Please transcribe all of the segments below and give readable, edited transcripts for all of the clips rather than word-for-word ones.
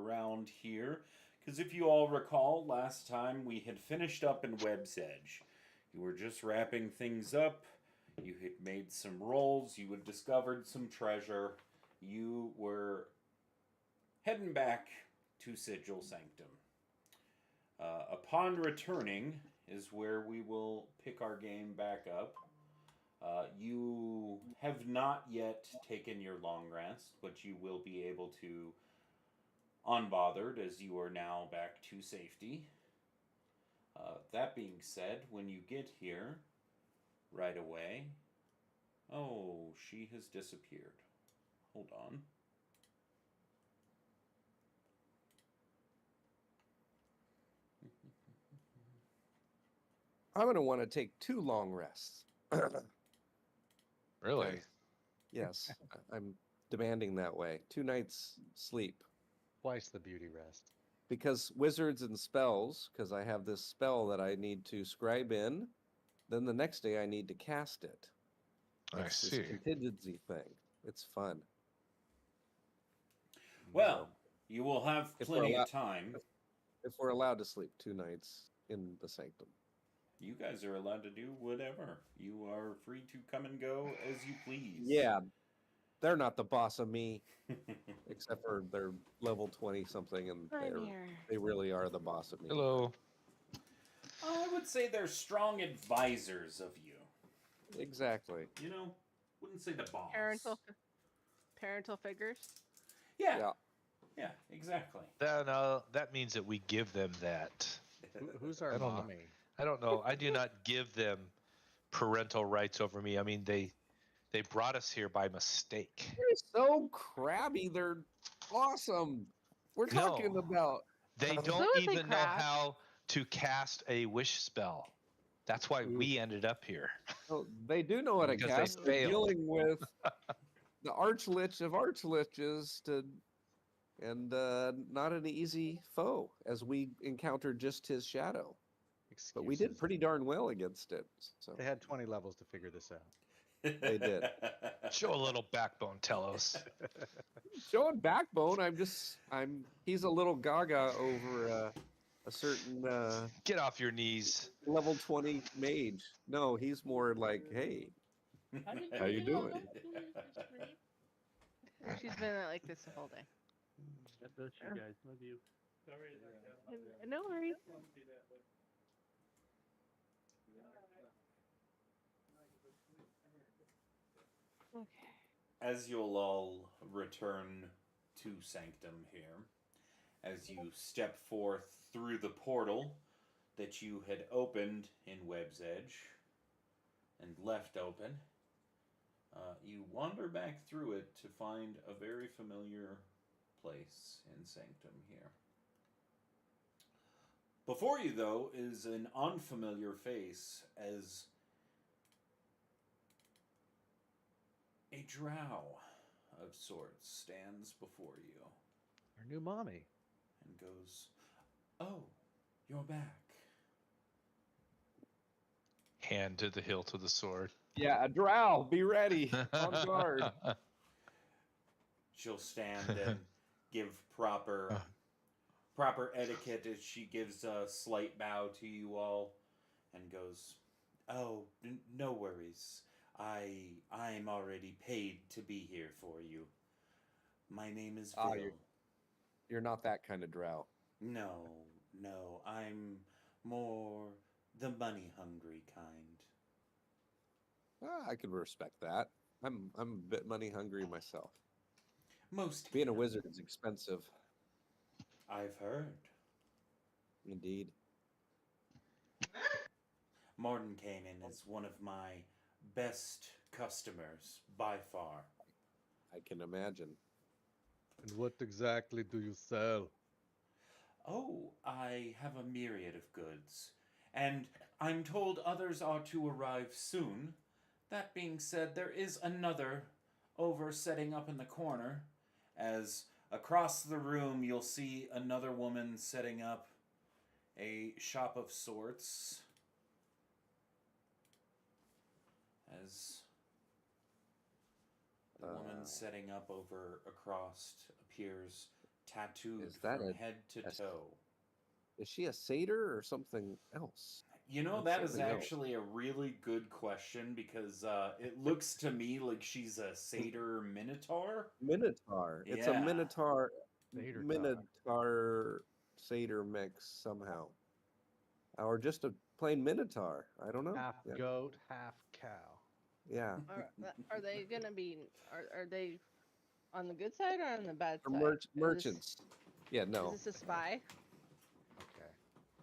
around here. Because if you all recall, last time we had finished up in Web's Edge. You were just wrapping things up. You had made some rolls. You had discovered some treasure. You were heading back to Sigil Sanctum. Upon returning is where we will pick our game back up. You have not yet taken your long rest, but you will be able to, unbothered, as you are now back to safety. That being said, when you get here, right away. Oh, she has disappeared. Hold on. I'm going to want to take 2 long rests. Really? Yes, I'm demanding that way. 2 nights sleep. Twice the beauty rest. Because wizards and spells, because I have this spell that I need to scribe in, then the next day I need to cast it. I It's see. this contingency thing. It's fun. Well, you will have If plenty we're of time. If we're allowed to sleep 2 nights in the sanctum. You guys are allowed to do whatever. You are free to come and go as you please. Yeah, they're not the boss of me, except for they're level 20 something, and they really are the boss of me. Hello. I would say they're strong advisors of you. Exactly. You know, wouldn't say the boss. Parental figures. Yeah. Yeah, exactly. That means that we give them that. Who's our mommy? I don't know. I do not give them parental rights over me. I mean, they brought us here by mistake. They're so crabby. They're awesome. We're talking about. They don't even know how to cast a wish spell. That's why we ended up here. Oh, they do know how to cast. They're dealing with the Archlich of Archliches and not an easy foe, as we encountered just his shadow. Excuses. But we did pretty darn well against it. So they had 20 levels to figure this out. They did. Show a little backbone, Telos. Showing backbone. He's a little gaga over a certain. Get off your knees. Level 20 mage. No, he's more like, hey, how you doing? She's been like this the whole day. God bless you guys. Love you. No worries. Okay. As you'll all return to Sanctum here, as you step forth through the portal that you had opened in Web's Edge and left open, you wander back through it to find a very familiar place in Sanctum here. Before you, though, is an unfamiliar face as a drow of sorts stands before you. Our new mommy. And goes, "Oh, you're back." Hand to the hilt of the sword. Yeah, a drow, be ready, on guard. She'll stand and give proper etiquette as she gives a slight bow to you all and goes, "Oh, no worries. I'm already paid to be here for you. My name is Vil." You're not that kind of drow. No, I'm more the money-hungry kind. I could respect that. I'm a bit money hungry myself. Most being a wizard is expensive. I've heard. Indeed. Mordenkainen is one of my best customers by far. I can imagine. And what exactly do you sell? Oh, I have a myriad of goods, and I'm told others are to arrive soon. That being said, there is another over setting up in the corner, as across the room you'll see another woman setting up a shop of sorts. As the woman setting up over across appears tattooed Is that from a- head to a- toe. Is she a satyr or something else? You know, That's that is something else. actually a really good question because it looks to me like she's a satyr minotaur. Minotaur. It's a Yeah. Minotaur. Satyr Minotaur satyr mix somehow, or just a plain Minotaur. I don't know. Half Yeah. goat, half cow. Yeah. Are they gonna be? Are they on the good side or on the bad Or side? merchants. Yeah. No. Is this a spy? Okay.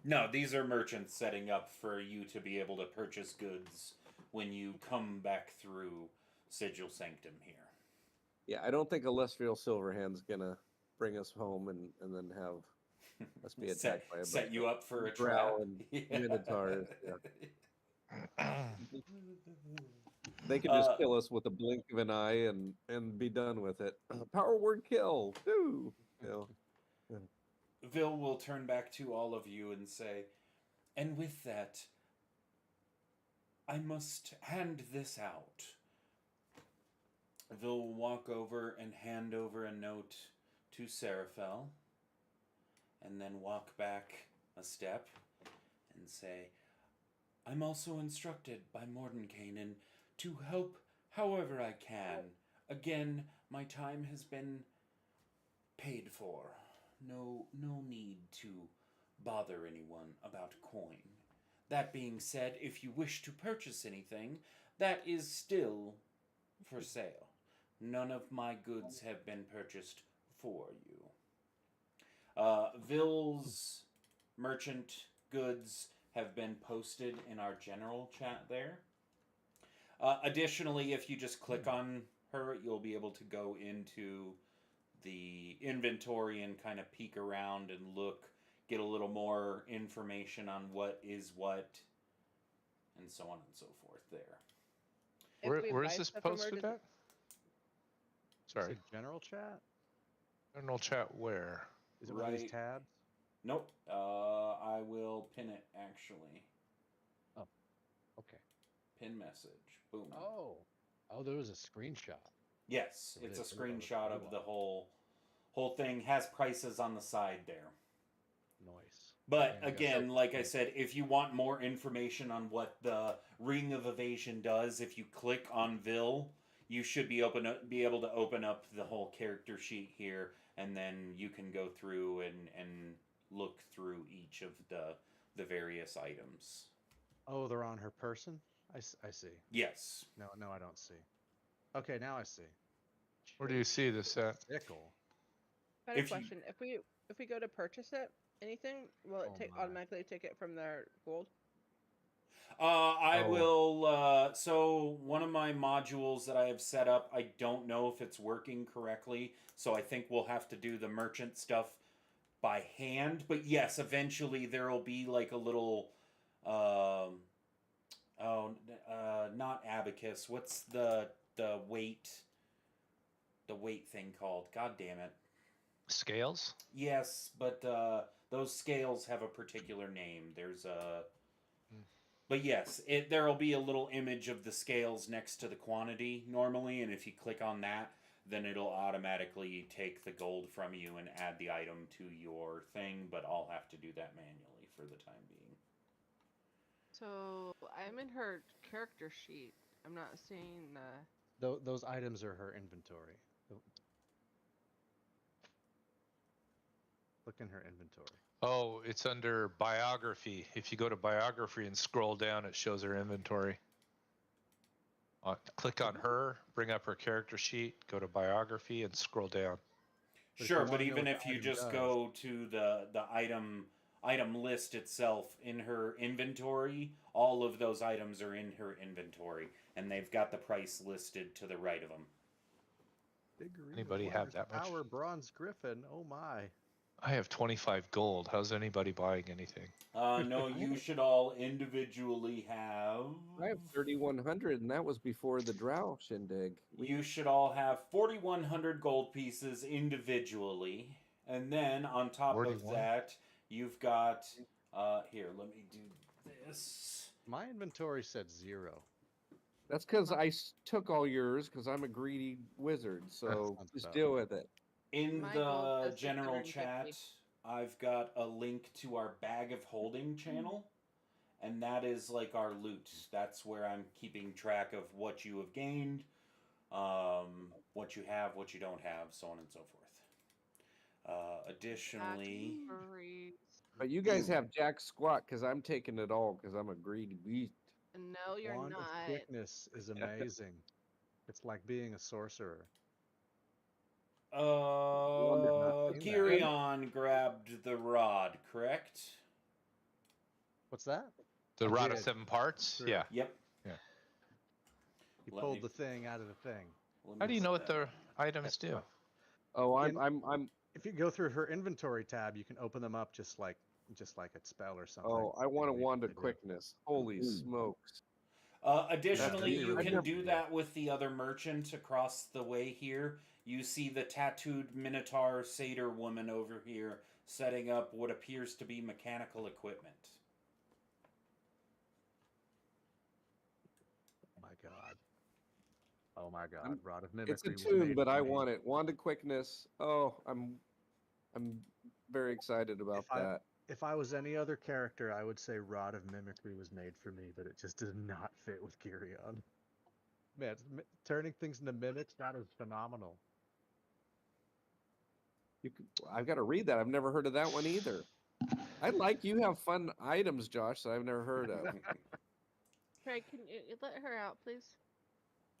No, these are merchants setting up for you to be able to purchase goods when you come back through Sigil Sanctum here. Yeah. I don't think Alestriel Silverhand's gonna bring us home and then have us be attacked by a set bunch you of up for a drow trap. and minotaurs. Yeah. They can just kill us with a blink of an eye and be done with it. Power word kill. Woo! You know. Vil will turn back to all of you and say, and with that, I must hand this out. Vil will walk over and hand over a note to Seraphel, and then walk back a step and say, I'm also instructed by Mordenkainen to help however I can. Again, my time has been paid for. No need to bother anyone about coin. That being said, if you wish to purchase anything, that is still for sale. None of my goods have been purchased for you. Vil's merchant goods have been posted in our general chat there. Additionally, if you just click on her, you'll be able to go into the inventory and kind of peek around and look, get a little more information on what is what, and so on and so forth there. Where is this posted at? Sorry. Is it general chat? General chat where? Is it one of these Right. tabs? Nope. I will pin it, actually. Oh, okay. Pin message. Boom. Oh, there was a screenshot. Yes, It it's a is. Look at that screenshot blue of one. the whole thing. Has prices on the side there. Nice. But Yeah, I got again, that. like I said, if you want more information on what the Ring of Evasion does, if you click on Vil, you should be able to open up the whole character sheet here, and then you can go through and look through each of the various items. Oh, they're on her person? I see. Yes. No, I don't see. Okay, now I see. Where do you see this at? Sickle. I had a If you- question. If we go to purchase it, anything, will it Oh my. automatically take it from their gold? I Oh. will. So one of my modules that I have set up, I don't know if it's working correctly. So I think we'll have to do the merchant stuff by hand. But yes, eventually there will be like a little. Not abacus. What's the weight? The weight thing called? God damn it. Scales? Yes, but those scales have a particular name. There's a. But yes, there will be a little image of the scales next to the quantity normally, and if you click on that, then it'll automatically take the gold from you and add the item to your thing, but I'll have to do that manually for the time being. So I'm in her character sheet. I'm not seeing the. Those items are her inventory. Look in her inventory. Oh, it's under biography. If you go to biography and scroll down, it shows her inventory. Click on her, bring up her character sheet, go to biography, and scroll down. But if Sure, you but wanna know even what if the you item just does- go to the item list itself in her inventory, all of those items are in her inventory, and they've got the price listed to the right of them. Figurine of Anybody have Wondrous that much? Power Bronze Griffin. Oh my. I have 25 gold. How's anybody buying anything? No, you should all individually have. I have 3,100, and that was before the drow shindig. You should all have 4,100 gold pieces individually, and then on top of 41? that, you've got. Here, let me do this. My inventory said 0. That's because I took all yours because I'm a greedy wizard. So sounds just about deal right. with it. In My gold the says general 650. chat, I've got a link to our bag of holding channel, and that is like our loot. That's where I'm keeping track of what you have gained, what you have, what you don't have, so on and so forth. Additionally, But you guys have jack squat because I'm taking it all because I'm a greedy beast. No, you're Wand not. of quickness is amazing. It's like being a sorcerer. Girion grabbed the rod, correct? What's that? The I rod of did. 7 parts? True. Yeah. Yep. He Let pulled me- the thing out of the thing. How do you know what the items do? Oh, In- I'm. If you go through her inventory tab, you can open them up just like a spell or something. Oh, I want a And wand of they do. quickness. Holy smokes! Additionally, really, you really can good. do that with the other merchant across the way here. You see the tattooed Minotaur satyr woman over here setting up what appears to be mechanical equipment. Oh my god. Oh my god. Rod of Mimicry It's a was tune, made but for I me. want it. Wand of quickness. Oh, I'm very excited about that. If I was any other character, I would say Rod of Mimicry was made for me, but it just does not fit with Girion. Man, turning things into mimics, that is phenomenal. I've got to read that. I've never heard of that one either. I like you have fun items, Josh, that I've never heard of. Craig, can you let her out, please?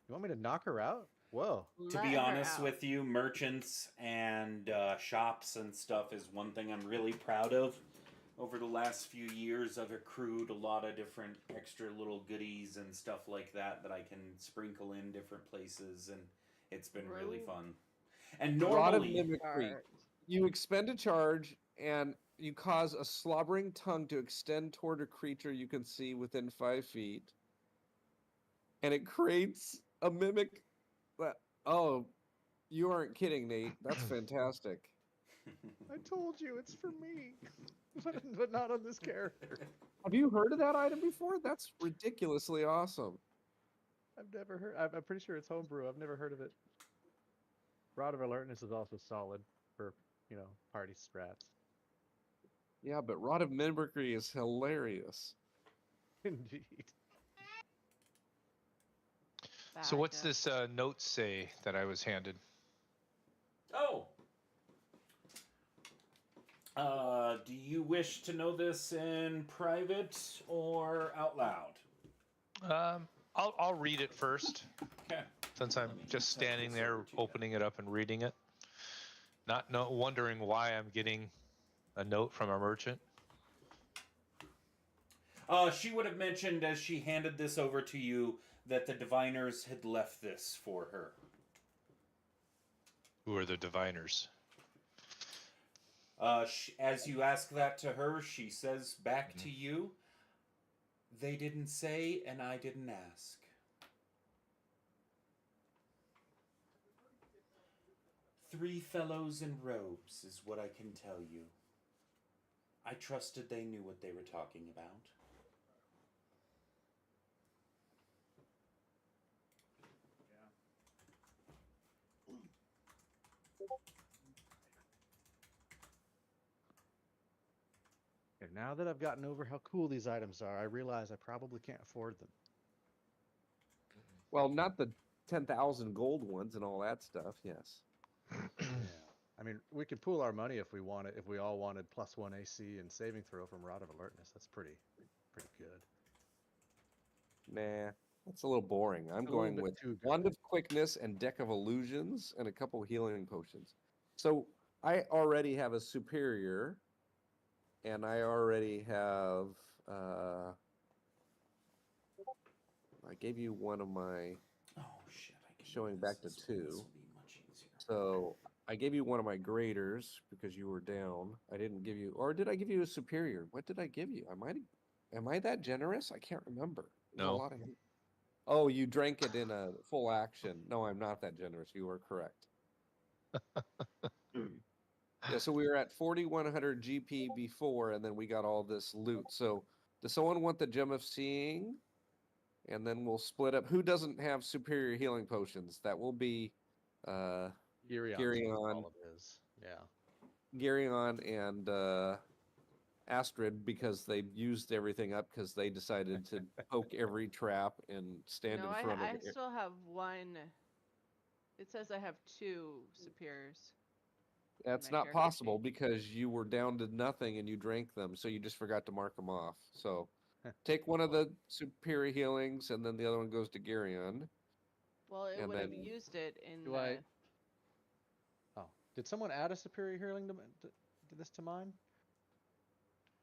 You want me to knock her out? Whoa. To be honest with you, merchants and shops and stuff is one thing I'm really proud of. Over the last few years, I've accrued a lot of different extra little goodies and stuff like that I can sprinkle in different places, and it's been really fun. And Rod of normally, mimicry. You expend a charge and you cause a slobbering tongue to extend toward a creature you can see within 5 feet. And it creates a mimic that, oh, you aren't kidding, Nate. That's fantastic. I told you, it's for me. but not on this character. Have you heard of that item before? That's ridiculously awesome. I've never heard. I'm pretty sure it's homebrew. I've never heard of it. Rod of Alertness is also solid for, party strats. Yeah, but Rod of Mimicry is hilarious. Indeed. So what's this note say that I was handed? Oh. Do you wish to know this in private or out loud? I'll read it first. Okay. Since I'm just standing there opening it up and reading it. Not wondering why I'm getting a note from a merchant. She would have mentioned as she handed this over to you that the diviners had left this for her. Who are the diviners? As you ask that to her, she says back to you, they didn't say and I didn't ask. Three fellows in robes is what I can tell you. I trusted they knew what they were talking about. And now that I've gotten over how cool these items are, I realize I probably can't afford them. Well, not the 10,000 gold ones and all that stuff, yes. Yeah. I mean, we could pool our money if we wanted. If we all wanted +1 AC and saving throw from Rod of Alertness, that's pretty good. Nah, that's a little boring. I'm going with Wand of Quickness and Deck of Illusions and a couple healing potions. So I already have a superior, and I already have. I gave you one of my. Oh shit! Showing back to 2. So I gave you one of my graders because you were down. I didn't give you, or did I give you a superior? What did I give you? Am I that generous? I can't remember. There's No. a lot of. Oh, you drank it in a full action. No, I'm not that generous. You are correct. Yeah, so we were at 4,100 GP before, and then we got all this loot. So does someone want the Gem of Seeing? And then we'll split up. Who doesn't have superior healing potions? That will be Geryon all of his. Yeah. Geryon and Astrid, because they used everything up because they decided to poke every trap and stand No, in front of I it. still have one. It says I have 2 superiors. That's my not character possible sheet. because you were down to nothing and you drank them, so you just forgot to mark them off. So take one of the superior healings, and then the other one goes to Geryon. Well, it And would have then- used it in Do the. I? Oh, did someone add a superior healing to this to mine?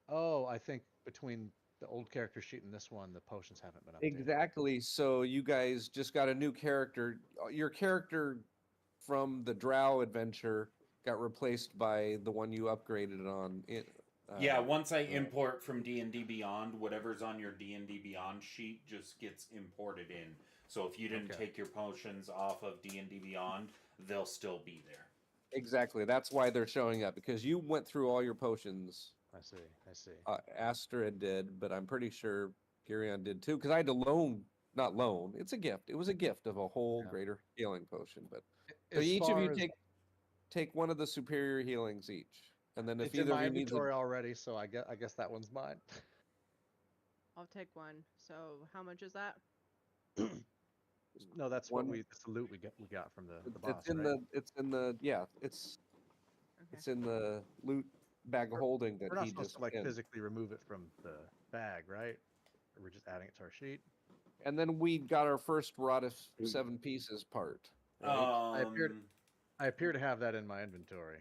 Oh, I think between the old character sheet and this one, the potions haven't been updated. Exactly. So you guys just got a new character. Your character from the Drow adventure got replaced by the one you upgraded on. Yeah, once I import from D&D Beyond, whatever's on your D&D Beyond sheet just gets imported in. So if you didn't take your potions off of D&D Beyond, they'll still be there. Exactly. That's why they're showing up, because you went through all your potions. I see. Astrid did, but I'm pretty sure Geryon did too, because I had to not loan. It's a gift. It was a gift of a whole greater healing potion. But so each of you take one of the superior healings each. And then if it's in either of my you needs inventory already, so I guess that one's mine. I'll take one. So how much is that? No, that's one, that's the loot we got from the boss. it's in right? it's in the loot bag of holding that We're not he supposed just to like pinned. physically remove it from the bag, right? Or we're just adding it to our sheet. And then we got our first rod of 7 pieces part. Right? I appear to have that in my inventory.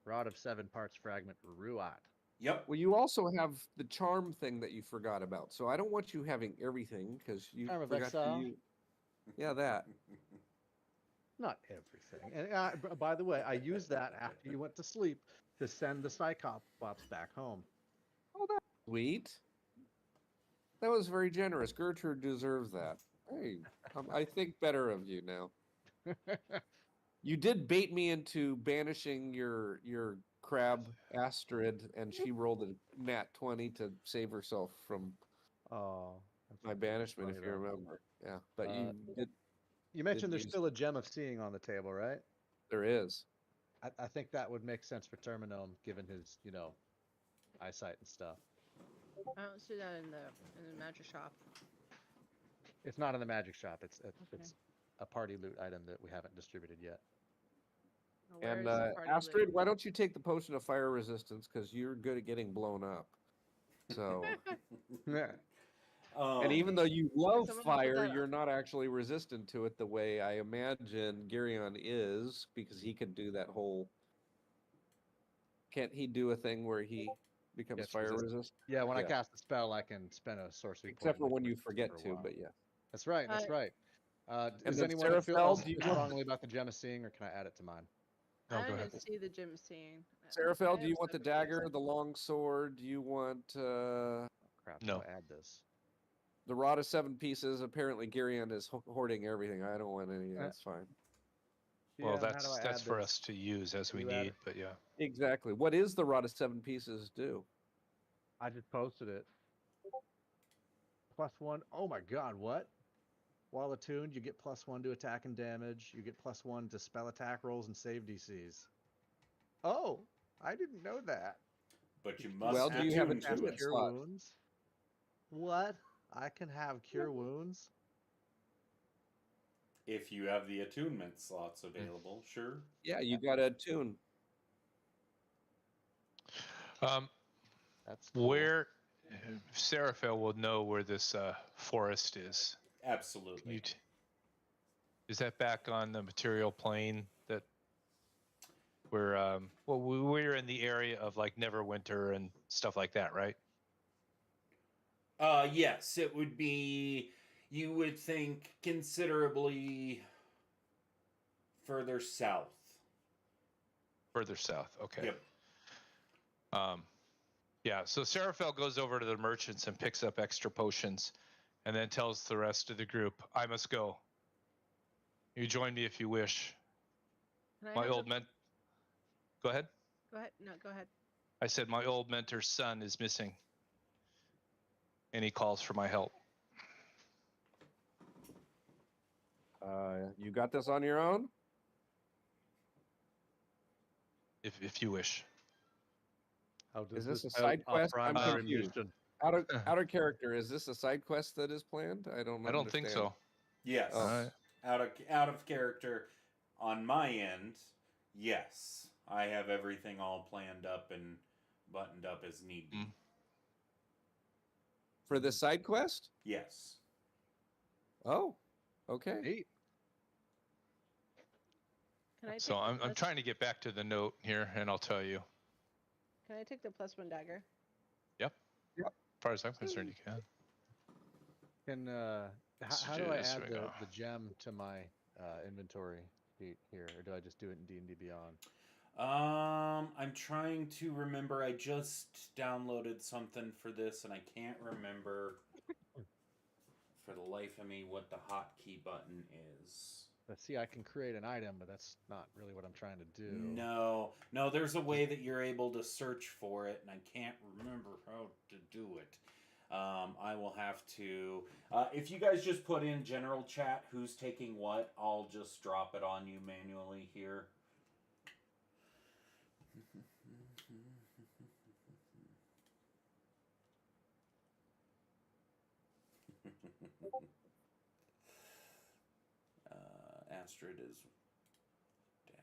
Rod of 7 parts fragment Ruat. Yep. Well, you also have the charm thing that you forgot about. So I don't want you having everything because you Charm of forgot Exile? to use. Yeah, that. Not everything. And by the way, I used that after you went to sleep to send the Cyclops back home. Oh, that's sweet. That was very generous. Gertrude deserves that. Hey, I think better of you now. You did bait me into banishing your crab Astrid, and she rolled a nat 20 to save herself from my banishment, if you remember. Yeah, but you did. You mentioned there's still a gem of seeing on the table, right? There is. I think that would make sense for Terminome, given his, eyesight and stuff. I don't see that in the magic shop. It's not in the magic shop. It's a party loot item that we haven't distributed yet. And Astrid, why don't you take the potion of fire resistance, because you're good at getting blown up. So, and even though you love fire, you're not actually resistant to it the way I imagine Geryon is, because he can do that whole. Can't he do a thing where he becomes fire resistant? Yeah, when I cast a spell, I can spend a sorcery point. Except for when you forget to, but yeah. That's right. That's right. And does anyone feel strongly about the gem of seeing, or can I add it to mine? No, go ahead. I didn't see the gem of seeing. Seraphel, do you want the dagger, the long sword? Do you want? Crap. No. I add this. The rod of 7 pieces. Apparently, Geryon is hoarding everything. I don't want any. That's fine. Well, that's for us to use as we need, but yeah. Exactly. What is the rod of 7 pieces do? I just posted it. +1. Oh my god, what? While attuned, you get +1 to attack and damage. You get +1 to spell attack rolls and save DCs. Oh, I didn't know that. But you must do you have attunement cure slot? wounds? What? I can have cure wounds? If you have the attunement slots available, sure. Yeah, you got to attune. That's cool. Where Seraphel will know where this forest is. Absolutely. Is that back on the material plane that we're we're in the area of like Neverwinter and stuff like that, right? Yes, it would be, you would think, considerably further south. Further south, okay. Yep. Yeah, so Seraphel goes over to the merchants and picks up extra potions and then tells the rest of the group, I must go. You join me if you wish. My old mentor... Go ahead. Go ahead. No, go ahead. I said my old mentor's son is missing. And he calls for my help. You got this on your own? if you wish. How does Is this a help side our quest? I'm primary confused. mission? Out of character, is this a side quest that is planned? I don't I don't think understand. so. Yes. Oh. Out of character on my end, yes. I have everything all planned up and buttoned up as need be. For the side quest? Yes. Oh, okay. Neat. Can I So take I'm trying to get back to the note here, and I'll tell you. Can I take the +1 dagger? Yep. Yep. As far as I'm concerned, you can. Can how do I Yes, add we go. the gem to my inventory sheet here, or do I just do it in D&D Beyond? I'm trying to remember. I just downloaded something for this, and I can't remember for the life of me what the hotkey button is. Let's see, I can create an item, but that's not really what I'm trying to do. No, there's a way that you're able to search for it, and I can't remember how to do it. I will have to. If you guys just put in general chat who's taking what, I'll just drop it on you manually here. Astrid is dagger.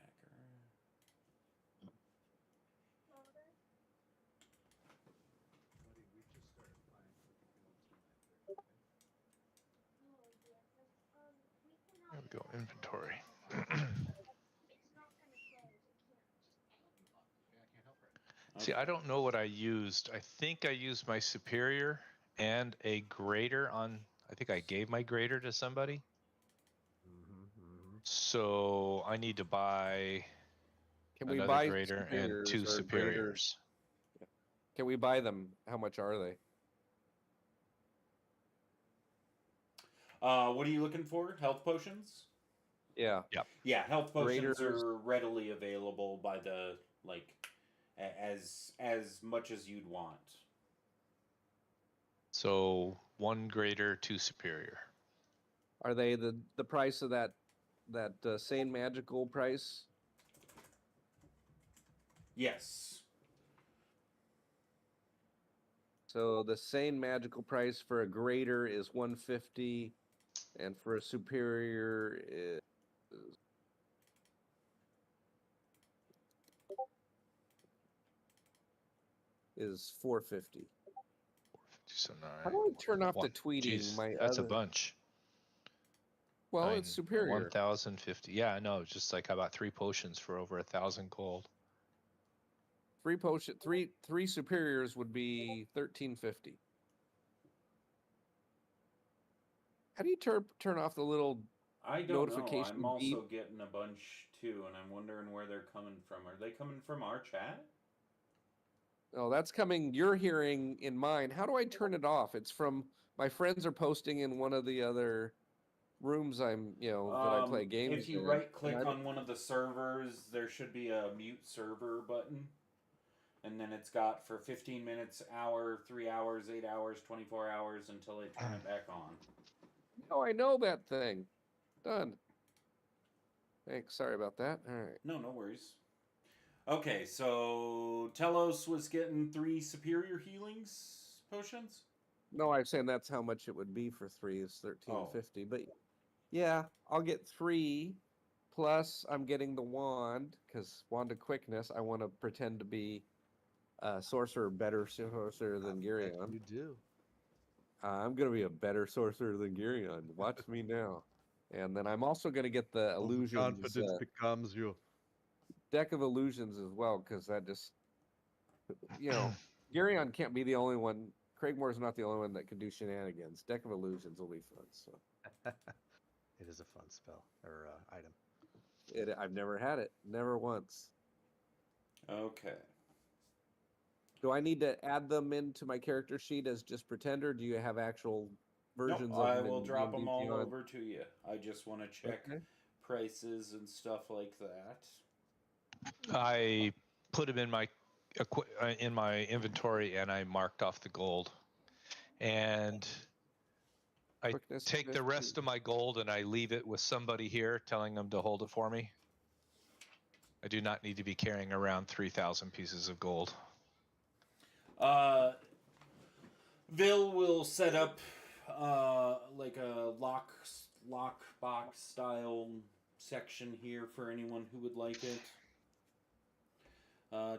There we go. Inventory. See, I don't know what I used. I think I used my superior and a grader on. I think I gave my grader to somebody. So I need to buy Can we another buy grader and superiors 2 or graders? superiors. Can we buy them? How much are they? What are you looking for? Health potions? Yeah. Yep. Yeah, health potions Graders. are readily available by the as much as you'd want. So 1 grader, 2 superior. Are they the price of that sane magical price? Yes. So the sane magical price for a grader is 150, and for a superior is 450. 450, so 9. How do I turn off the tweeting? Geez, that's a other... bunch. Well, it's superior. 1,050. Yeah, I know. Just like I bought 3 potions for over 1,000 gold. 3 superiors would be 1,350. How do you turn off the little I don't know. notification I'm also beep? getting a bunch too, and I'm wondering where they're coming from. Are they coming from our chat? Oh, that's coming. You're hearing in mine. How do I turn it off? It's from my friends are posting in one of the other rooms that I play games. If you in, right click on one of the servers, there should be a mute server button. And then it's got for 15 minutes, hour, 3 hours, 8 hours, 24 hours until they turn it back on. Oh, I know that thing. Done. Thanks. Sorry about that. All right. No worries. Okay, so Telos was getting 3 superior healings potions? No, I'm saying that's how much it would be for 3 is 1,350. But yeah, I'll get 3 plus I'm getting the wand because wand of quickness. I want to pretend to be a sorcerer, better sorcerer than Girion. You do. I'm going to be a better sorcerer than Girion. Watch me now. And then I'm also going to get the illusions. Confidence becomes you. Deck of illusions as well, because that just, Girion can't be the only one. Craigmore's not the only one that can do shenanigans. Deck of illusions will be fun. So It is a fun spell or item. I've never had it, never once. Okay. Do I need to add them into my character sheet as just pretend, or do you have actual versions Nope, of I them? will drop D&D them all Beyond? over to you. I just want to check prices and stuff like that. I put them in my inventory and I marked off the gold. And I take the rest of my gold and I leave it with somebody here telling them to hold it for me. I do not need to be carrying around 3,000 pieces of gold. Vil will set up like a lockbox style section here for anyone who would like it.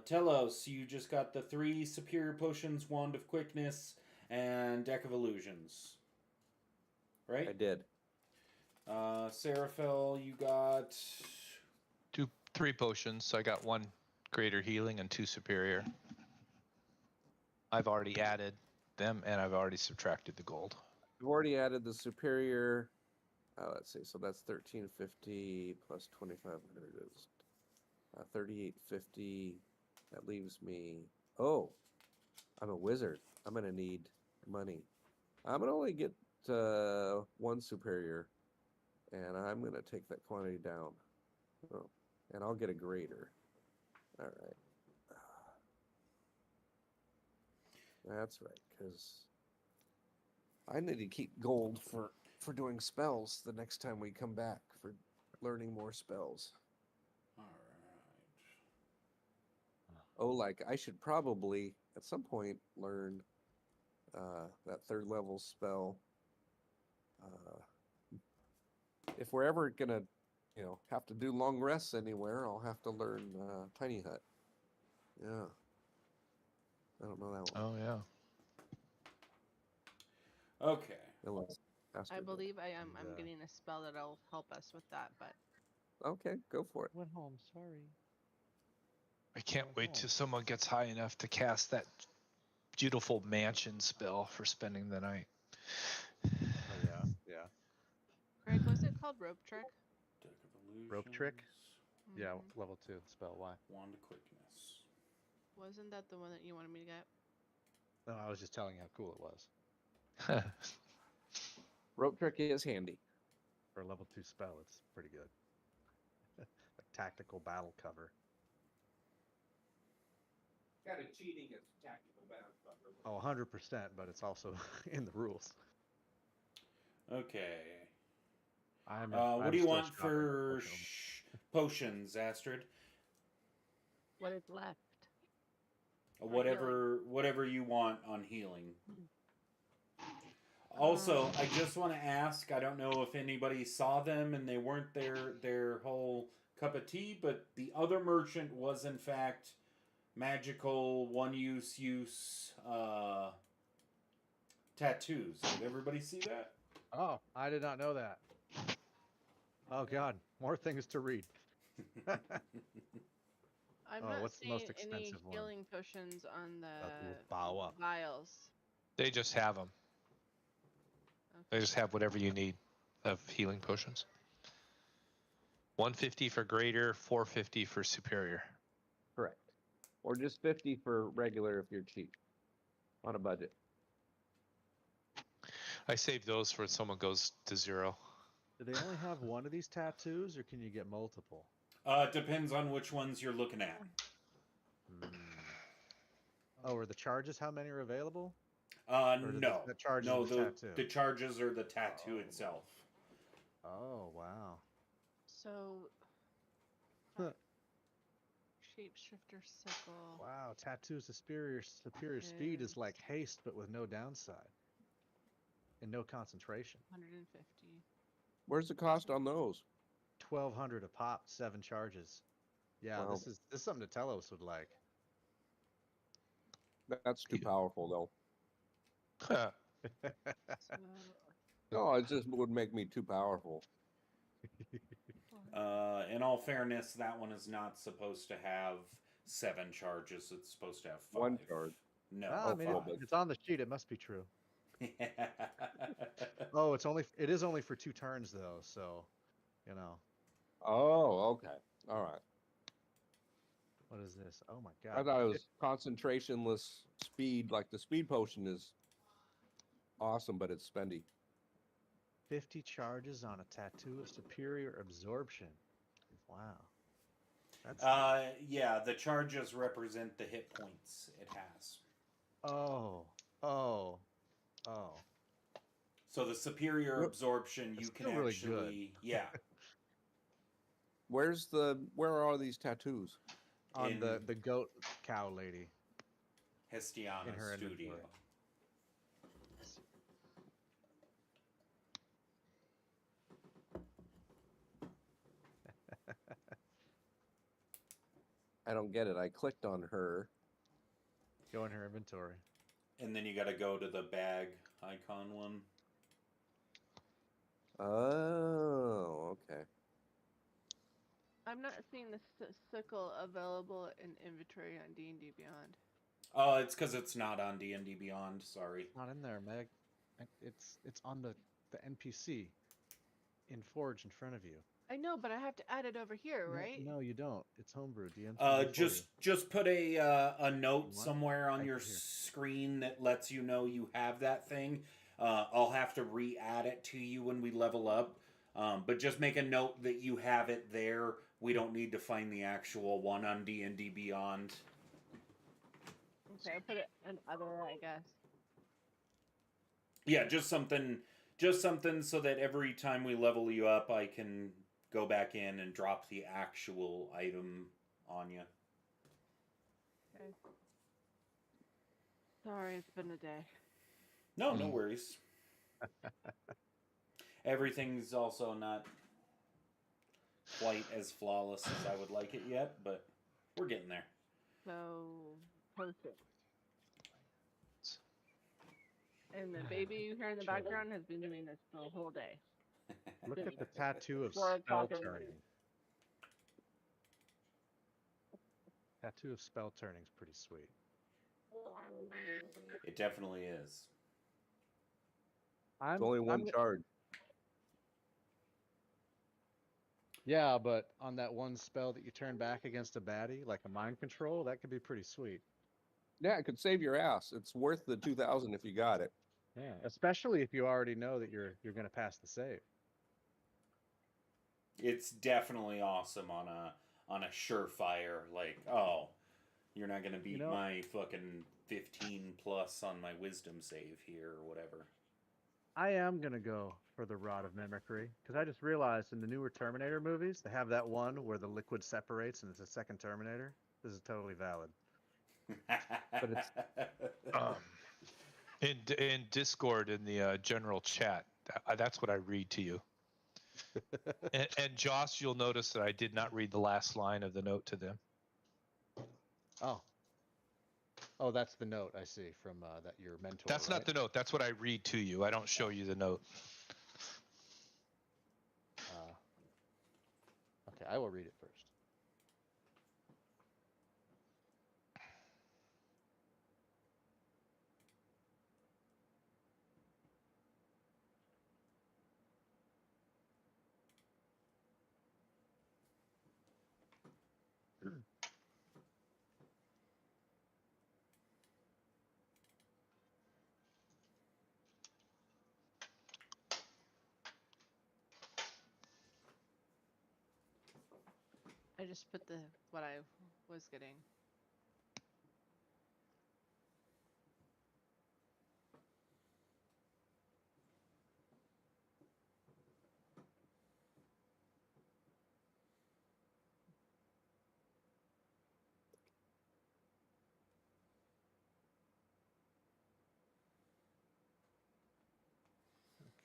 Telos, you just got the 3 superior potions, Wand of Quickness, and Deck of Illusions. Right? I did. Seraphel, you got 3 potions. I got 1 greater healing and 2 superior. I've already added them, and I've already subtracted the gold. We've already added the superior. Let's see. So that's 1350 plus 2500 is 3850. That leaves me. Oh, I'm a wizard. I'm gonna need money. I'm gonna only get 1 superior, and I'm gonna take that quantity down. Oh, and I'll get a greater. All right. That's right, because I need to keep gold for doing spells the next time we come back for learning more spells. all Oh, like I should probably at some point learn that 3rd level spell. If we're ever gonna, have to do long rests anywhere, I'll have to learn Tiny Hut. Yeah, I don't know that one. Oh, yeah. right. Okay. Unless Astrid I did. believe I'm And, getting a spell that'll help us with that, but Okay, go for it. Went home. Sorry. I can't wait till someone gets high enough to cast that beautiful mansion spell for spending the night. Oh yeah, yeah. Craig, was it called Rope Trick? Deck of Illusions. Rope trick? Yeah, Mhm. level 2 spell. Why? Wand of Quickness. Wasn't that the one that you wanted me to get? No, I was just telling you how cool it was. Rope trick is handy. For a level 2 spell, it's pretty good. A tactical battle cover. Kind of cheating at tactical battle. Oh, 100%, but it's also in the rules. Okay. I'm what do you still want shopping, for unfortunately. potions, Astrid? What is left? Whatever you want on healing. Also, I just want to ask, I don't know if anybody saw them and they weren't their whole cup of tea, but the other merchant was in fact magical one-use tattoos. Did everybody see that? Oh, I did not know that. Oh God, more things to read. I'm Oh, not what's the most seeing any expensive one? healing potions on the Bawa. vials. They just have them. They Okay. just have whatever you need of healing potions. 150 for greater, 450 for superior. Correct. Or just 50 for regular if you're cheap. On a budget. I save those for when someone goes to 0. Do they only have one of these tattoos, or can you get multiple? Depends on which ones you're looking at. Oh, are the charges how many are available? No. The charges No, of the tattoo. the charges are the tattoo itself. Oh wow. So, shapeshifter sickle. Wow, tattoo's superior speed is like haste, but with no downside. And no concentration. 150. Where's the cost on those? 1,200 a pop, 7 charges. Yeah, Wow. this is something that Telos would like. That's too powerful, though. So, No, it just would make me too powerful. In all fairness, that one is not supposed to have 7 charges. It's supposed to have 5. 1 charge. No, I mean, 5. it's on the sheet. It must be true. Oh, it is only for 2 turns though, so Oh, okay. All right. What is this? Oh my I God. thought it was concentrationless speed. Like the speed potion is awesome, but it's spendy. 50 charges on a tattoo of superior absorption. Wow. That's yeah, the charges represent the hit points it has. Oh. So the superior absorption, you That's can still really actually, good. yeah. Where are all these tattoos? On In the goat cow lady in Hestiana's her studio. inventory. I don't get it. I clicked on her. Go in her inventory. And then you got to go to the bag icon one. Oh, okay. I'm not seeing the sickle available in inventory on D&D Beyond. Oh, it's because it's not on D&D Beyond. Sorry. It's not in there, Meg. It's on the NPC in Forge in front of you. I know, but I have to add it over here, right? No, you don't. It's homebrew. DM's Just put a note You want? somewhere on Type your it here. screen that lets you know you have that thing. I'll have to re-add it to you when we level up. But just make a note that you have it there. We don't need to find the actual one on D&D Beyond. Okay, I'll put it in other, I guess. Yeah, just something so that every time we level you up, I can go back in and drop the actual item on you. Okay. Sorry, it's been a day. No worries. Everything's also not quite as flawless as I would like it yet, but we're getting there. So, post it. And the baby you hear in the background has been doing this the whole day. Look at the tattoo of 4 spell o'clock in the turning. morning. Tattoo of spell turning is pretty sweet. It definitely is. It's only one charge. Yeah, but on that one spell that you turn back against a baddie, like a mind control, that could be pretty sweet. Yeah, it could save your ass. It's worth the 2,000 if you got it. Yeah, especially if you already know that you're going to pass the save. It's definitely awesome on a surefire, like, oh, you're not gonna beat my fucking 15 plus on my wisdom save here or whatever. I am going to go for the Rod of Mimicry, because I just realized in the newer Terminator movies, they have that one where the liquid separates and it's a second Terminator. This is totally valid. But it's in Discord in the general chat, that's what I read to you. and Joss, you'll notice that I did not read the last line of the note to them. Oh, that's the note I see from that your mentor. That's right? not the note. That's what I read to you. I don't show you the note. Okay, I will read it first. I just put what I was getting.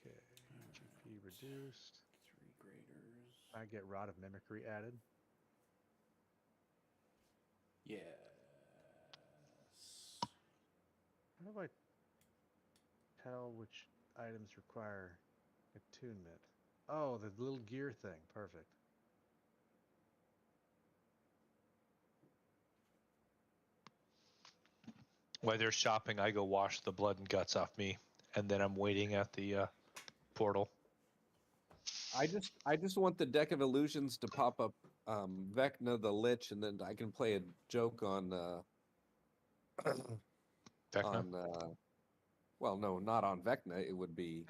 Okay, GP reduced. 3 graders. I get Rod of Mimicry added. Yes. How do I tell which items require attunement? Oh, the little gear thing. Perfect. While they're shopping, I go wash the blood and guts off me, and then I'm waiting at the portal. I just want the deck of illusions to pop up Vecna the Lich, and then I can play a joke on Vecna? well, no, not on Vecna. It would be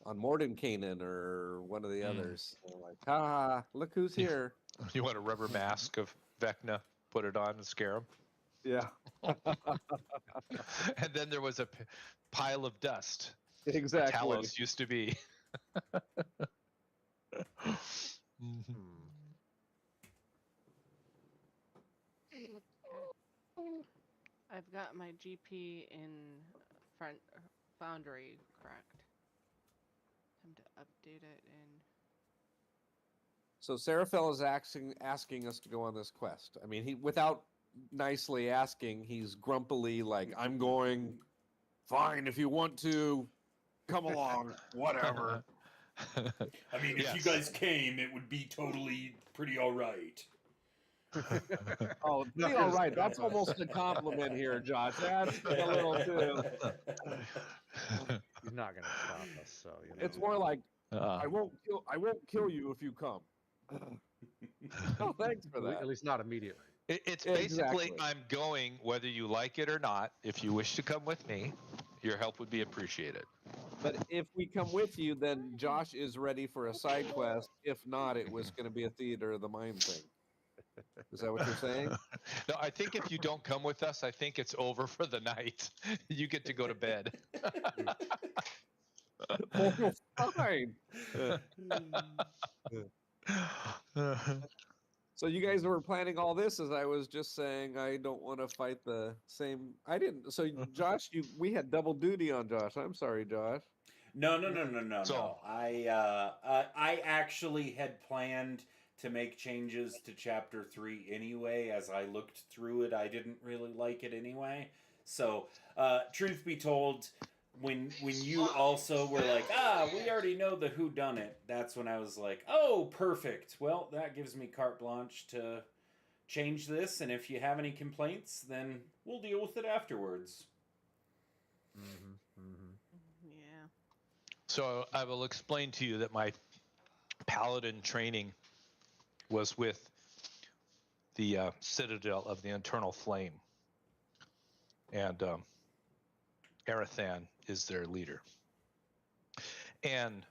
on Mordenkainen or one of the others. So like, ha, look who's here. You want a rubber mask of Vecna? Put it on and scare him. Yeah. And then there was a pile of dust. Exactly. Talos used to be. I've got my GP in Foundry correct. Time to update it in. So Seraphel is asking us to go on this quest. I mean, he without nicely asking, he's grumpily like, "I'm going. Fine, if you want to, come along. Whatever." I mean, if you guys came, it would be totally pretty all right. Oh, pretty all right. That's almost a compliment here, Josh. That's a little too. He's not gonna stop us, so you know. It's more like, I won't kill you if you come. Oh, thanks for that. At least not immediately. It's basically, Exactly. I'm going whether you like it or not. If you wish to come with me, your help would be appreciated. But if we come with you, then Josh is ready for a side quest. If not, it was going to be a theater of the mind thing. Is that what you're saying? No, I think if you don't come with us, I think it's over for the night. You get to go to bed. Oh, fine. So you guys were planning all this as I was just saying I don't want to fight the same. I didn't. So Josh, we had double duty on Josh. I'm sorry, Josh. No. So- I actually had planned to make changes to Chapter 3 anyway. As I looked through it, I didn't really like it anyway. So, truth be told, when you also were like, we already know the whodunit, that's when I was like, oh, perfect. Well, that gives me carte blanche to change this, and if you have any complaints, then we'll deal with it afterwards. Yeah. So I will explain to you that my paladin training was with the Citadel of the Eternal Flame. And Arathan is their leader. And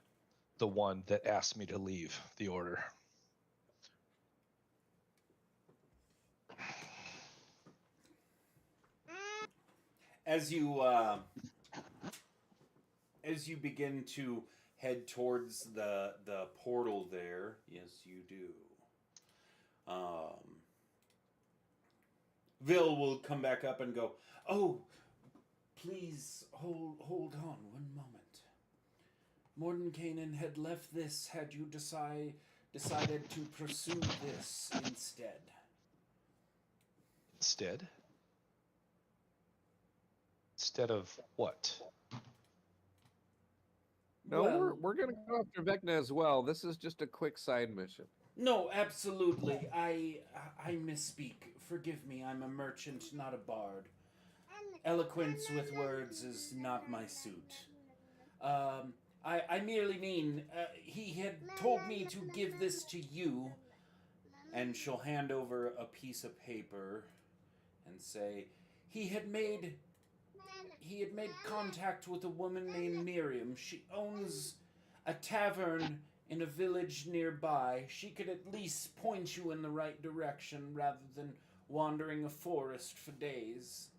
the one that asked me to leave the order. As you begin to head towards the portal there, yes, you do. Vil will come back up and go, oh, please hold on one moment. Mordenkainen had left this had you decided to pursue this instead. Instead of what? No, Well- we're going to go after Vecna as well. This is just a quick side mission. No, absolutely. I misspeak. Forgive me, I'm a merchant, not a bard. Eloquence with words is not my suit. I merely mean, he had told me to give this to you, and she'll hand over a piece of paper and say, he had made contact with a woman named Miriam. She owns a tavern in a village nearby. She could at least point you in the right direction rather than wandering a forest for days.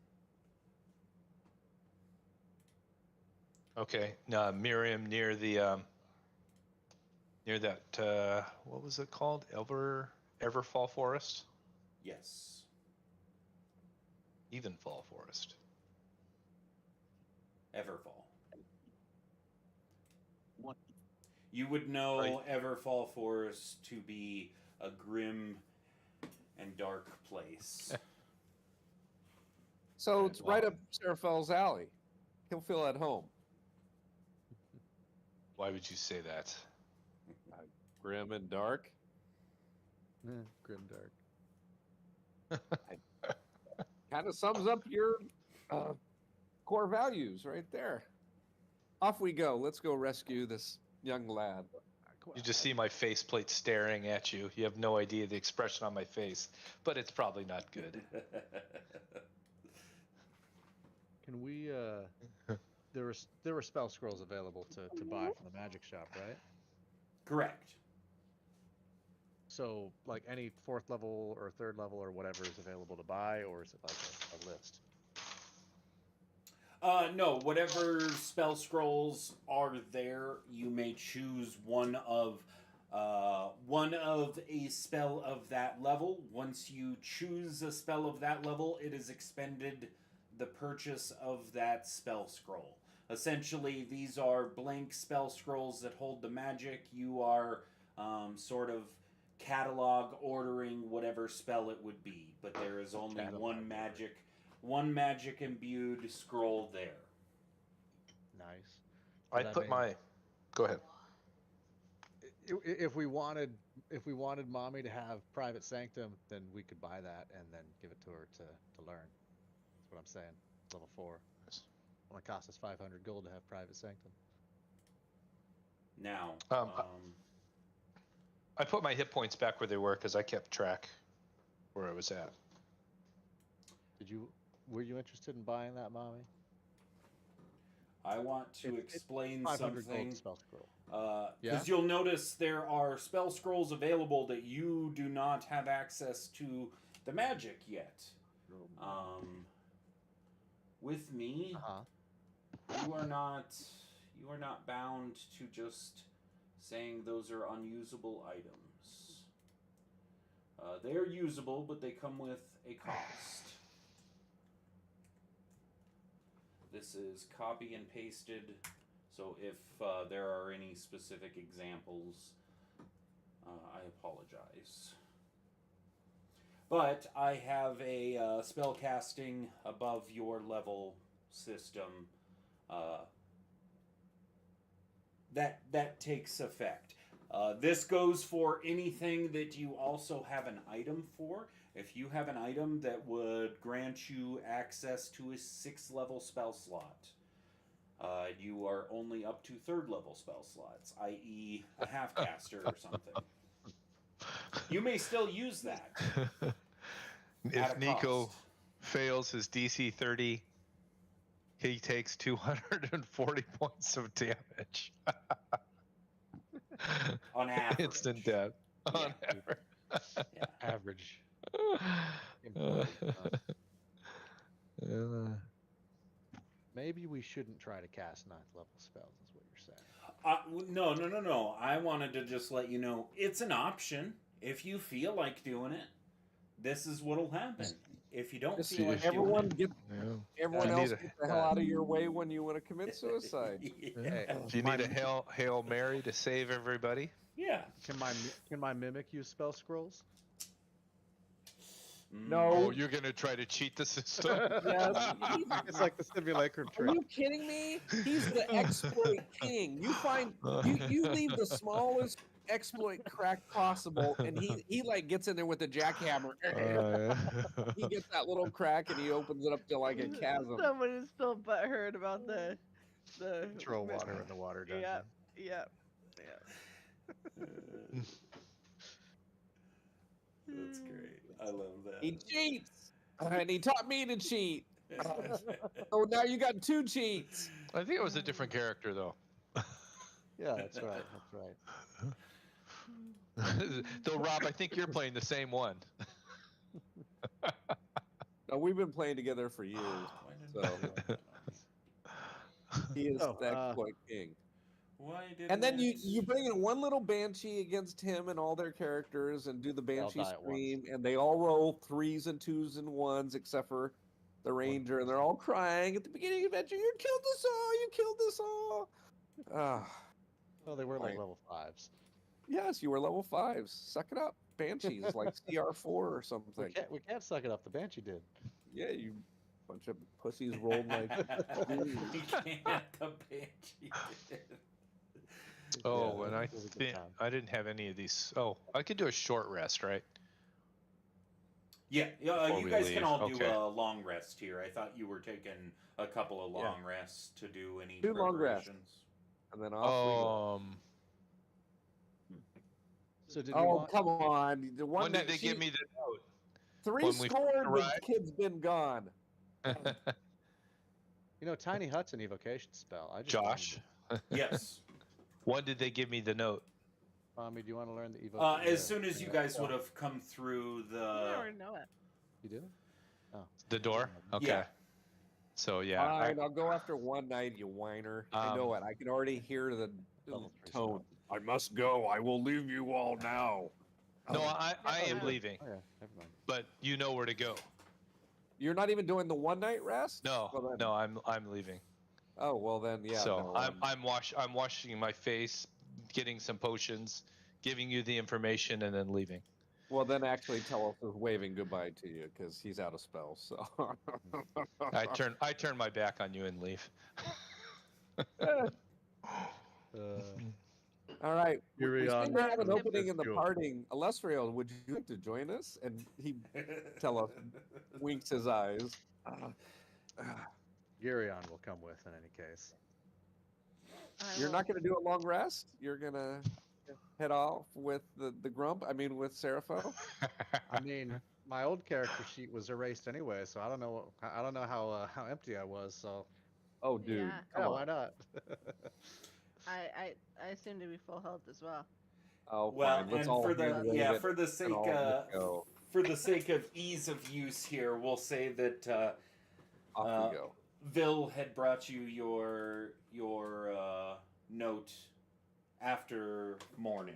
Okay, Miriam near the near that what was it called? Everfall Forest? Yes. Evenfall Forest. Everfall. What? You would know Right. Everfall Forest to be a grim and dark place. So it's right up Seraphel's alley. He'll feel at home. Why would you say that? Grim and dark. Grimdark. Kind of sums up your core values right there. Off we go. Let's go rescue this young lad. You just see my faceplate staring at you. You have no idea the expression on my face, but it's probably not good. Can we? There were spell scrolls available to buy from the magic shop, right? Correct. So, like any 4th level or 3rd level or whatever is available to buy, or is it like a list? No, whatever spell scrolls are there, you may choose one of one of a spell of that level. Once you choose a spell of that level, it is expended the purchase of that spell scroll. Essentially, these are blank spell scrolls that hold the magic. You are sort of catalog ordering whatever spell it would be, but there is only one magic imbued scroll there. Nice. I put my. Go ahead. If we wanted mommy to have private sanctum, then we could buy that and then give it to her to learn. That's what I'm saying. Level 4. It's only cost us 500 gold to have private sanctum. Now, I put my hit points back where they were because I kept track where I was at. Were you interested in buying that, mommy? I want to explain 500 something. gold spell scroll. Because you'll notice there are spell scrolls available that you do not have access to the magic yet. With me, you are not bound to just saying those are unusable items. They're usable, but they come with a cost. This is copy and pasted, so if there are any specific examples, I apologize. But I have a spell casting above your level system that takes effect. This goes for anything that you also have an item for. If you have an item that would grant you access to a 6th level spell slot, you are only up to 3rd level spell slots, i.e. a half caster or something. You may still use that. If Nico fails his DC 30, he takes 240 points of damage. On average. Instant death. Yeah. On average. Yeah. Average. Maybe we shouldn't try to cast 9th level spells, is what you're saying. No. I wanted to just let you know it's an option. If you feel like doing it, this is what'll happen. If you don't feel like everyone doing it, everyone else get the hell out of your way when you want to commit suicide. Yeah. Do you need a Hail Mary to save everybody? Yeah. Can my mimic use spell scrolls? No. Oh, you're gonna try to cheat the system? Yes. It's like the simulacrum Are trick. you kidding me? He's the exploit king. You leave the smallest exploit crack possible, and he like gets in there with a jackhammer. He gets that little crack and he opens it up to like a chasm. Someone is still butthurt about the Throw water in the water dungeon. Yep. That's great. I love that. He cheats, and he taught me to cheat. So now you got 2 cheats. I think it was a different character though. Yeah, that's right. Though Rob, I think you're playing the same one. No, we've been playing together for years. So he is the exploit king. Why did? And then you bring in one little banshee against him and all their characters and do the banshee scream, and they all roll 3s and 2s and 1s except for the ranger, and they're all crying at the beginning of the adventure. You killed us all! You killed us all! Well, they were like level 5s. Yes, you were level 5s. Suck it up, banshees, like CR4 or something. We can't suck it up. The banshee did. Yeah, you bunch of pussies rolled like. You can't. The banshee did. Oh, and I didn't have any of these. Oh, I could do a short rest, right? Yeah, you guys can all do Okay. a long rest here. I thought you were taking a couple of long rests to do any 2 long rests. preparations. And then off we go. So did come on. The one when did they give me the note? 3 when we scored, the arrived? kid's been gone. Tiny Hut's an evocation spell. I just Josh, Yes. when did they give me the note? Mommy, do you want to learn the evocation? As soon as you guys would have come through the. I already know it. You do? Oh. The door? Okay. Yeah. So yeah. Fine, I'll go after one night, you whiner. I know it. I can already hear the Level 3 tone. I must go. I will leave you all now. No, I am Oh. leaving, Oh yeah, never mind. but you know where to go. You're not even doing the one night rest? No, Well, then- no, I'm leaving. Oh well, then yeah. So no, I'm washing my face, getting some potions, giving you the information, and then leaving. Well, then actually tell us is waving goodbye to you because he's out of spells. So. I turn my back on you and leave. All right. We seem to have an Let's opening in the go. parting. Alessrio, would you like to join us? And he tell us, winks his eyes. Gurion will come with in any case. You're not going to do a long rest? You're going to head off with the grump? I mean, with Serapho? I mean, my old character sheet was erased anyway, so I don't know how empty I was. So Oh, dude. Yeah. Come yeah, on. why not? I seem to be full health as well. Oh, Well, fine. Let's and all for the hand-wave it for the and sake all just go. for the sake of ease of use here, we'll say that Off we go. Vil had brought you your note after morning.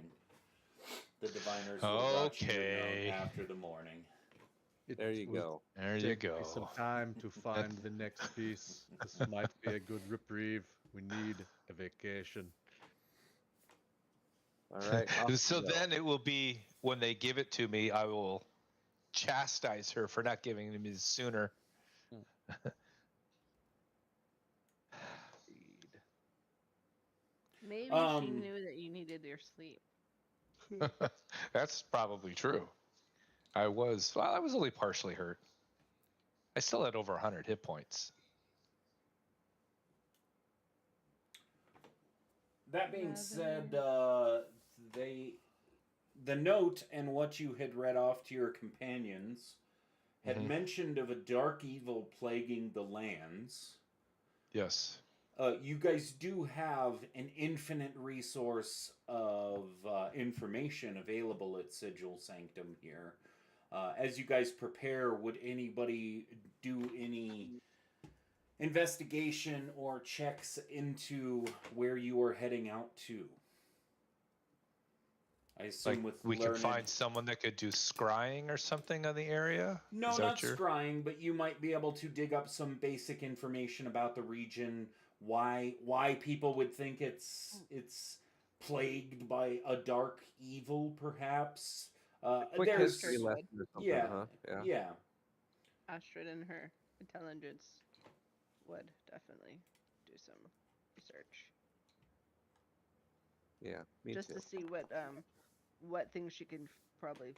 The diviners will have brought you your Okay. note after the morning. There you go. There you Take me go. some time to find the next piece. This might be a good reprieve. We need a vacation. All right. off So we go. then it will be when they give it to me, I will chastise her for not giving it to me sooner. Maybe she knew that you needed your sleep. That's probably true. I was only partially hurt. I still had over 100 hit points. That being Yeah, said, the note and what you had read off to your companions had Mhm. mentioned of a dark evil plaguing the lands. Yes. You guys do have an infinite resource of information available at Sigil Sanctum here. As you guys prepare, would anybody do any investigation or checks into where you are heading out to? I assume Like with we learned... could find someone that could do scrying or something on the area? No, Is that not what you're- scrying, but you might be able to dig up some basic information about the region, why people would think it's plagued by a dark evil, perhaps. Quick There's history lesson or something, yeah, huh? yeah. Astrid and her intelligence would definitely do some research Yeah, me just too. to see what things she can probably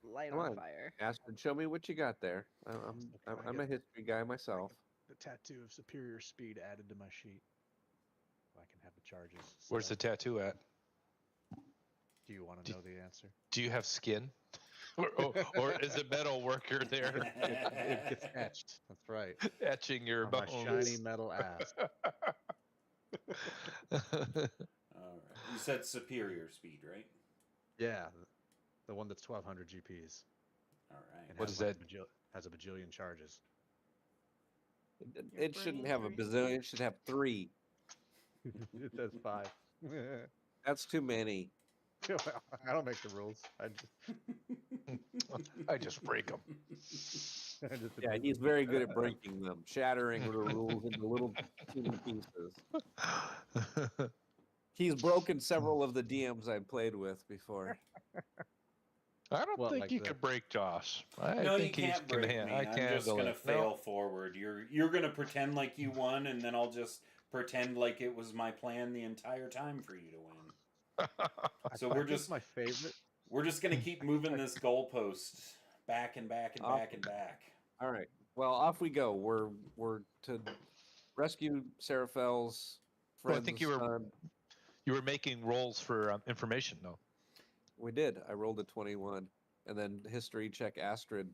light Come on on. fire. Astrid, show me what you got there. I'm a history guy myself. The tattoo of superior speed added to my sheet. So I can have the charges. Where's the tattoo at? Do you want to know the answer? Do you have skin? or is a metal worker there It gets etched. That's right. etching your On my bones? shiny metal ass. All right. You said superior speed, right? Yeah, the one that's 1200 GPs. All right. And What has is like that? has a bajillion charges. It shouldn't have a bazillion. It should have 3. It says 5. That's too many. I don't make the rules. I just break them. Yeah, he's very good at breaking them, shattering the rules into little teeny pieces. He's broken several of the DMs I've played with before. I don't What, think like you the- could break Josh. I No, you think he can't can break han- me. I I'm can just handle gonna it. fail No. forward. You're gonna pretend like you won, and then I'll just pretend like it was my plan the entire time for you to win. So I we're think just my favorite. we're just gonna keep moving this goalpost back and back and back and back. All right. Well, off we go. We're to rescue Seraphel's Well, I friend's think you were son. you were making rolls for information though. We did. I rolled a 21, and then history check Astrid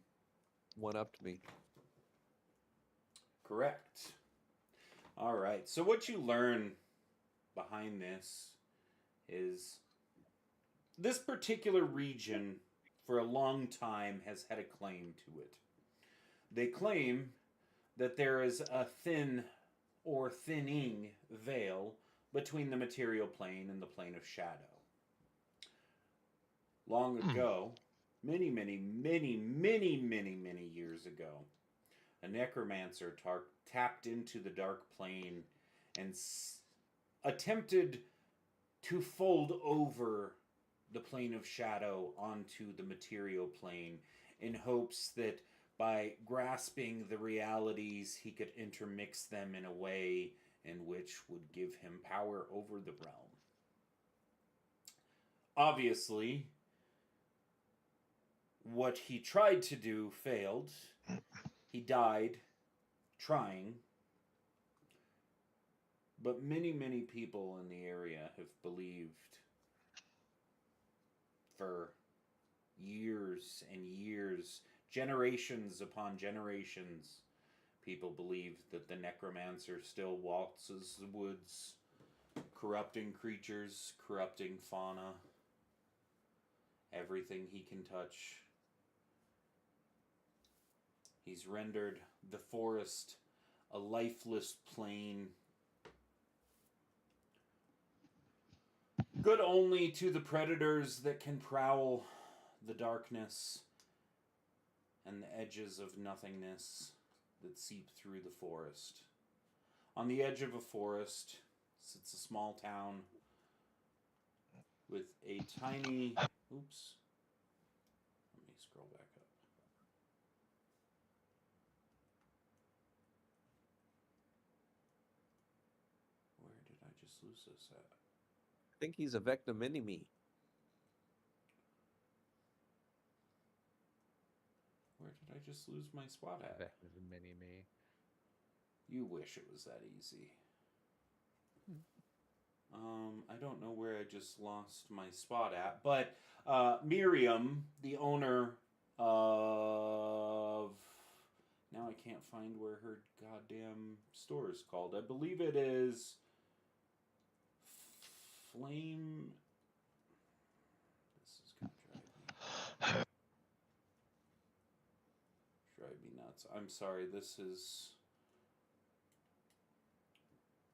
one upped me. Correct. All right. So what you learn behind this is this particular region for a long time has had a claim to it. They claim that there is a thin or thinning veil between the material plane and the plane of shadow. Long ago, many years ago, a necromancer tapped into the dark plane and attempted to fold over the plane of shadow onto the material plane in hopes that by grasping the realities he could intermix them in a way in which would give him power over the realm. Obviously, what he tried to do failed. He died trying. But many people in the area have believed for years and years, generations upon generations, people believe that the necromancer still waltzes the woods, corrupting creatures, corrupting fauna, everything he can touch. He's rendered the forest a lifeless plain, good only to the predators that can prowl the darkness and the edges of nothingness that seep through the forest. On the edge of a forest sits a small town with a tiny... Oops. Let me scroll back up. Where did I just lose this at? I think he's a Vecna Mini-Me. Where did I just lose my spot at? Vecna's a mini-me. You wish it was that easy. I don't know where I just lost my spot at, but Miriam, the owner of... Now I can't find where her goddamn store is called. I believe it is Flame... This is gonna drive me nuts. I'm sorry, this is...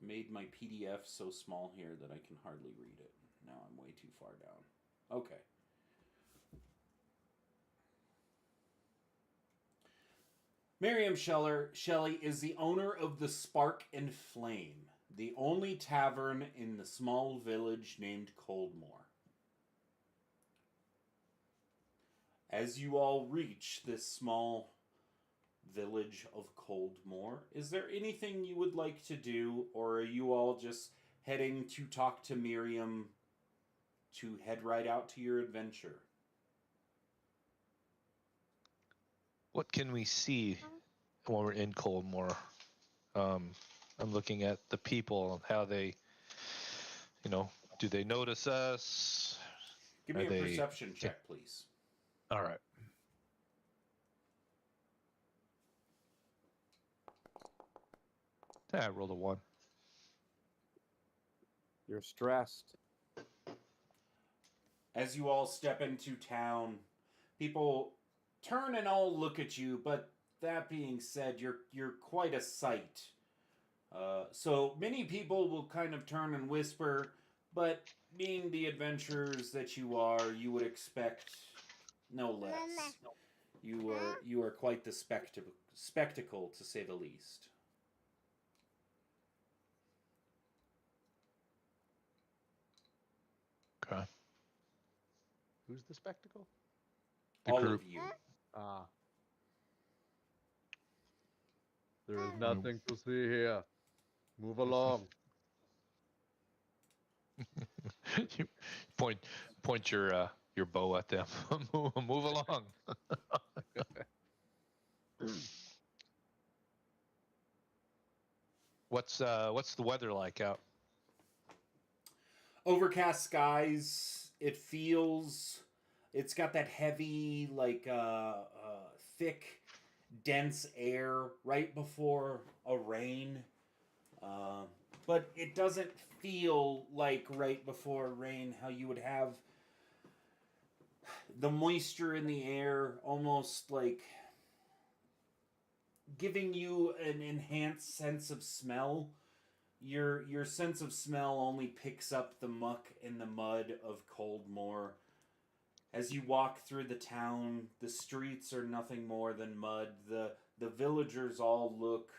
made my PDF so small here that I can hardly read it. Now I'm way too far down. Okay. Miriam Shelley is the owner of the Spark and Flame, the only tavern in the small village named Coldmore. As you all reach this small village of Coldmore, is there anything you would like to do, or are you all just heading to talk to Miriam to head right out to your adventure? What can we see when we're in Coldmore? I'm looking at the people, how they, do they notice us? Give me a perception check, please. All right. I rolled a 1. You're stressed. As you all step into town, people turn and all look at you, but that being said, you're quite a sight. So many people will kind of turn and whisper, but being the adventurers that you are, you would expect no less. You are quite the spectacle, to say the least. Okay. Who's the spectacle? All of you. There is nothing to see here. Move along. You point your bow at them. Move along. What's the weather like out? Overcast skies. It's got that heavy, thick, dense air right before a rain. But it doesn't feel like right before rain how you would have the moisture in the air almost like giving you an enhanced sense of smell. your sense of smell only picks up the muck and the mud of Coldmore. As you walk through the town, the streets are nothing more than mud. The villagers all look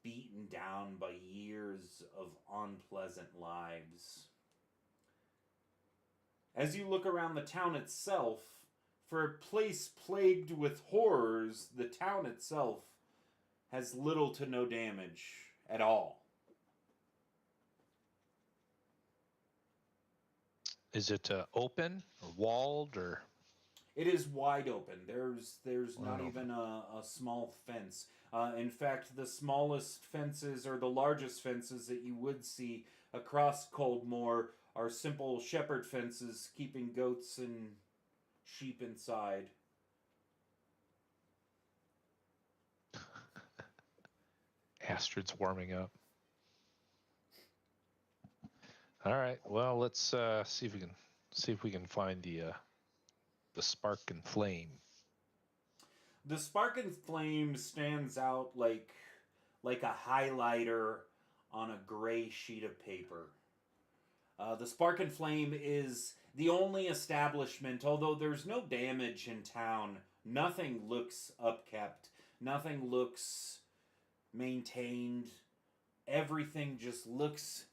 beaten down by years of unpleasant lives. As you look around the town itself, for a place plagued with horrors, the town itself has little to no damage at all. Is it open or walled or? It is wide open. There's not Wide even a small fence. In fact, the smallest fences or the largest fences that you would see across Coldmore are simple shepherd fences keeping goats and sheep inside. Astrid's warming up. All right. Well, let's see if we can find the spark and flame. The spark and flame stands out like a highlighter on a gray sheet of paper. The spark and flame is the only establishment, although there's no damage in town. Nothing looks upkept. Nothing looks maintained. Everything just looks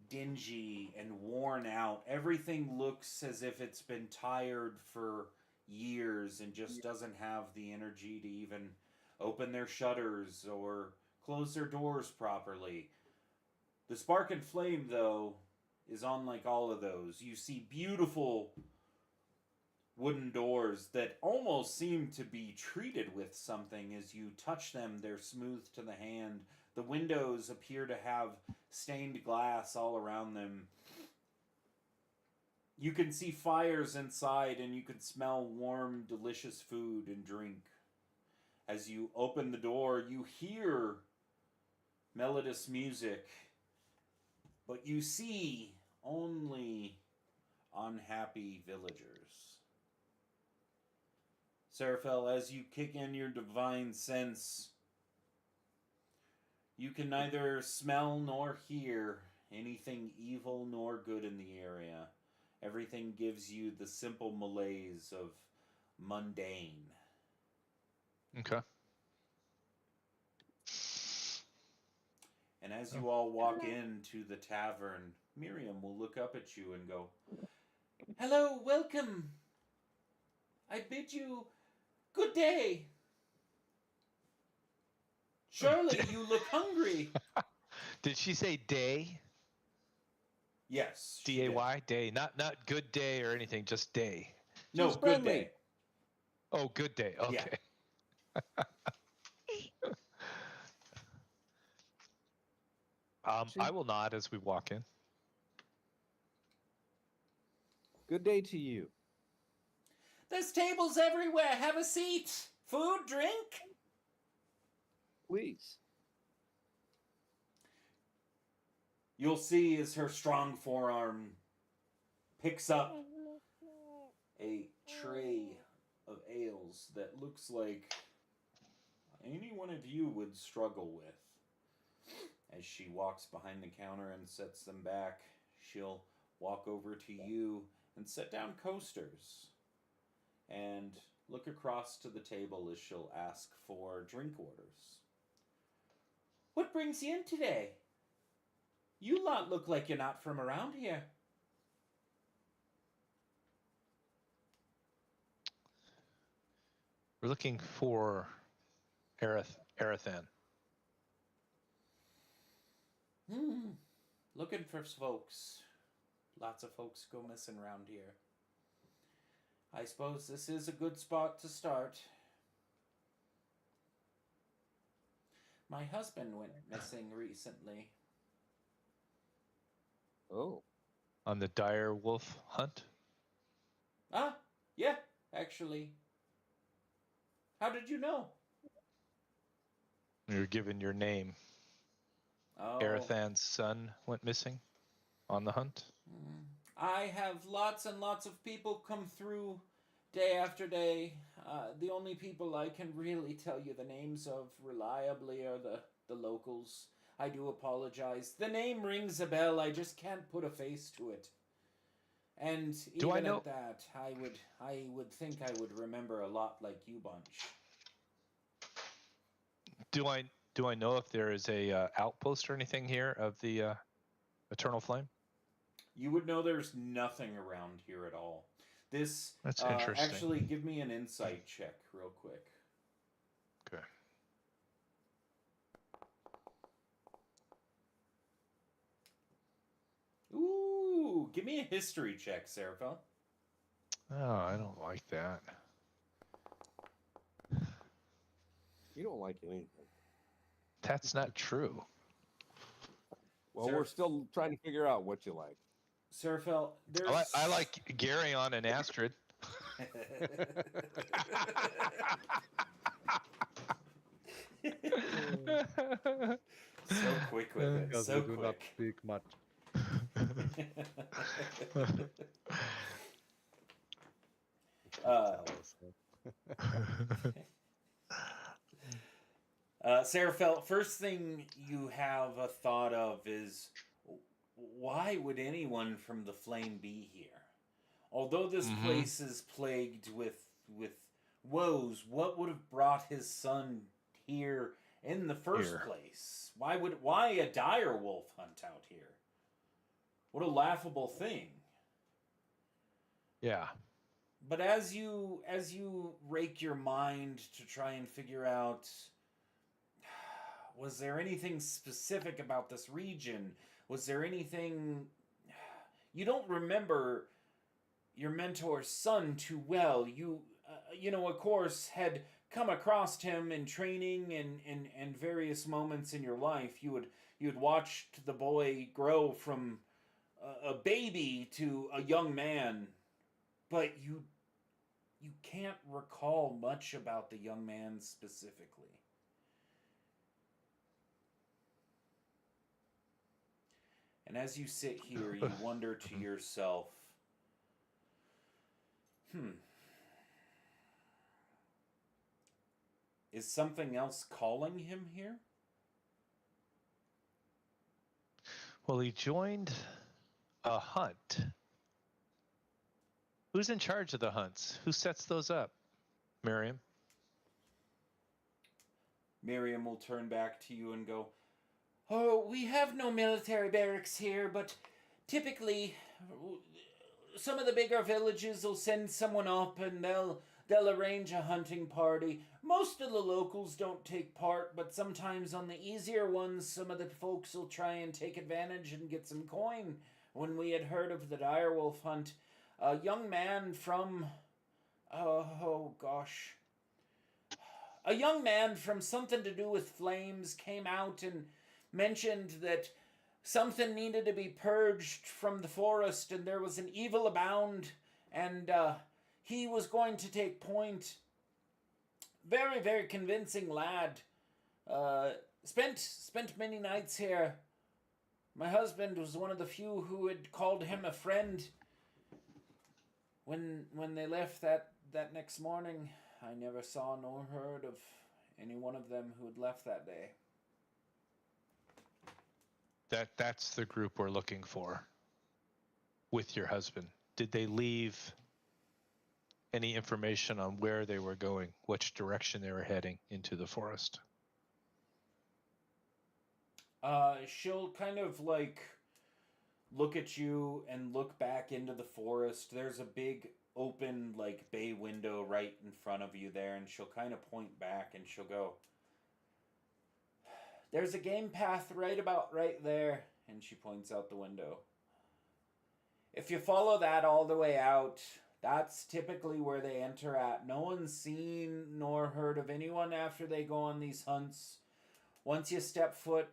dingy and worn out. Everything looks as if it's been tired for years and just doesn't have the energy to even open their shutters or close their doors properly. The spark and flame, though, is unlike all of those. You see beautiful wooden doors that almost seem to be treated with something. As you touch them, they're smooth to the hand. The windows appear to have stained glass all around them. You can see fires inside, and you can smell warm, delicious food and drink. As you open the door, you hear melodious music, but you see only unhappy villagers. Seraphel, as you kick in your divine sense, you can neither smell nor hear anything evil nor good in the area. Everything gives you the simple malaise of mundane. Okay. And as you all walk into the tavern, Miriam will look up at you and go, "Hello, welcome. I bid you good day. Surely you look hungry." Did she say day? Yes. D-A-Y? Day. Not good day or anything, just day. No, She's good friendly. day. Oh, good day. Okay. I will nod as we walk in. Good day to you. There's tables everywhere. Have a seat. Food, drink. Please. You'll see as her strong forearm picks up a tray of ales that looks like any one of you would struggle with. As she walks behind the counter and sets them back, she'll walk over to you and set down coasters and look across to the table as she'll ask for drink orders. "What brings you in today? You lot look like you're not from around here." We're looking for Arathan. Looking for folks. Lots of folks go missing around here. I suppose this is a good spot to start. My husband went missing recently. Oh. On the dire wolf hunt? Yeah, actually. How did you know? You're given your name. Oh. Arathan's son went missing on the hunt? I have lots and lots of people come through day after day. The only people I can really tell you the names of reliably are the locals. I do apologize. The name rings a bell. I just can't put a face to it. And even at that, I would think I would remember a lot like you bunch. Do I know if there is a outpost or anything here of the Eternal Flame? You would know there's nothing around here at all. That's interesting. Actually, give me an insight check real quick. Okay. Ooh, give me a history check, Seraphel. Oh, I don't like that. You don't like anything. That's not true. Well, we're still trying to figure out what you like. Seraphel, there's... I like Garyon and Astrid. So quick with it. Because so we do quick. not speak much. Seraphel, first thing you have a thought of is, why would anyone from the Flame be here? Although this place is plagued with woes, what would have brought his son here in the first place? Why a dire wolf hunt out here? What a laughable thing. Yeah. But as you rake your mind to try and figure out, was there anything specific about this region? Was there anything... You don't remember your mentor's son too well. You of course, had come across him in training and various moments in your life. You had watched the boy grow from a baby to a young man, but you can't recall much about the young man specifically. And as you sit here, you wonder to yourself, is something else calling him here? Well, he joined a hunt. Who's in charge of the hunts? Who sets those up? Miriam? Miriam will turn back to you and go, "Oh, we have no military barracks here, but typically some of the bigger villages will send someone up and they'll arrange a hunting party. Most of the locals don't take part, but sometimes on the easier ones, some of the folks will try and take advantage and get some coin. When we had heard of the direwolf hunt, a young man from... A young man from something to do with flames came out and mentioned that something needed to be purged from the forest and there was an evil abound, and he was going to take point. Very, very convincing lad. Spent many nights here. My husband was one of the few who had called him a friend. When they left that next morning, I never saw nor heard of any one of them who had left that day." That's the group we're looking for with your husband. Did they leave any information on where they were going, which direction they were heading into the forest? She'll kind of like look at you and look back into the forest. There's a big open like bay window right in front of you there, and she'll kind of point back and she'll go, "There's a game path right there," and she points out the window. "If you follow that all the way out, that's typically where they enter at. No one's seen nor heard of anyone after they go on these hunts. Once you step foot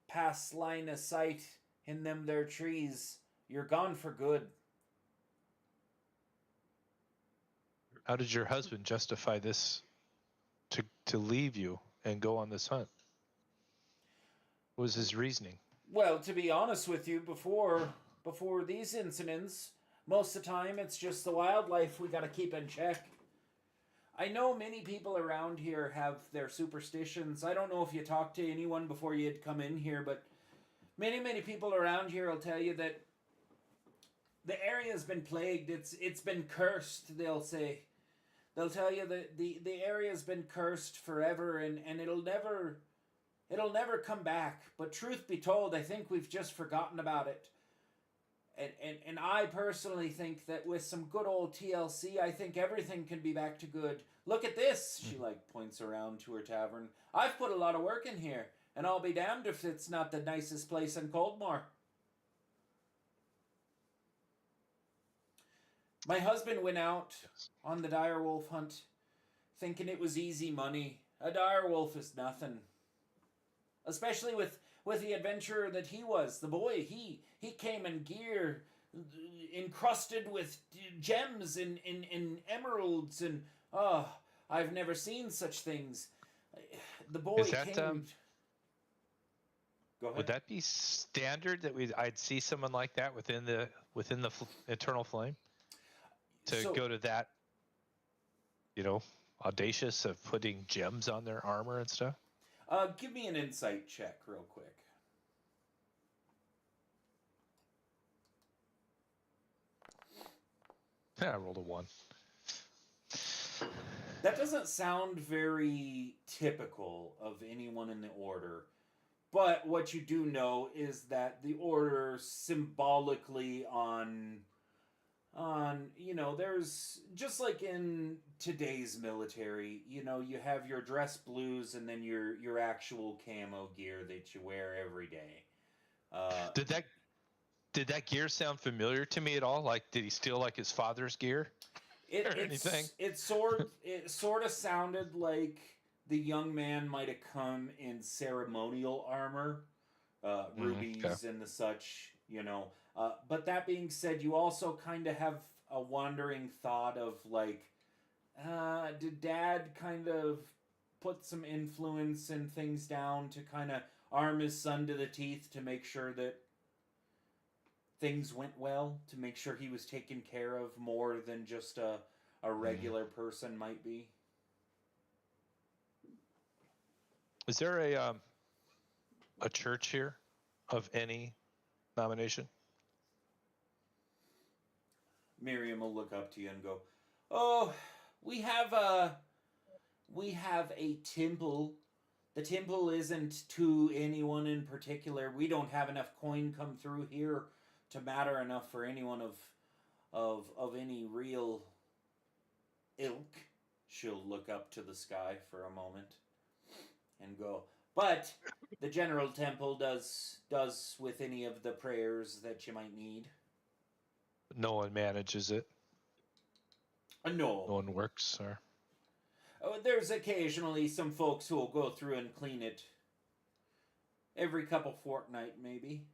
past line of sight in them there trees, you're gone for good." How did your husband justify this to leave you and go on this hunt? What was his reasoning? Well, to be honest with you, before these incidents, most of the time it's just the wildlife we gotta keep in check. I know many people around here have their superstitions. I don't know if you talked to anyone before you had come in here, but many people around here will tell you that the area's been plagued. It's been cursed, they'll say. They'll tell you that the area's been cursed forever, and it'll never come back. But truth be told, I think we've just forgotten about it. And I personally think that with some good old TLC, I think everything can be back to good. Look at this. She points around to her tavern. I've put a lot of work in here, and I'll be damned if it's not the nicest place in Coldmore. My husband went out on the direwolf hunt, thinking it was easy money. A direwolf is nothing. Especially with the adventurer that he was. The boy, he came in gear encrusted with gems and emeralds, and I've never seen such things. The boy came... Go ahead. Would that be standard that I'd see someone like that within the Eternal Flame? To go to that, audacious of putting gems on their armor and stuff? Give me an insight check real quick. Yeah, I rolled a 1. That doesn't sound very typical of anyone in the Order. But what you do know is that the Order symbolically on there's, just like in today's military, you have your dress blues and then your actual camo gear that you wear every day. Did that gear sound familiar to me at all? Like, did he steal like his father's gear? It sort of sounded like the young man might have come in ceremonial armor, rubies and the such, But that being said, you also kind of have a wandering thought of did Dad kind of put some influence and things down to kind of arm his son to the teeth to make sure that things went well, to make sure he was taken care of more than just a regular person might be? Is there a church here of any denomination? Miriam will look up to you and go, "Oh, we have a temple. The temple isn't to anyone in particular. We don't have enough coin come through here to matter enough for anyone of any real ilk." She'll look up to the sky for a moment and go, "But the general temple does with any of the prayers that you might need." No one manages it. No. No one works, or... There's occasionally some folks who will go through and clean it. Every couple fortnight, maybe.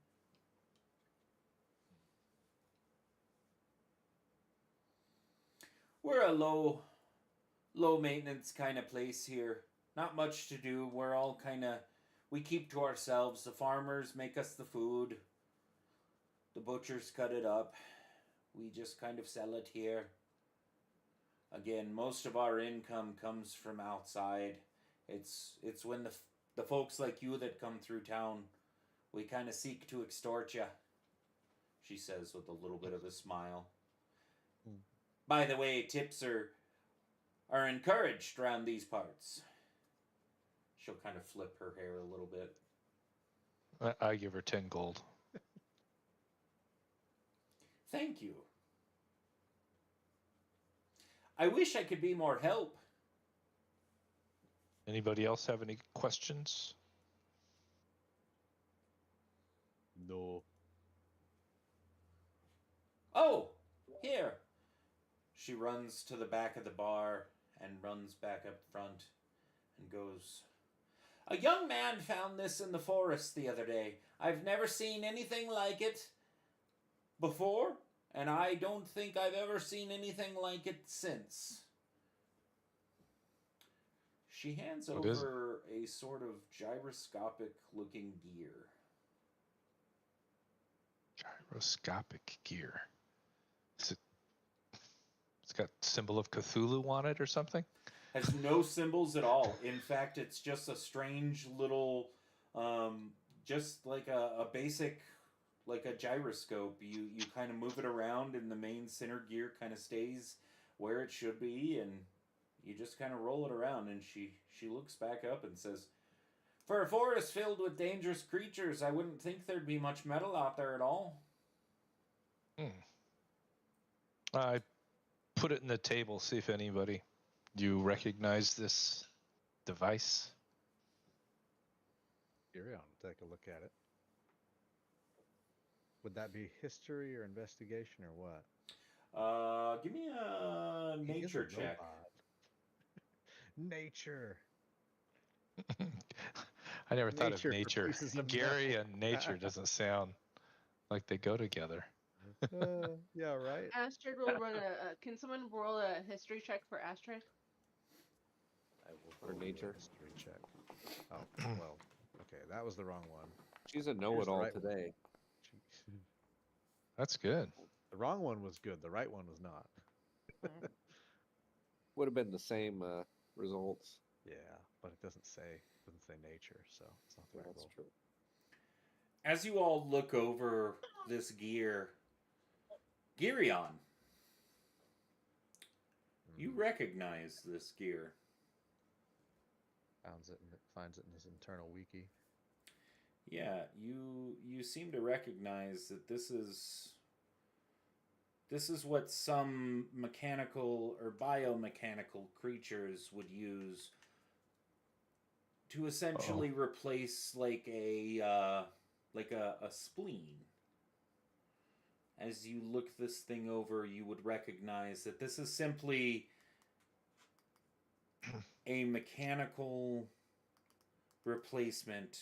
We're a low maintenance kind of place here. Not much to do. We're all we keep to ourselves. The farmers make us the food. The butchers cut it up. We just kind of sell it here. Again, most of our income comes from outside. It's when the folks like you that come through town, we kind of seek to extort you, she says with a little bit of a smile. By the way, tips are encouraged around these parts. She'll kind of flip her hair a little bit. I give her 10 gold. Thank you. I wish I could be more help. Anybody else have any questions? No. Oh, here. She runs to the back of the bar and runs back up front and goes, "A young man found this in the forest the other day. I've never seen anything like it before, and I don't think I've ever seen anything like it since." She hands over a sort of gyroscopic-looking gear. Gyroscopic gear. It's got symbol of Cthulhu on it or something? has no symbols at all. In fact, it's just a strange little, just like a basic, like a gyroscope. You kind of move it around, and the main center gear kind of stays where it should be, and you just kind of roll it around. And she looks back up and says, "For a forest filled with dangerous creatures, I wouldn't think there'd be much metal out there at all." I put it in the table, see if anybody. Do you recognize this device? Girion, take a look at it. Would that be history or investigation or what? Give me a nature check. Nature. I never thought of Nature for nature. pieces of Gary metal. and nature doesn't sound like they go together. Yeah, right. Astrid will run a. Can someone roll a history check for Astrid? I will For roll a nature. history check. Oh, well, okay, that was the wrong one. She's a know-it-all right one. today. That's good. The wrong one was good. The right one was not. Would have been the same results. Yeah, but it doesn't say nature, so it's not the right That's roll. true. As you all look over this gear, Girion, you recognize this gear. Finds it in his internal wiki. Yeah, you seem to recognize that this is what some mechanical or biomechanical creatures would use to essentially replace like a spleen. As you look this thing over, you would recognize that this is simply a mechanical replacement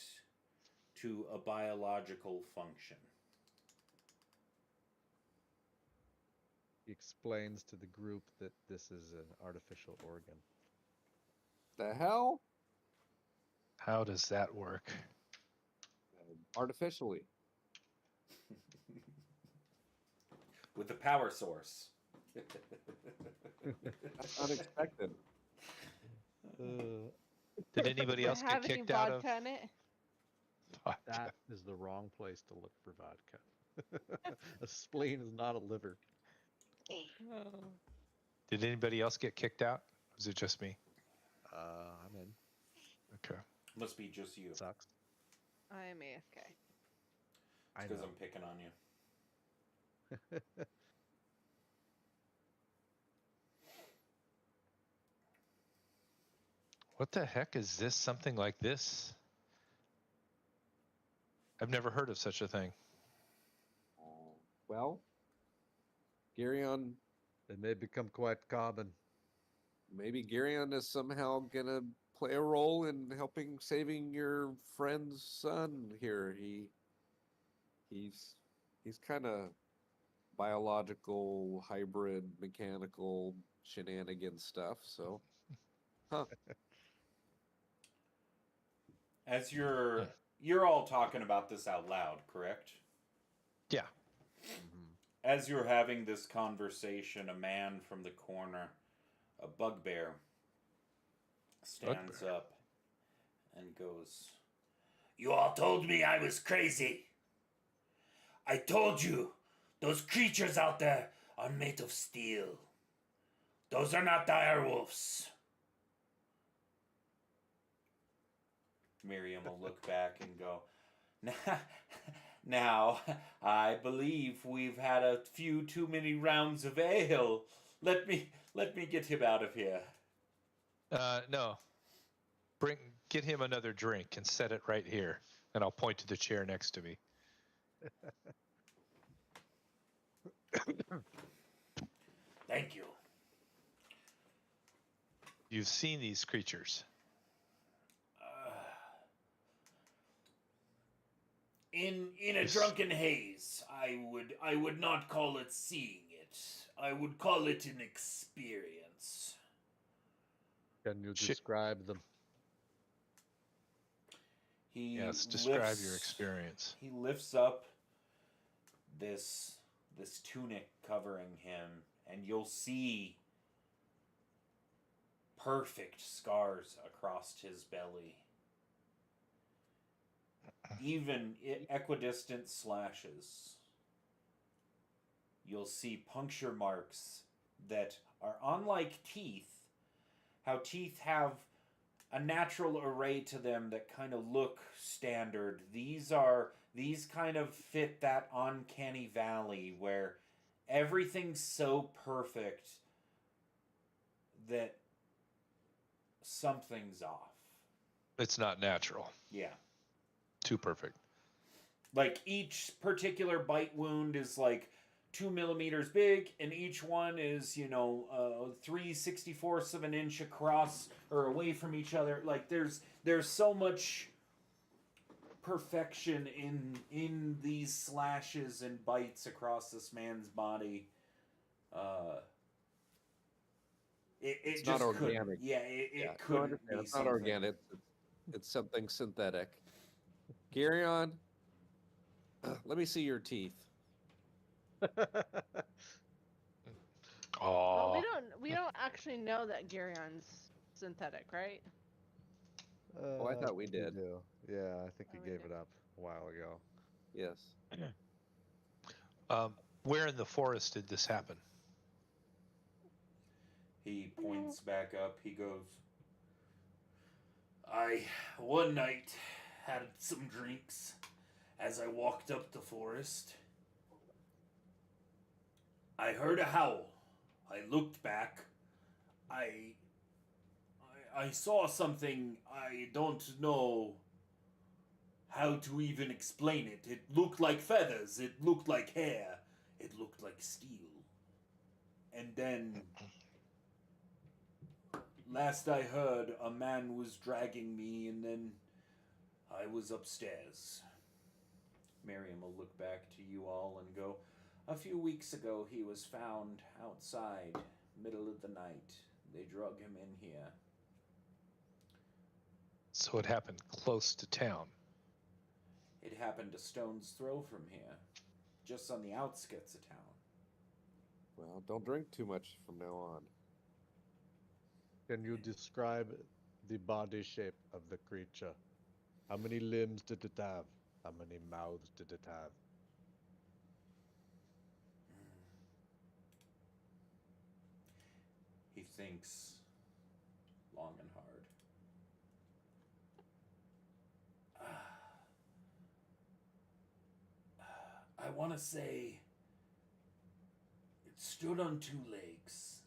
to a biological function. He explains to the group that this is an artificial organ. The hell? How does that work? Artificially. With a power source. That's unexpected. Did anybody else get Have any kicked out of? vodka in it? That is the wrong place to look for vodka. A spleen is not a liver. Did anybody else get kicked out? Or was it just me? I'm in. Okay. Must be just you. Sucks. I am AFK. I Because know. I'm picking on you. What the heck is this? Something like this? I've never heard of such a thing. Well, Girion, It may become quite common. maybe Girion is somehow gonna play a role in helping saving your friend's son here. He's kind of biological, hybrid, mechanical shenanigan stuff. So, As you're all talking about this out loud, correct? Yeah. As you're having this conversation, a man from the corner, a bugbear, stands up and goes, "You all told me I was crazy. I told you those creatures out there are made of steel. Those are not direwolves." Miriam will look back and go, "Now, I believe we've had a few too many rounds of ale. Let me get him out of here." No. Get him another drink and set it right here. And I'll point to the chair next to me. Thank you. You've seen these creatures. In a drunken haze, I would not call it seeing it. I would call it an experience. Can you describe them? Yes, describe your experience. He lifts up this tunic covering him, and you'll see perfect scars across his belly. Even equidistant slashes. You'll see puncture marks that are unlike teeth. How teeth have a natural array to them that kind of look standard. These kind of fit that uncanny valley where everything's so perfect that something's off. It's not natural. Yeah. Too perfect. Like each particular bite wound is like 2 millimeters big, and each one is 3/64 of an inch across or away from each other. Like there's so much perfection in these slashes and bites across this man's body. It's just not organic. It couldn't be. It's not organic. It's something synthetic. Garyon, let me see your teeth. Oh. Well, we don't actually know that Garyon's synthetic, right? Oh, I thought we did. Do. Yeah, I think Oh, he we gave did. it up a while ago. Yes. Where in the forest did this happen? He points back up. He goes, I, one night, had some drinks as I walked up the forest. I heard a howl. I looked back. I saw something. I don't know how to even explain it. It looked like feathers. It looked like hair. It looked like steel. And then, last I heard, a man was dragging me, and then I was upstairs. Miriam will look back to you all and go, a few weeks ago he was found outside, middle of the night. They drug him in here. So it happened close to town. It happened a stone's throw from here, just on the outskirts of town. Well, don't drink too much from now on. Can you describe the body shape of the creature? How many limbs did it have? How many mouths did it have? He thinks long and hard. I want to say it stood on 2 legs.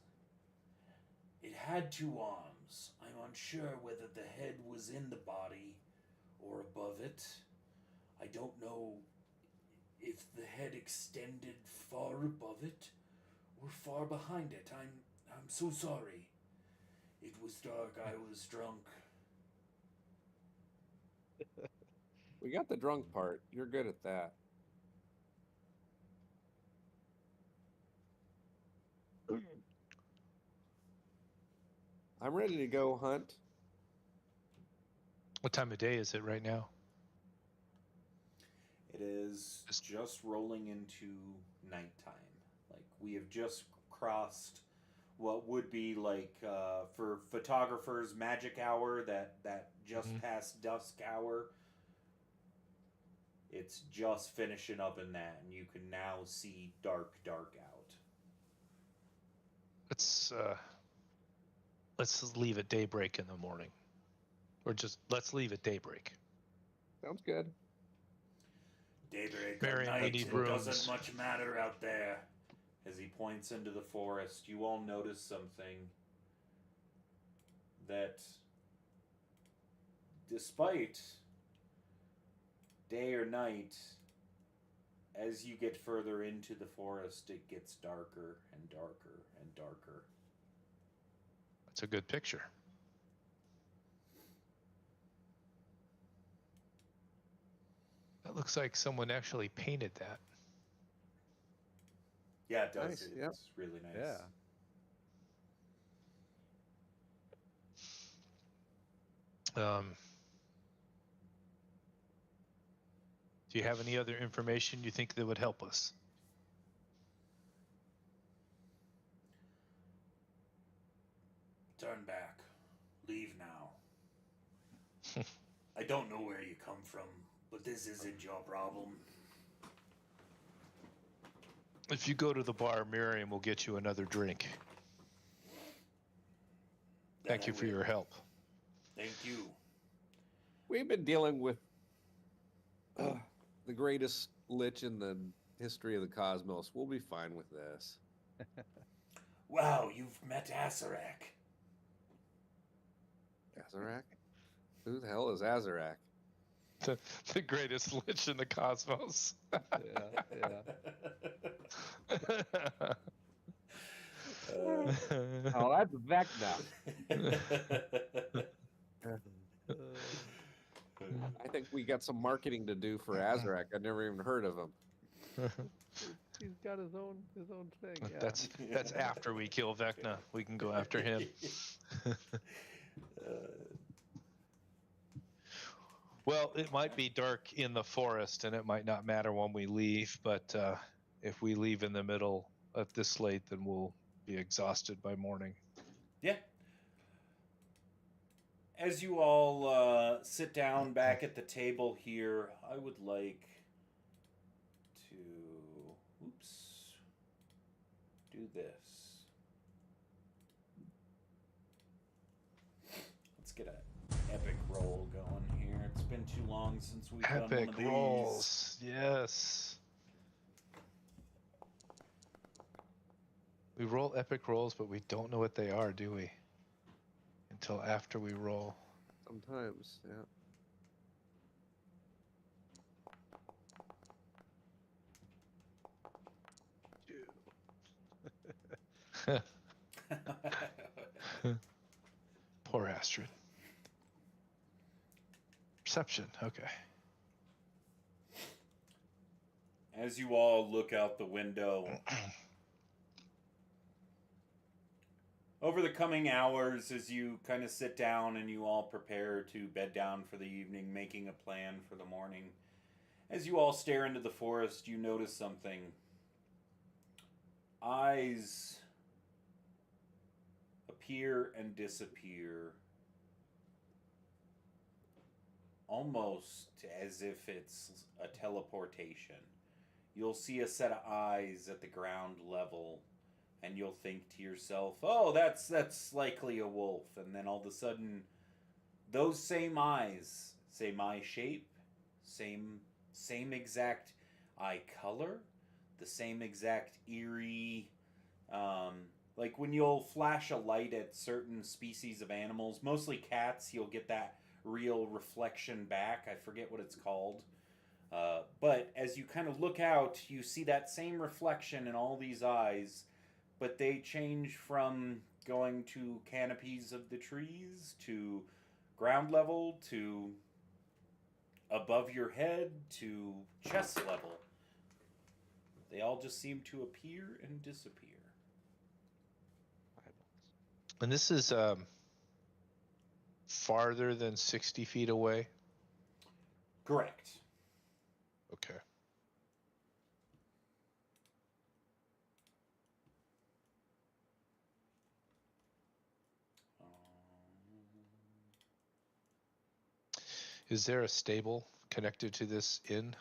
It had 2 arms. I'm unsure whether the head was in the body or above it. I don't know if the head extended far above it or far behind it. I'm so sorry. It was dark. I was drunk. We got the drunk part. You're good at that. I'm ready to go hunt. What time of day is it right now? It is just rolling into nighttime. Like, we have just crossed what would be like for photographers magic hour, that just past dusk hour. It's just finishing up in that, and you can now see dark out. Let's leave at daybreak in the morning, or just let's leave at daybreak. Sounds good. Daybreak Marion, at we night, need it rooms. doesn't much matter out there. As he points into the forest, you all notice something that, despite day or night, as you get further into the forest, it gets darker and darker and darker. That's a good picture. That looks like someone actually painted that. Yeah, it does. Nice, It's yep. really nice. Yeah. Do you have any other information you think that would help us? Turn back. Leave now. I don't know where you come from, but this isn't your problem. If you go to the bar, Miriam will get you another drink. Thank you for your help. Thank you. We've been dealing with the greatest lich in the history of the cosmos. We'll be fine with this. Wow, you've met Azarak. Azarak? Who the hell is Azarak? The greatest lich in the cosmos. Yeah. Oh, that's Vecna. I think we got some marketing to do for Azarak. I never even heard of him. He's got his own thing. Yeah. That's after we kill Vecna. We can go after him. Well, it might be dark in the forest, and it might not matter when we leave. But if we leave in the middle of this late, then we'll be exhausted by morning. Yeah. As you all sit down back at the table here, I would like to do this. Let's get an epic roll going here. It's been too long since we've done one of these. Epic rolls, yes. We roll epic rolls, but we don't know what they are, do we? Until after we roll. Sometimes, yeah. Poor Astrid. Perception, okay. As you all look out the window, over the coming hours, as you kind of sit down and you all prepare to bed down for the evening, making a plan for the morning, as you all stare into the forest, you notice something. Eyes appear and disappear, almost as if it's a teleportation. You'll see a set of eyes at the ground level, and you'll think to yourself, oh, that's likely a wolf. And then all of a sudden, those same eyes, same eye shape, same exact eye color, the same exact eerie, like when you'll flash a light at certain species of animals, mostly cats, you'll get that real reflection back. I forget what it's called. But as you kind of look out, you see that same reflection in all these eyes, but they change from going to canopies of the trees, to ground level, to above your head, to chest level. They all just seem to appear and disappear. And this is farther than 60 feet away? Correct. Okay. Is there a stable connected to this inn?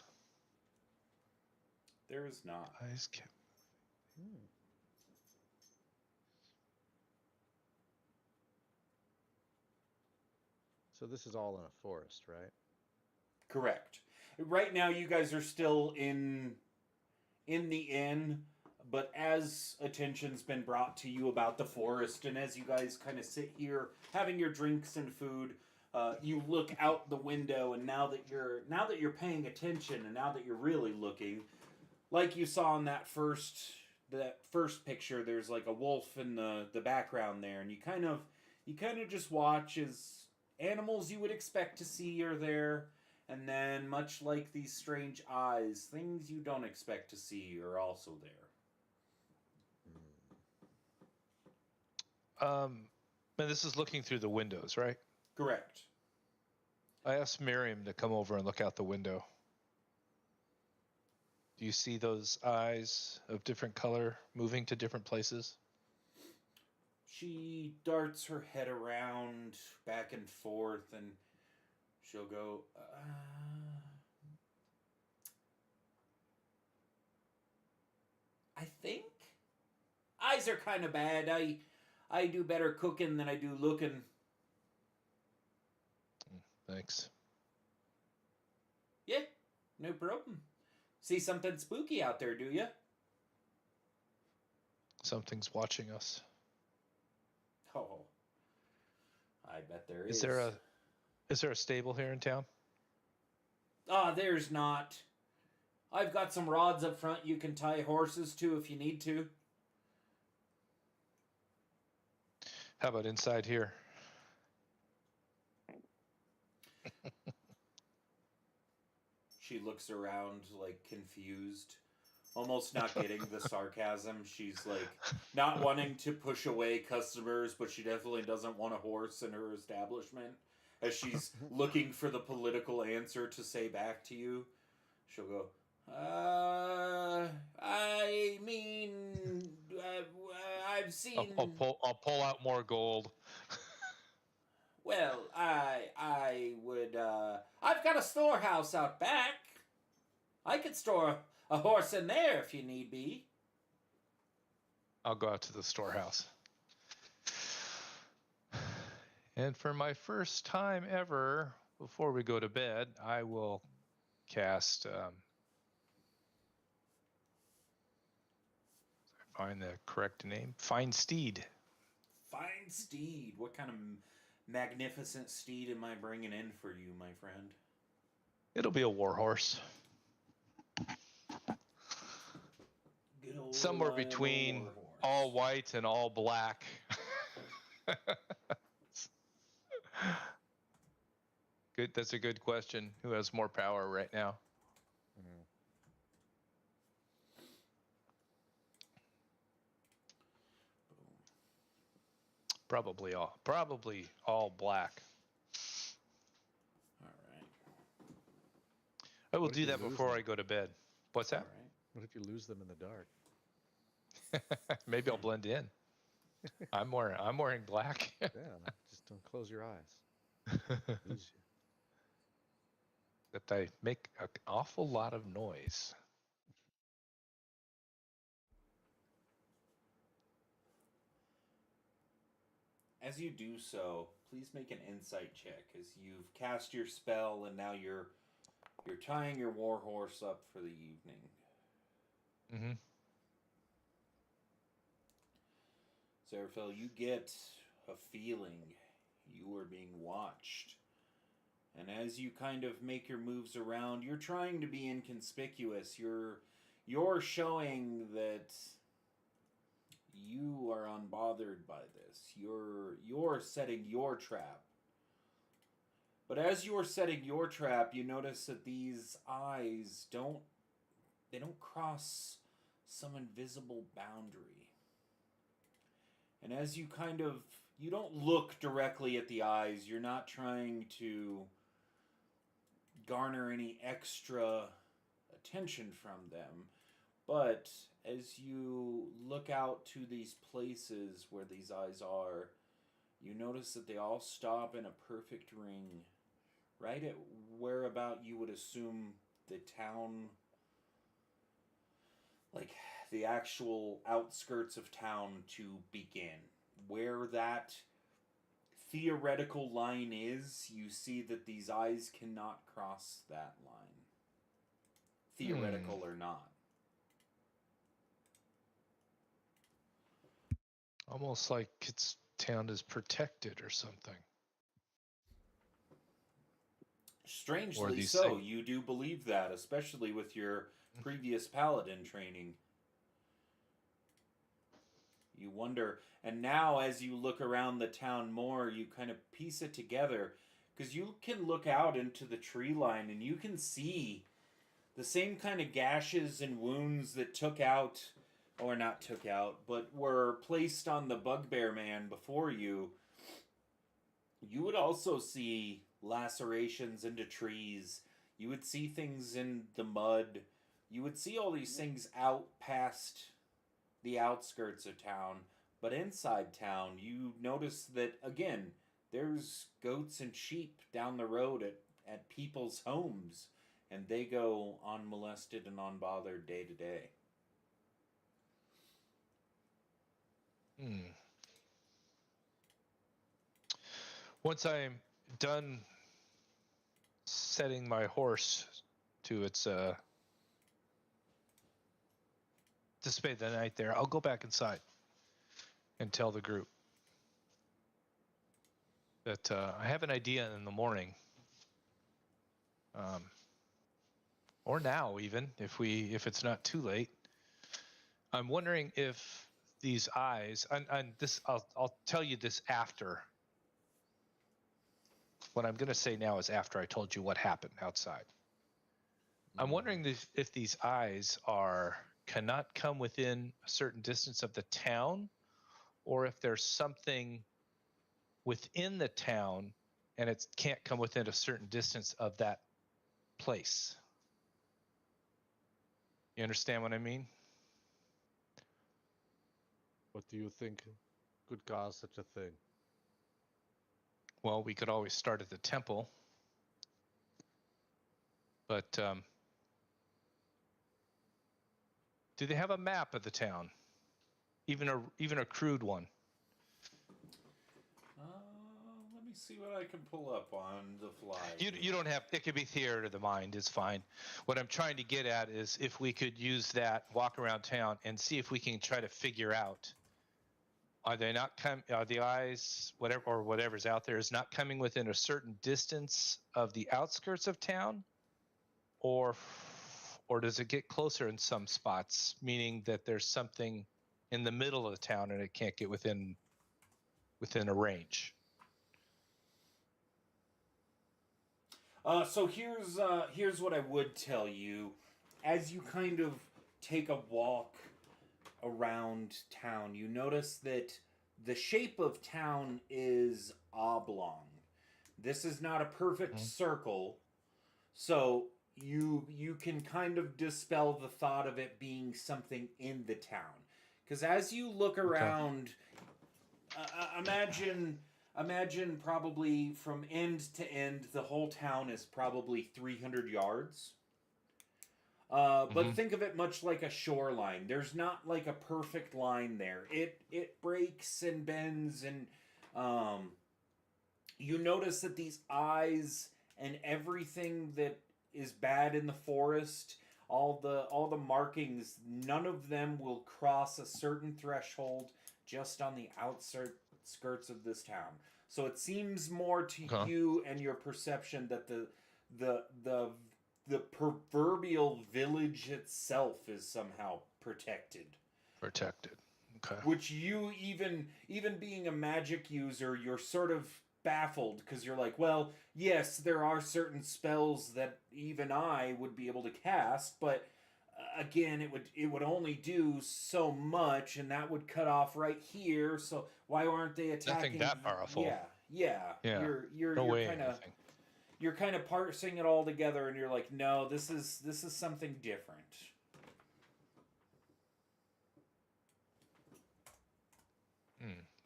There is not. Eyes kept. So this is all in a forest, right? Correct. Right now, you guys are still in the inn, but as attention's been brought to you about the forest, and as you guys kind of sit here having your drinks and food, you look out the window, and now that you're paying attention, and now that you're really looking, like you saw in that first picture, there's like a wolf in the background there, and you kind of just watch as animals you would expect to see are there. And then, much like these strange eyes, things you don't expect to see are also there. And this is looking through the windows, right? Correct. I asked Miriam to come over and look out the window. Do you see those eyes of different color moving to different places? She darts her head around back and forth, and she'll go, I think eyes are kind of bad. I do better cooking than I do looking. Thanks. Yeah, no problem. See something spooky out there, do you? Something's watching us. Oh, I bet there is. Is there a stable here in town? There's not. I've got some rods up front you can tie horses to if you need to. How about inside here? She looks around, like, confused. Almost not getting the sarcasm. She's, like, not wanting to push away customers, but she definitely doesn't want a horse in her establishment. As she's looking for the political answer to say back to you, she'll go, I mean, I've seen... I'll pull out more gold. Well, I would, I've got a storehouse out back. I could store a horse in there if you need be. I'll go out to the storehouse. And for my first time ever, before we go to bed, I will cast, find the correct name, Find Steed. Find Steed. What kind of magnificent steed am I bringing in for you, my friend? It'll be a warhorse. Somewhere between all white and all black. Good. That's a good question. Who has more power right now? Probably all black. All right. I will do that before I go to bed. What's that? All right. What if you lose them in the dark? Maybe I'll blend in. I'm wearing black. Yeah, just don't close your eyes. Lose you. That I make an awful lot of noise. As you do so, please make an insight check as you've cast your spell and now you're tying your warhorse up for the evening. Mm-hmm. Seraphil, you get a feeling you are being watched. And as you kind of make your moves around, you're trying to be inconspicuous. You're showing that you are unbothered by this. You're setting your trap. But as you're setting your trap, you notice that these eyes don't cross some invisible boundary. And as you you don't look directly at the eyes, you're not trying to garner any extra attention from them. But as you look out to these places where these eyes are, you notice that they all stop in a perfect ring, right at where about you would assume the town, like the actual outskirts of town, to begin. Where that theoretical line is, you see that these eyes cannot cross that line. Theoretical or not. Almost like its town is protected or something. Strangely so, you do believe that, especially with your previous paladin training. You wonder, and now as you look around the town more, you kind of piece it together, because you can look out into the tree line and you can see the same kind of gashes and wounds that but were placed on the bugbear man before you. You would also see lacerations into trees. You would see things in the mud. You would see all these things out past the outskirts of town, But inside town, you notice that, again, there's goats and sheep down the road at people's homes, and they go unmolested and unbothered day to day. Once I'm done setting my horse to its to spend the night there, I'll go back inside and tell the group that I have an idea in the morning, or now even if it's not too late. I'm wondering if these eyes, and this I'll tell you this after. What I'm going to say now is after I told you what happened outside. I'm wondering if these eyes cannot come within a certain distance of the town, or if there's something within the town and it can't come within a certain distance of that place. You understand what I mean? What do you think could cause such a thing? Well, we could always start at the temple, but do they have a map of the town, even a crude one? Let me see what I can pull up on the fly. You don't have. It could be theater of the mind. It's fine. What I'm trying to get at is if we could use that, walk around town, and see if we can try to figure out. Are the eyes, whatever's out there, is not coming within a certain distance of the outskirts of town, or does it get closer in some spots, meaning that there's something in the middle of the town and it can't get within a range? So here's what I would tell you. As you kind of take a walk around town, you notice that the shape of town is oblong. This is not a perfect circle, so you can kind of dispel the thought of it being something in the town. Because as you look around, imagine probably from end to end, the whole town is probably 300 yards. But think of it much like a shoreline. There's not like a perfect line there. It breaks and bends, and you notice that these eyes and everything that is bad in the forest, all the markings, none of them will cross a certain threshold just on the outskirts of this town. So it seems more to you and your perception that the proverbial village itself is somehow protected. Okay. Which you, even being a magic user, you're sort of baffled, because you're like, well, yes, there are certain spells that even I would be able to cast, but again, it would only do so much, and that would cut off right here. So why aren't they attacking? Nothing that powerful. Yeah. You're kind of parsing it all together, and you're like, no, this is something different.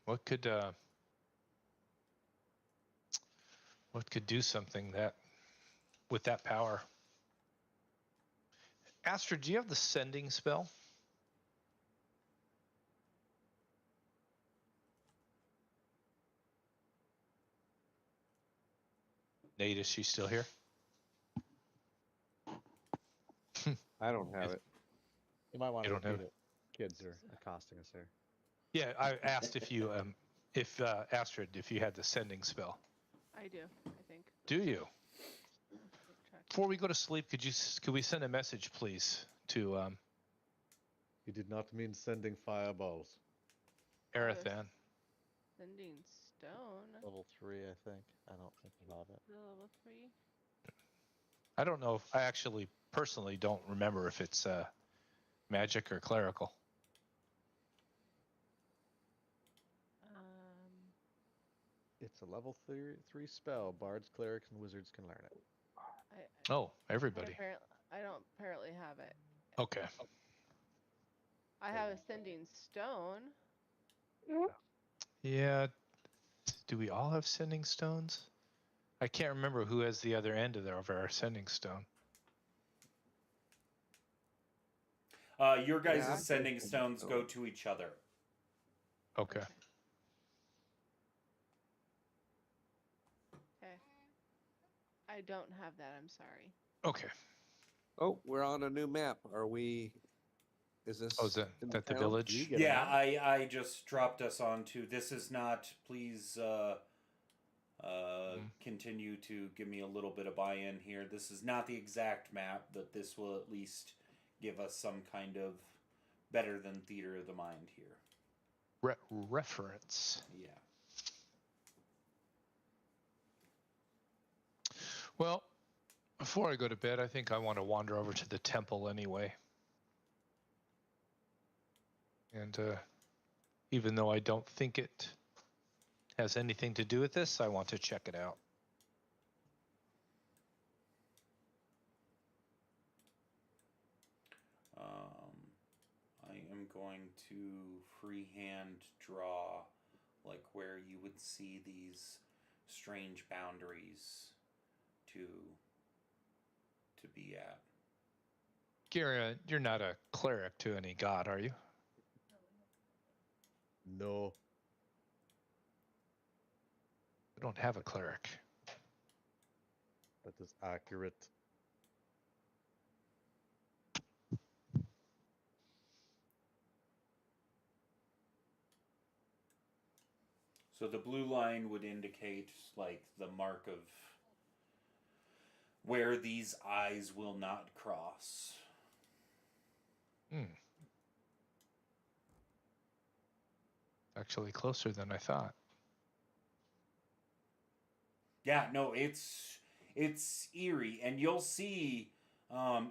What could do something with that power? Astrid, do you have the sending spell? Nate, is she still here? I don't have it. You might want to You don't have repeat it. Kids are accosting us here. Yeah, I asked if you, Astrid, if you had the sending spell. I do, I think. Do you? Before we go to sleep, could we send a message, please, to You did not mean sending fireballs. Arathan? Sending stone. Level 3, I think. I don't think about it. Level 3. I don't know if I actually personally don't remember if it's magic or clerical. It's a level 3 spell. Bards, clerics, and wizards can learn it. Everybody. I don't apparently have it. Okay. I have a sending stone. Yeah. Do we all have sending stones? I can't remember who has the other end of our sending stone. Your guys' Yeah, sending stones go to each other. Okay. Okay. I don't have that. I'm sorry. Okay. Oh, we're on a new map. Are we? Is this? Oh, is that the town? village? Yeah, I just dropped us onto. This is not. Please continue to give me a little bit of buy-in here. This is not the exact map, but this will at least give us some kind of better than theater of the mind here. Reference. Yeah. Well, before I go to bed, I think I want to wander over to the temple anyway. And even though I don't think it has anything to do with this, I want to check it out. I am going to freehand draw like where you would see these strange boundaries to be at. Gira, you're not a cleric to any god, are you? No. I don't have a cleric. That is accurate. So the blue line would indicate like the mark of where these eyes will not cross. Actually closer than I thought. Yeah, no, it's eerie, and you'll see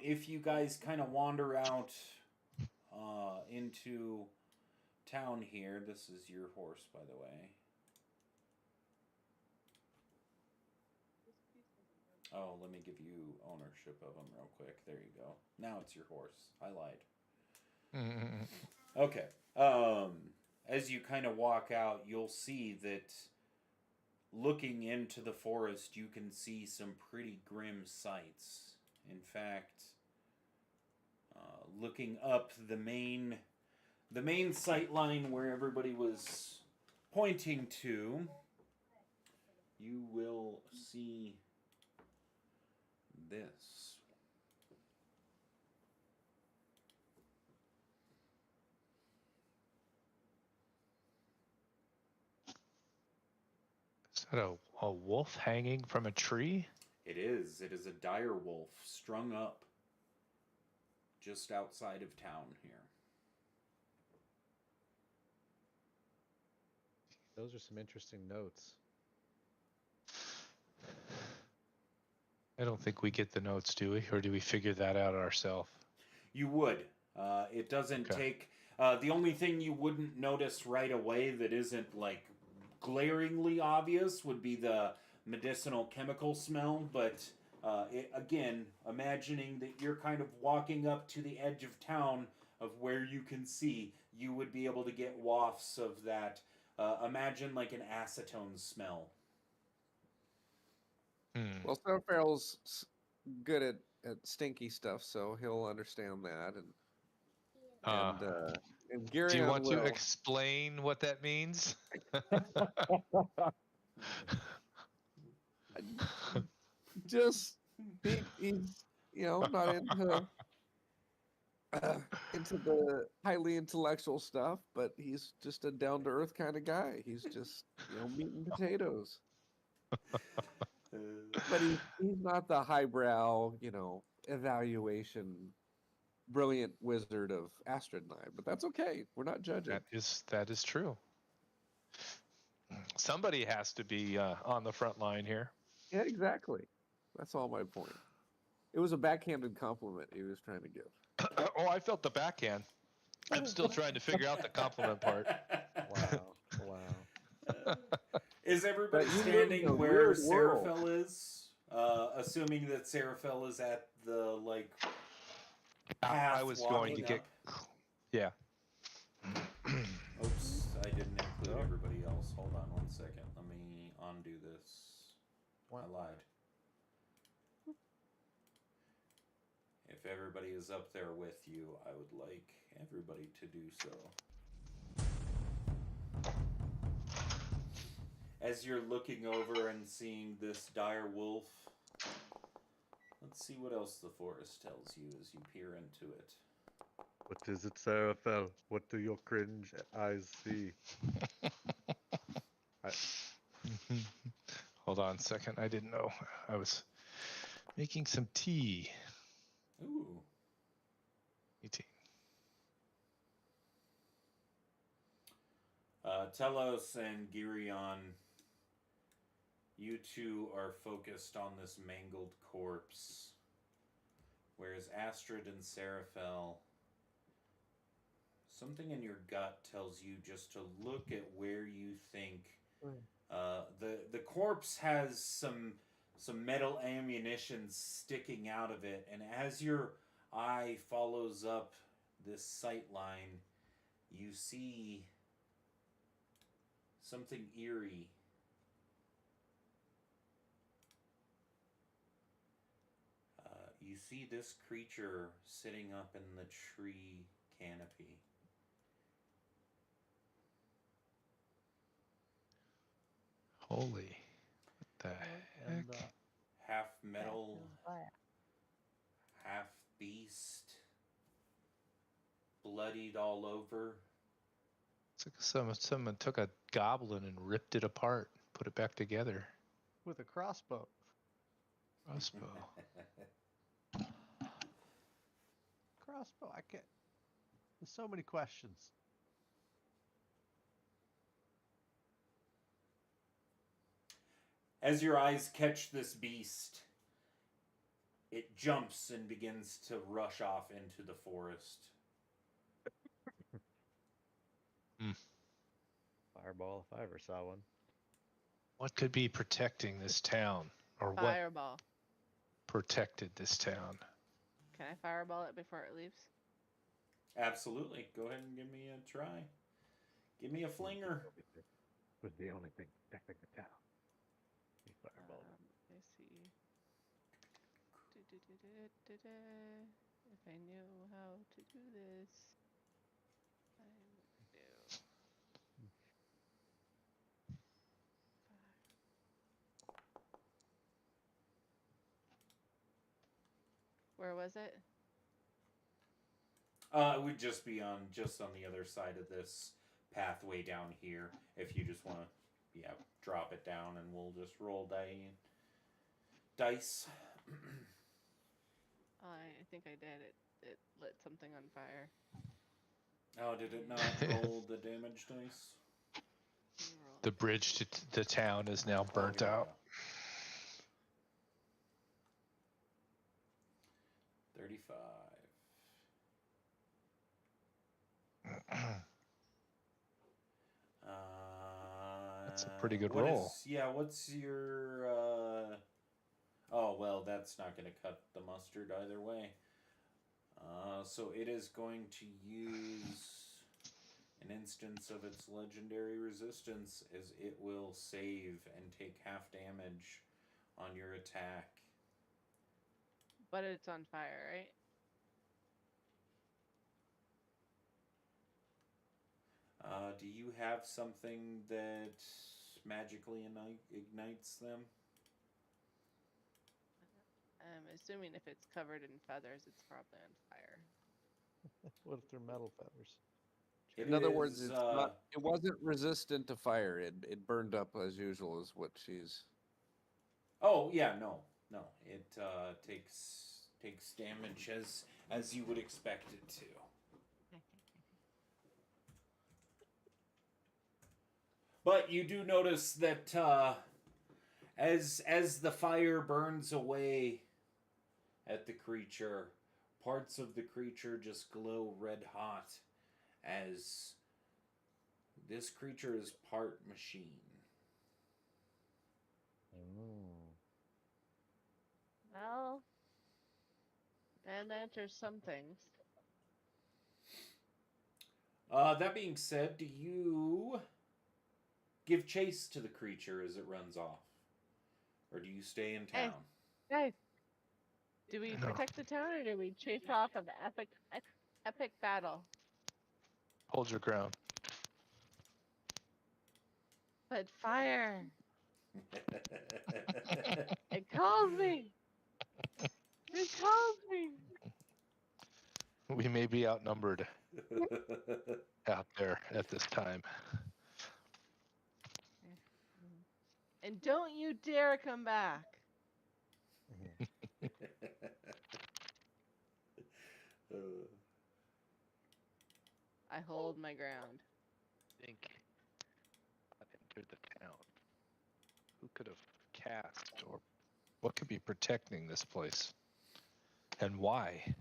if you guys kind of wander out into town here. This is your horse, by the way. Oh, let me give you ownership of him real quick. There you go. Now it's your horse. I lied. Okay. As you kind of walk out, you'll see that looking into the forest, you can see some pretty grim sights. In fact, looking up the main sight line where everybody was pointing to, you will see this. Is that a wolf hanging from a tree? It is. It is a dire wolf strung up just outside of town here. Those are some interesting notes. I don't think we get the notes, do we? Or do we figure that out ourselves? You would. It doesn't take... the only thing you wouldn't notice right away that isn't, like, glaringly obvious would be the medicinal chemical smell, but again, imagining that you're kind of walking up to the edge of town of where you can see, you would be able to get wafts of that. Imagine like an acetone smell. Well, Sir Farrell's good at stinky stuff, so he'll understand that. And Gary, do you want to explain what that means? Just he's not into the highly intellectual stuff, but he's just a down to earth kind of guy. He's just meat and potatoes. But he's not the highbrow, evaluation brilliant wizard of Astrodnai, but that's okay. We're not judging. That is true. Somebody has to be on the front line here. Yeah, exactly. That's all my point. It was a backhanded compliment he was trying to give. Oh, I felt the backhand. I'm still trying to figure out the compliment part. Wow. Is everybody standing where Seraphel is? Assuming that Seraphel is at the, like, path I was going to get... up. Yeah. Oops, I didn't Hold on 1 second. Let me undo this. What? I lied. If everybody is up there with you, I would like everybody to do so. As you're looking over and seeing this dire wolf, let's see what else the forest tells you as you peer into it. What is it, Seraphel? What do your cringe eyes see? Hold on a second. I didn't know. I was making some tea. Ooh. Eating. Telos and Girion, you two are focused on this mangled corpse, whereas Astrid and Seraphel, something in your gut tells you just to look at where you think the corpse has some metal ammunition sticking out of it, and as your eye follows up this sight line, you see something eerie. You see this creature sitting up in the tree canopy. Holy. What the heck? And, Half metal, half beast, bloodied all over. It's like someone took a goblin and ripped it apart, put it back together. with a crossbow. Crossbow. Crossbow. I can't. There's so many questions. As your eyes catch this beast, it jumps and begins to rush off into the forest. Fireball, if I ever saw one. What could be protecting this town? Or what Fireball. protected this town? Can I fireball it before it leaves? Absolutely. Go ahead and give me a try. Give me a flinger. Was the only thing protecting the town. He fireballed. I see. If I knew how to do this, I would do. Where was it? It would just be on the other side of this pathway down here. If you just want to, drop it down, and we'll just roll dice. I think I did. It lit something on fire. Oh, did it not roll the damage dice? The bridge to the town is now burnt out. 35. That's a pretty good roll. What's your... Oh, well, that's not going to cut the mustard either way. So it is going to use an instance of its legendary resistance, as it will save and take half damage on your attack. But it's on fire, right? Do you have something that magically ignites them? I'm assuming if it's covered in feathers, it's probably on fire. What if they're metal feathers? In other words, it's not, it wasn't resistant to fire. It burned up as usual, is what she's. Oh yeah, no. It takes damage as you would expect it to. But you do notice that as the fire burns away at the creature, parts of the creature just glow red hot, as this creature is part machine. Well, that answers some things. That being said, do you give chase to the creature as it runs off? Or do you stay in town? Guys, do we protect the town or do we chase off an epic battle? Hold your ground. But fire. It calls me. It calls me. We may be outnumbered out there at this time. And don't you dare come back. I hold my ground. I think I entered the town. Who could have cast, or what could be protecting this place? And why?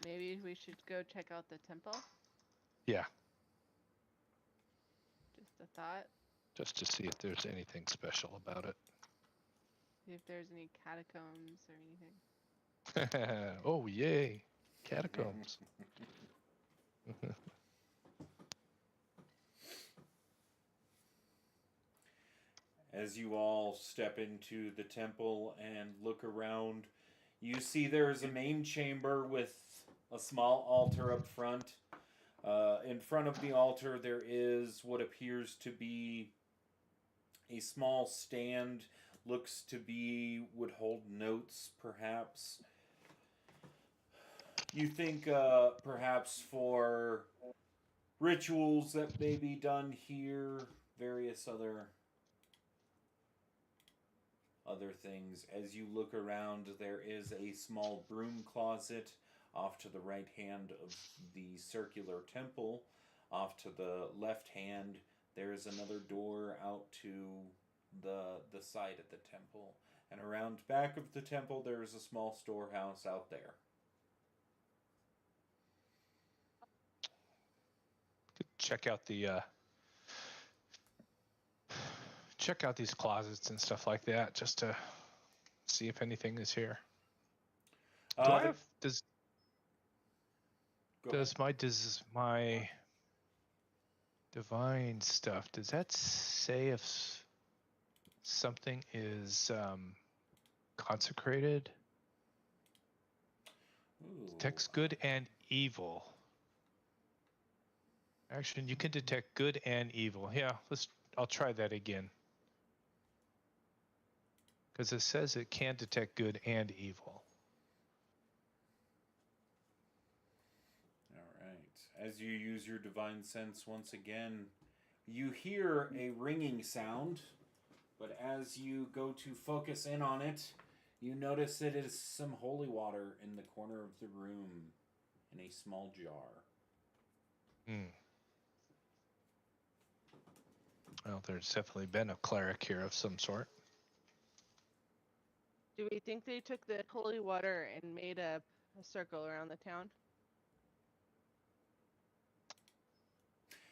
Maybe we should go check out the temple? Yeah. Just a thought. Just to see if there's anything special about it. See if there's any catacombs or anything. Oh, yay. Catacombs. As you all step into the temple and look around, you see there's a main chamber with a small altar up front. In front of the altar, there is what appears to be a small stand. Looks to be would hold notes, perhaps. You think perhaps for rituals that may be done here, various other things. As you look around, there is a small broom closet off to the right hand of the circular temple. Off to the left hand, there is another door out to the side of the temple. And around back of the temple, there is a small storehouse out there. Check out the check out these closets and stuff like that, just to see if anything is here. Does my divine stuff, does that say if something is consecrated? Ooh. Detects good and evil. Actually, you can detect good and evil. Yeah, I'll try that again. Because it says it can detect good and evil. All right. As you use your divine sense once again, you hear a ringing sound, but as you go to focus in on it, you notice it is some holy water in the corner of the room in a small jar. Well, there's definitely been a cleric here of some sort. Do we think they took the holy water and made a circle around the town?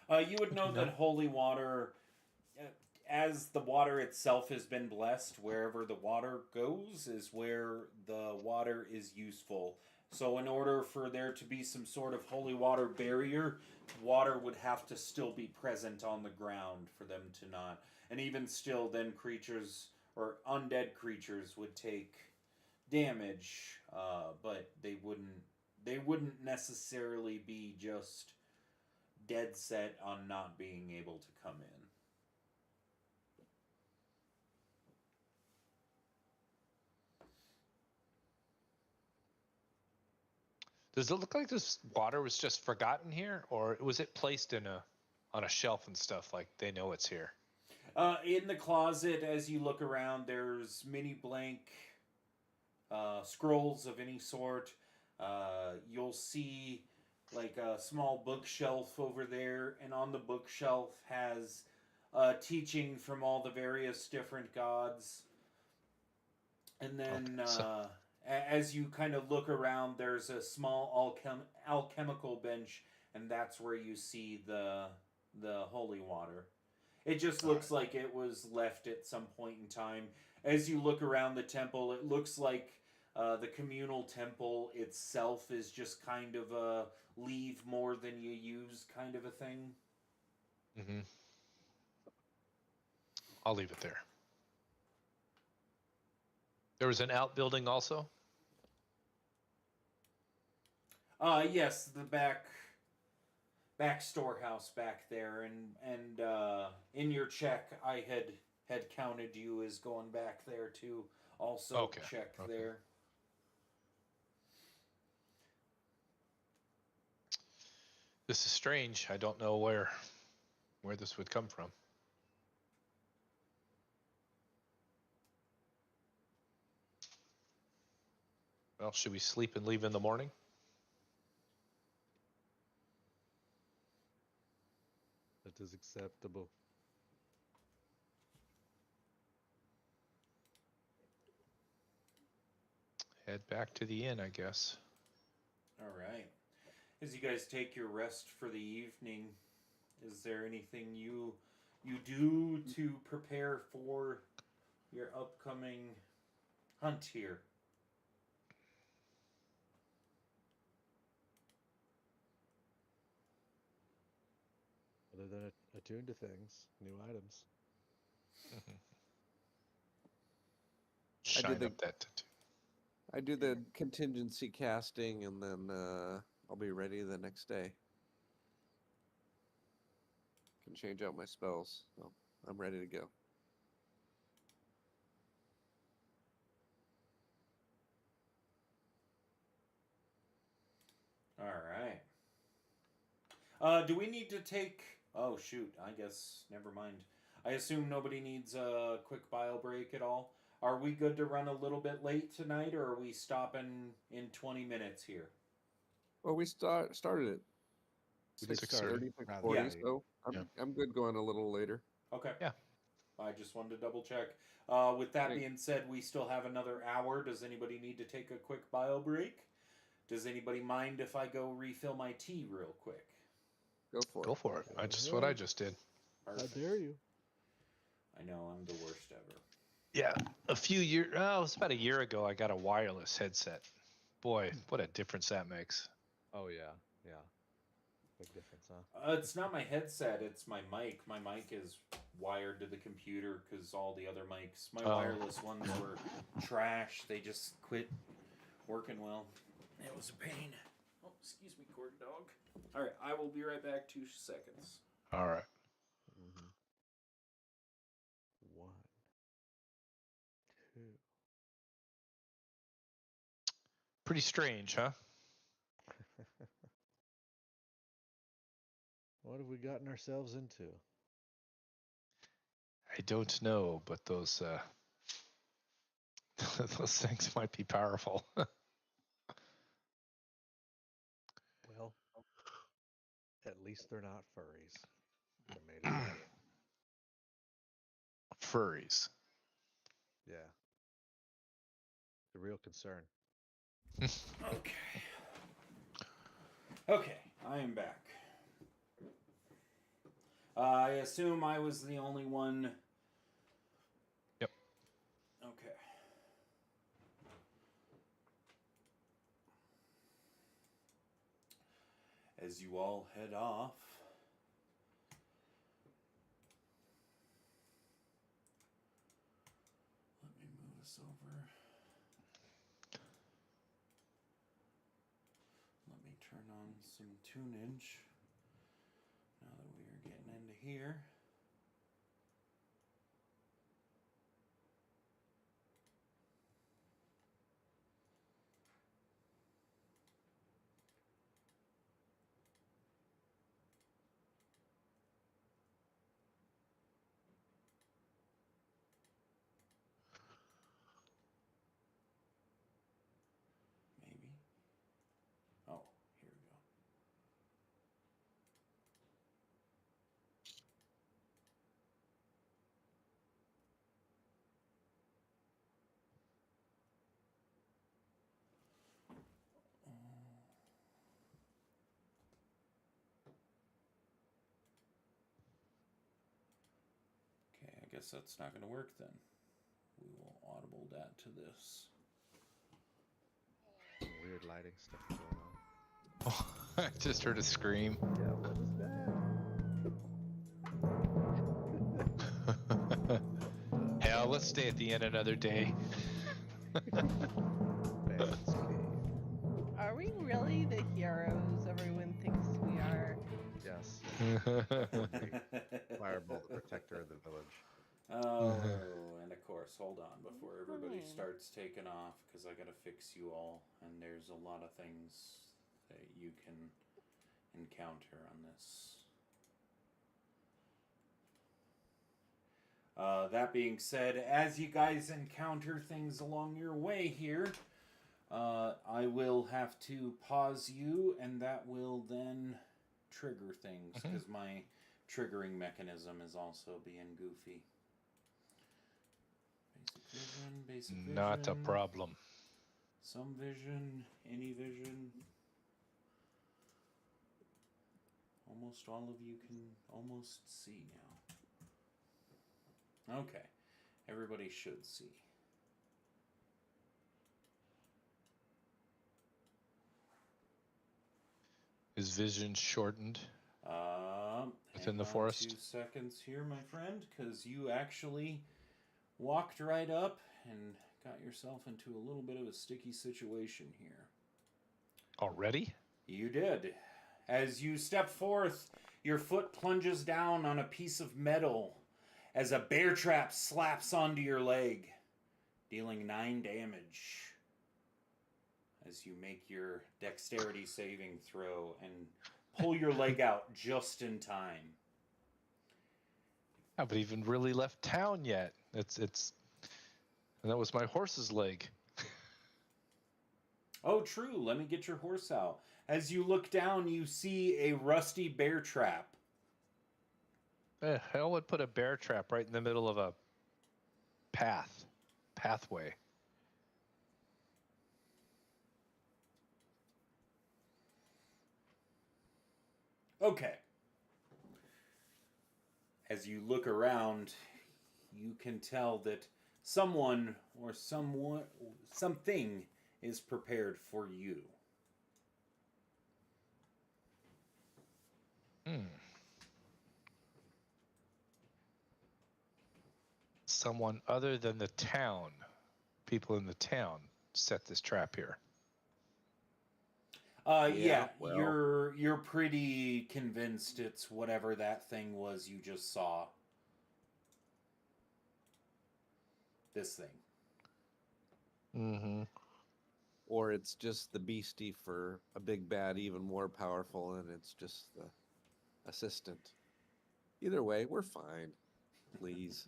You would know that holy water, as the water itself has been blessed, wherever the water goes is where the water is useful. So in order for there to be some sort of holy water barrier, water would have to still be present on the ground for them to not. And even still, then creatures or undead creatures would take damage, but they wouldn't necessarily be just dead set on not being able to come in. Does it look like this water was just forgotten here, or was it placed on a shelf and stuff, like they know it's here? In the closet, as you look around, there's many blank scrolls of any sort. You'll see like a small bookshelf over there, and on the bookshelf has teaching from all the various different gods. And then as you kind of look around, there's a small alchemical bench, and that's where you see the holy water. It just looks like it was left at some point in time. As you look around the temple, it looks like The communal temple itself is just kind of a leave more than you use kind of a thing. Mm-hmm. I'll leave it there. There was an outbuilding also? Yes, the back storehouse back there, and in your check I had counted you as going back there to also check there. This is strange. I don't know where this would come from. Well, should we sleep and leave in the morning? That is acceptable. Head back to the inn, I guess. All right. As you guys take your rest for the evening, is there anything you do to prepare for your upcoming hunt here? Other than attuned to things, new items. I do the contingency casting, and then I'll be ready the next day. Can change out my spells, so I'm ready to go. All right. Do we need to take... Oh, shoot. I guess... Never mind. I assume nobody needs a quick bio break at all. Are we good to run a little bit late tonight, or are we stopping in 20 minutes here? Well, we started at 6:30, 40, yeah. so I'm good going a little later. Okay. Yeah. I just wanted to double check. With that being said, we still have another hour. Does anybody need to take a quick bio break? Does anybody mind if I go refill my tea real quick? Go for it. Go for it. That's what I just did. Perfect. How dare you? I know, I'm the worst ever. Yeah, a few years. It was about a year ago. I got a wireless headset. Boy, what a difference that makes. Oh yeah, big difference, huh? It's not my headset. It's my mic. My mic is wired to the computer because all the other mics, my wireless ones were trash. They just quit working well. It was a pain. Oh, excuse me, corn dog. All right, I will be right back. 2 seconds. All right. Mm-hmm. 1, 2. Pretty strange, huh? What have we gotten ourselves into? I don't know, but those those things might be powerful. Well, at least they're not furries. That made it better. Furries. Yeah. The real concern. Okay, I am back. I assume I was the only one. Yep. Okay. As you all head off, let me move this over. Let me turn on some tunage now that we are getting into here. Maybe. Oh, here we go. Okay, I guess that's not going to work then. We will audible that to this. weird lighting stuff going on. Oh, I just heard a scream. Yeah, what is that? Hell, let's stay at the inn another day. Band's Cave. Are we really the heroes everyone thinks we are? Yes. Fireball, the protector of the village. Oh, and of course, hold on before everybody Fine. starts taking off, because I gotta fix you all, and there's a lot of things that you can encounter on this. That being said, as you guys encounter things along your way here, I will have to pause you, and that will then trigger things, because my triggering mechanism is also being goofy. Basic vision. Not a problem. Some vision, any vision. Almost all of you can almost see now. Okay. Everybody should see. Is vision shortened within the Hang on forest? 2 seconds here, my friend, because you actually walked right up and got yourself into a little bit of a sticky situation here. Already? You did. As you step forth, your foot plunges down on a piece of metal as a bear trap slaps onto your leg, dealing 9 damage. As you make your dexterity saving throw and pull your leg out just in time. I haven't even really left town yet. And that was my horse's leg. Oh, true. Let me get your horse out. As you look down, you see a rusty bear trap. The hell would put a bear trap right in the middle of a pathway? Okay. As you look around, you can tell that someone or something is prepared for you. Someone other than the town, people in the town, set this trap here. Yeah, well. you're pretty convinced it's whatever that thing was you just saw. This thing. Mm-hmm. Or it's just the beastie for a big bad, even more powerful, and it's just the assistant. Either way, we're fine. Please.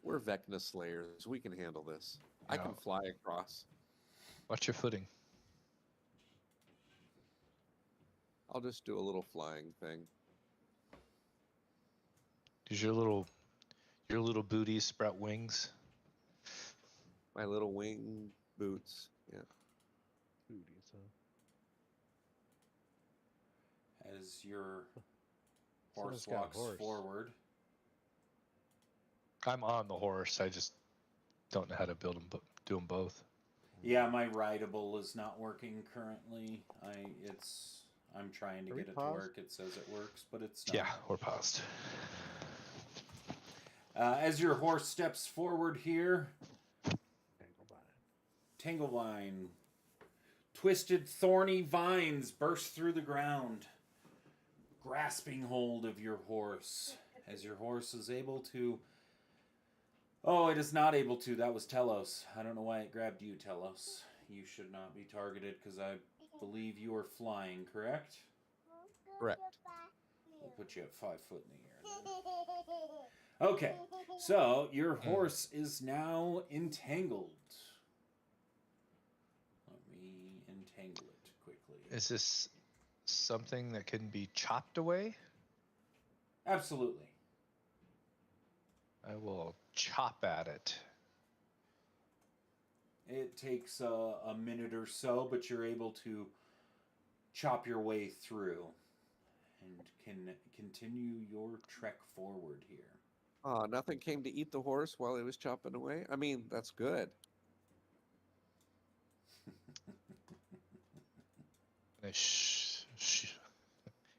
We're Vecna Slayers. We can handle this. I Yeah. can fly across. Watch your footing. I'll just do a little flying thing. Does your little booty sprout wings? My little wing boots. Yeah. Booties, huh? As your Someone's horse got a walks horse. forward. I'm on the horse. I just don't know how to do them both. Yeah, my rideable is not working currently. I'm trying to Are we get it paused? to work. It says it works, but it's not. Yeah, we're paused. As your horse steps forward here, Tanglevine. Tanglevine. Twisted, thorny vines burst through the ground, grasping hold of your horse. As your horse is able to... Oh, it is not able to. That was Telos. I don't know why it grabbed you, Telos. You should not be targeted because I believe you are flying, correct? Correct. We'll put you at 5 foot in the air then. Okay, so your horse is now entangled. Let me entangle it quickly. Is this something that can be chopped away? Absolutely. I will chop at it. It takes a minute or so, but you're able to chop your way through and can continue your trek forward here. Nothing came to eat the horse while it was chopping away? I mean, that's good.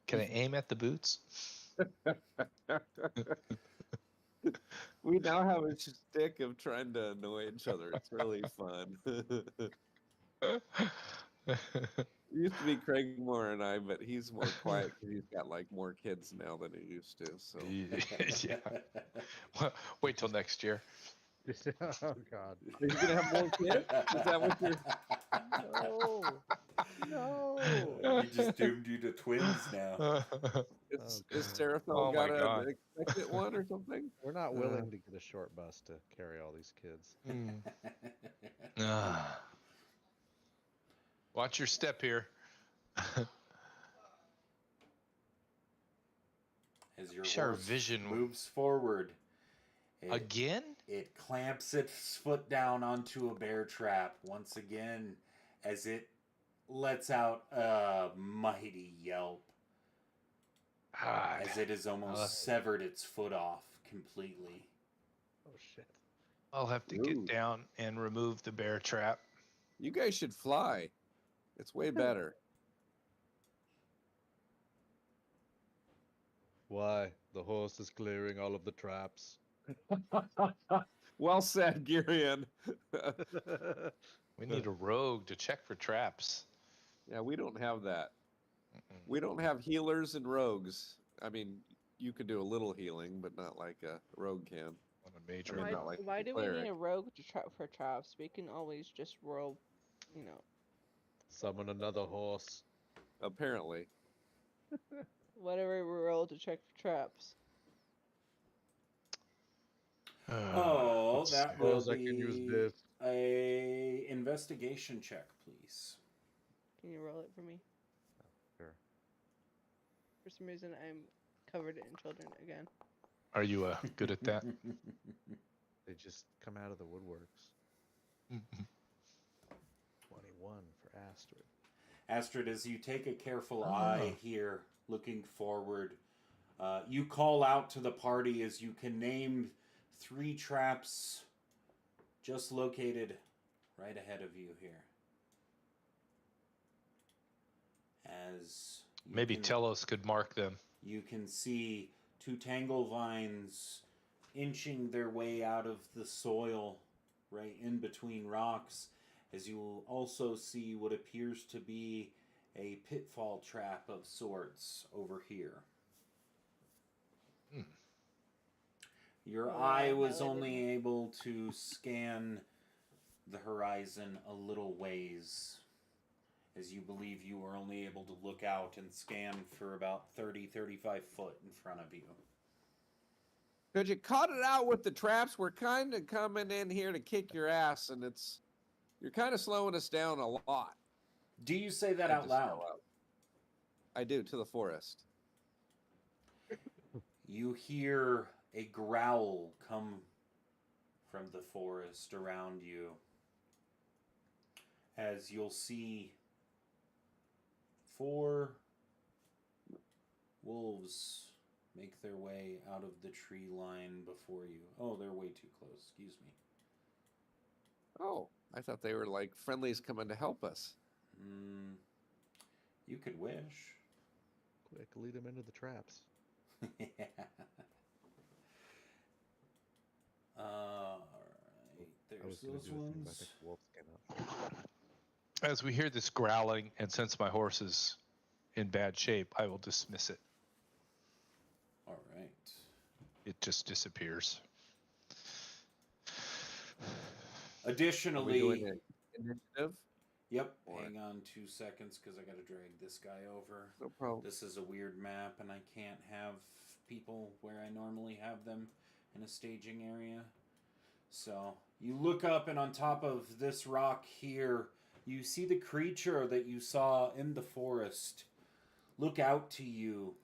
Can I aim at the boots? We now have a stick of trying to annoy each other. It's really fun. It used to be Craig Moore and I, but he's more quiet because he's got like more kids now than he used to. So Yeah. Well, wait till next year. Oh God. are you gonna have more kids? Is that what you're? No. No. He just doomed you to twins now. Is God. Seraphel Oh my got God. an expectant one or something? We're not willing to get a short bus to carry all these kids. Watch your step here. As your Sure, horse vision moves forward, again. it clamps its foot down onto a bear trap once again as it lets out a mighty yelp God. as it has almost severed its foot off completely. Oh shit. I'll have to get down and remove the bear trap. You guys should fly. It's way better. Why? The horse is clearing all of the traps. Well said, Girion. We need a rogue to check for traps. Yeah, we don't have that. We don't have healers and rogues. I mean, you could do a little healing, but not like a rogue can. On a major. I mean, Why, not like why a do we need cleric. a rogue to trap for traps? We can always just roll, you know. Summon another horse. Apparently. Whatever we roll to check for traps. Oh, that will Suppose I can use be this. a investigation check, please. Can you roll it for me? Sure. For some reason, I'm covered in children again. Are you good at that? They just come out of the woodworks. 21 for Astrid. Astrid, as you take a careful eye here, looking forward, you call out to the party as you can name 3 traps just located right ahead of you here. As Maybe Telos could mark them. you can see 2 tangle vines inching their way out of the soil right in between rocks, as you will also see what appears to be a pitfall trap of sorts over here. Your eye was only able to scan the horizon a little ways, as you believe you were only able to look out and scan for about 30-35 foot in front of you. Because you cut it out with the traps, we're kind of coming in here to kick your ass, and you're kind of slowing us down a lot. Do you say that out loud? I do, to the forest. You hear a growl come from the forest around you, as you'll see 4 wolves make their way out of the tree line before you. Oh, they're way too close. Excuse me. Oh, I thought they were like friendlies coming to help us. You could wish. Quick, lead them into the traps. Yeah. Alright, there's those ones. I think wolves came out. As we hear this growling, and since my horse is in bad shape, I will dismiss it. Alright. It just disappears. Additionally, Are we doing an initiative? Yep. Or- Hang on 2 seconds because I got to drag this guy over. No problem. This is a weird map and I can't have people where I normally have them in a staging area. So you look up and on top of this rock here, you see the creature that you saw in the forest look out to you.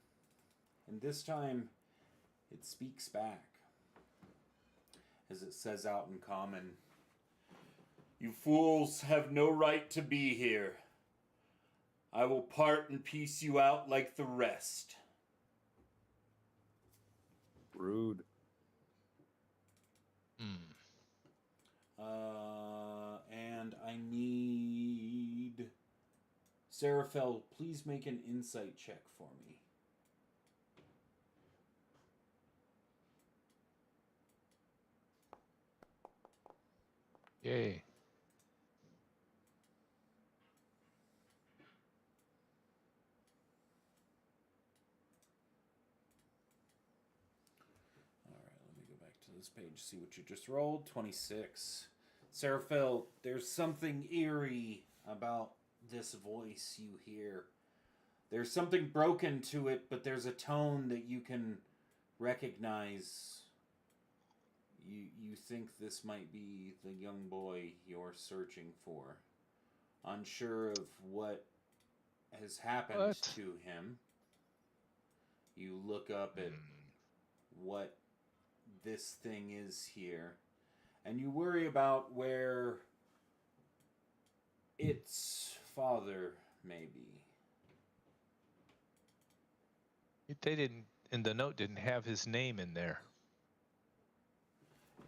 And this time it speaks back. As it says out in common, "You fools have no right to be here. I will part and piece you out like the rest." Rude. And I need Seraphel, please make an insight check for me. Yay. All right, let me go back to this page, see what you just rolled. 26. Seraphil, there's something eerie about this voice you hear. There's something broken to it, but there's a tone that you can recognize. You think this might be the young boy you're searching for. Unsure of what has happened to him. You look up at what this thing is here, and you worry about where its father may be. They didn't, in the note, didn't have his name in there.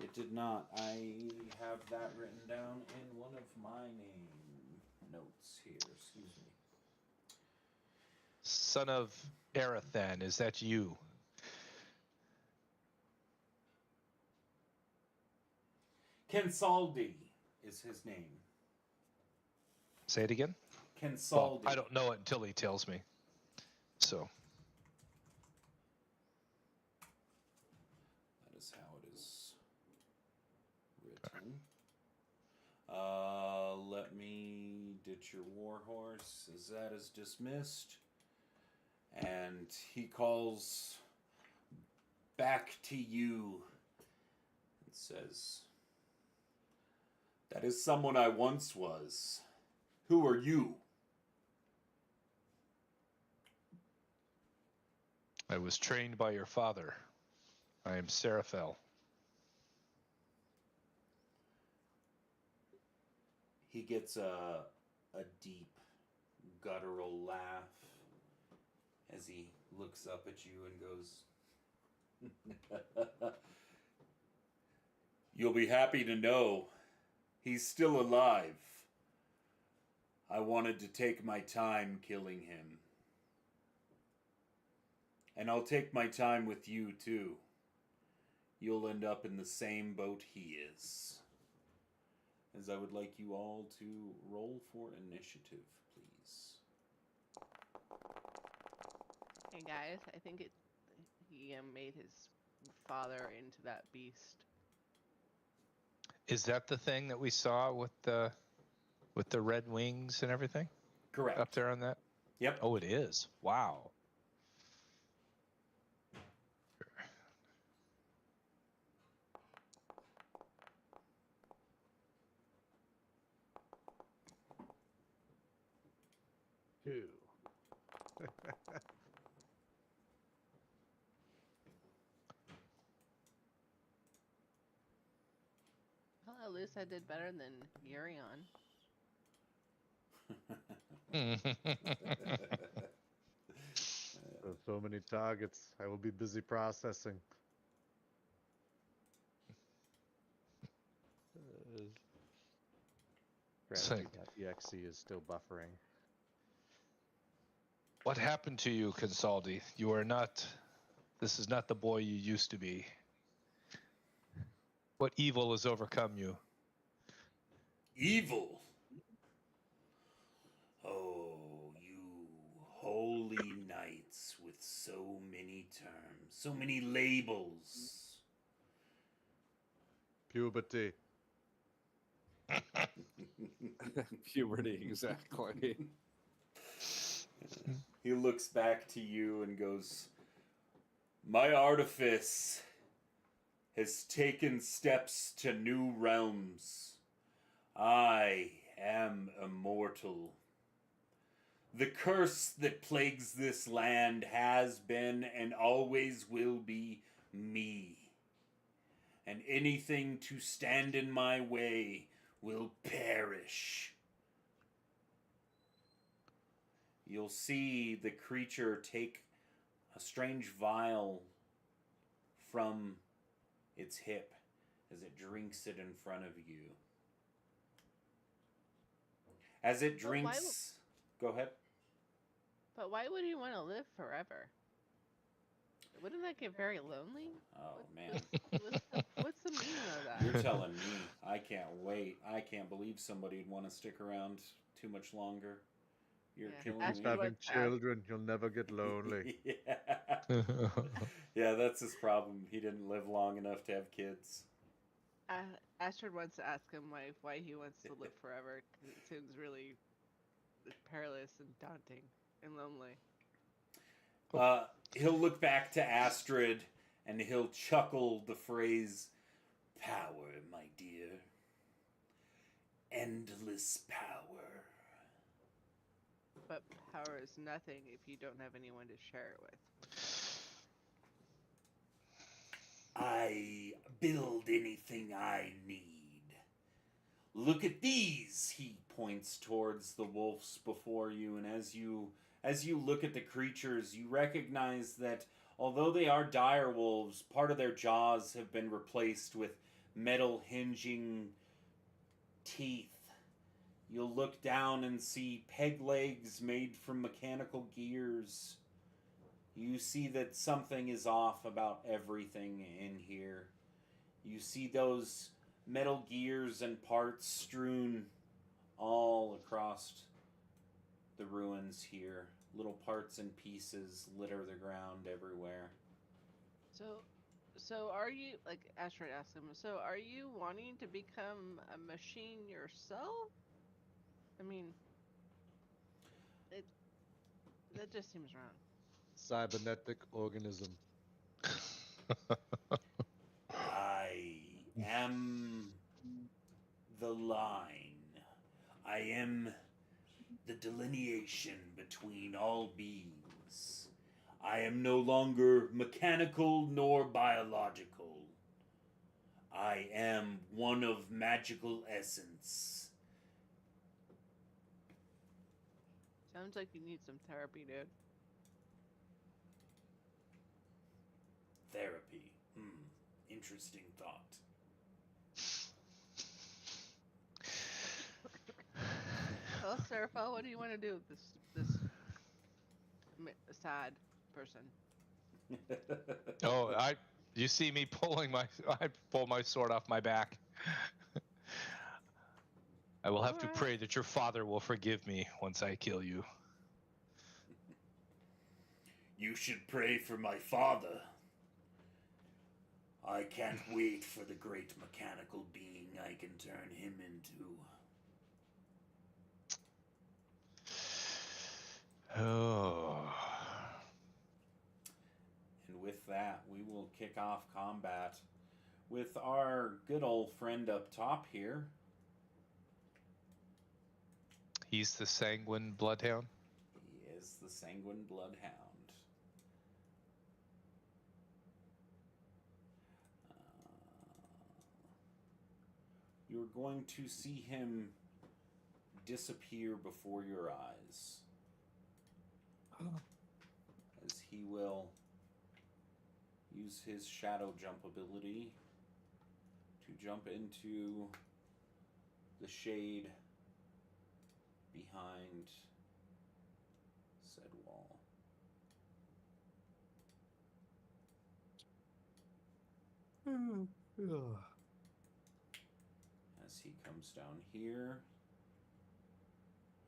It did not. I have that written down in one of my name notes here. Excuse me. Son of Arathan, is that you? Kensaldi is his name. Say it again? Kensaldi. Well, I don't know it until he tells me. So. That is how it is written. Let me ditch your warhorse, as that is dismissed. And he calls back to you and says, "That is someone I once was. Who are you?" I was trained by your father. I am Seraphel. He gets a deep, guttural laugh as he looks up at you and goes, "You'll be happy to know he's still alive. I wanted to take my time killing him. And I'll take my time with you, too. You'll end up in the same boat he is." As I would like you all to roll for initiative, please. Hey guys, I think he made his father into that beast. Is that the thing that we saw with the red wings and everything? Correct. Up there on that? Yep. Oh, it is. Wow. Two. Well, at least I did better than Yurion. So many targets. I will be busy processing. Gratitude.exe is still buffering. What happened to you, Consaldi? You are not. This is not the boy you used to be. What evil has overcome you? Evil? Oh, you holy knights with so many terms, so many labels. Puberty. Puberty, exactly. He looks back to you and goes, "My artifice has taken steps to new realms. I am immortal. The curse that plagues this land has been and always will be me. And anything to stand in my way will perish." You'll see the creature take a strange vial from its hip as it drinks it in front of you. As it drinks Go ahead. But why would you want to live forever? Wouldn't that get very lonely? Oh, man. What's the meaning of that? You're telling me. I can't wait. I can't believe somebody'd want to stick around too much longer. You're killing Astrid me. Having wants to ask- children, you'll never get lonely. Yeah. Yeah, that's his problem. He didn't live long enough to have kids. Astrid wants to ask him why he wants to live forever, because it seems really perilous and daunting and lonely. He'll look back to Astrid and he'll chuckle the phrase, "Power, my dear. Endless power." But power is nothing if you don't have anyone to share it with. I build anything I need. Look at these, he points towards the wolves before you, and as you look at the creatures, you recognize that although they are dire wolves, part of their jaws have been replaced with metal hinging teeth. You'll look down and see peg legs made from mechanical gears. You see that something is off about everything in here. You see those metal gears and parts strewn all across the ruins here. Little parts and pieces litter the ground everywhere. So are you, like Astrid asked him, so are you wanting to become a machine yourself? I mean, that just seems wrong. Cybernetic organism. I am the line. I am the delineation between all beings. I am no longer mechanical nor biological. I am one of magical essence. Sounds like you need some therapy, dude. Therapy. Interesting thought. Well, Serapha, what do you want to do with this sad person? Oh, you see me I pull my sword off my back. I will have to pray that your father will forgive me once I kill you. You should pray for my father. I can't wait for the great mechanical being I can turn him into. Oh. And with that, we will kick off combat with our good old friend up top here. He's the sanguine bloodhound? He is the sanguine bloodhound. You're going to see him disappear before your eyes. As he will use his shadow jump ability to jump into the shade behind said wall. As he comes down here,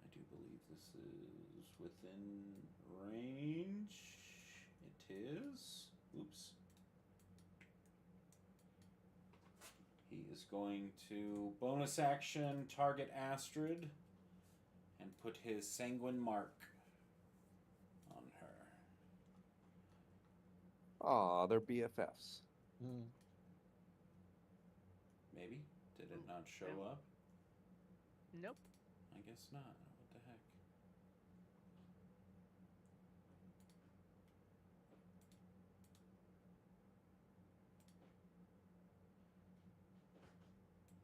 I do believe this is within range. It is. Oops. He is going to bonus action target Astrid and put his sanguine mark on her. Aw, they're BFFs. Maybe? Did it not show up? Nope. I guess not. What the heck?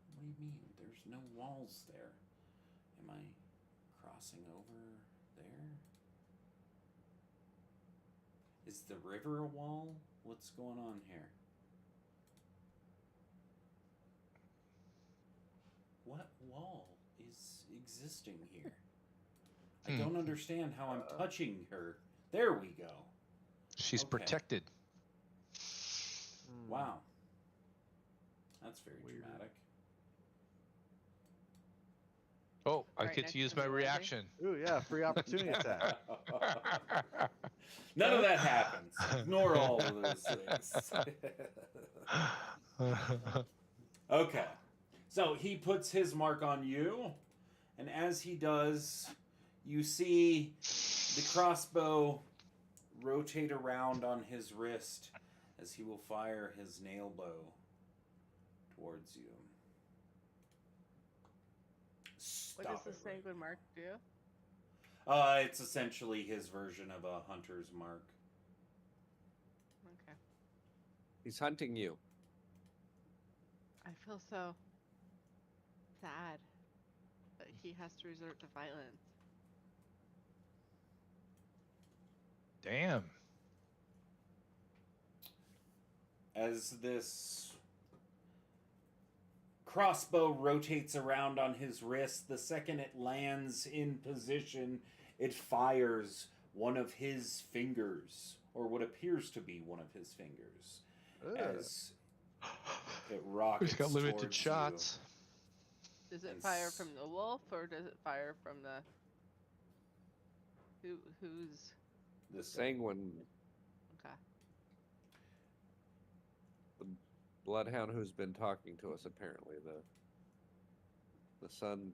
What do you mean? There's no walls there. Am I crossing over there? Is the river a wall? What's going on here? What wall is existing here? I don't understand how I'm touching her. There we go. She's Okay. protected. Wow. That's very Weird. dramatic. Oh, I Right get next to use to my the landing. reaction. Ooh, yeah, free opportunity attack. None of that happens. Ignore all of those things. Okay. So he puts his mark on you, and as he does, you see the crossbow rotate around on his wrist as he will fire his nail bow towards you. What does the sanguine mark do? It's essentially his version of a hunter's mark. Okay. He's hunting you. I feel so sad that he has to resort to violence. Damn. As this crossbow rotates around on his wrist, the second it lands in position, it fires one of his fingers, or what appears to be one of his fingers, as it rockets He's got limited towards shots. Does it And fire from the wolf or does it fire from the who's you. The sanguine okay? bloodhound who's been talking to us, apparently. The sun.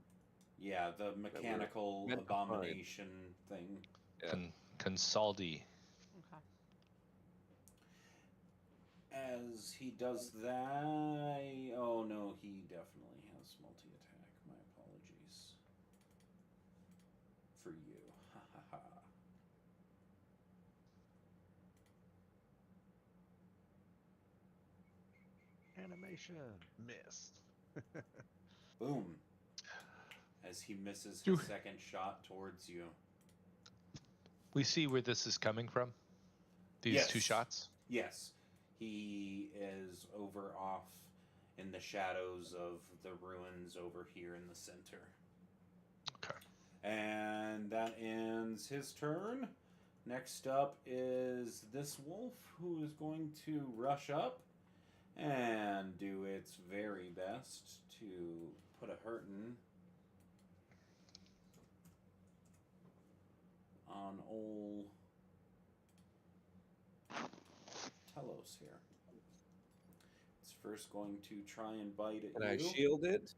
Yeah, the mechanical meant to find. abomination thing. Yeah. Consaldi. Okay. As he does that, oh no, he definitely has multi-attack. My apologies. For you. Ha ha ha. Animation missed. Boom. As he misses Phew. his second shot towards you. We see where this is coming from? These two Yes. shots? Yes. He is over off in the shadows of the ruins over here in the center. Okay. And that ends his turn. Next up is this wolf, who is going to rush up and do its very best to put a hurtin' on old Telos here. It's first going to try and bite at Can you. I shield it?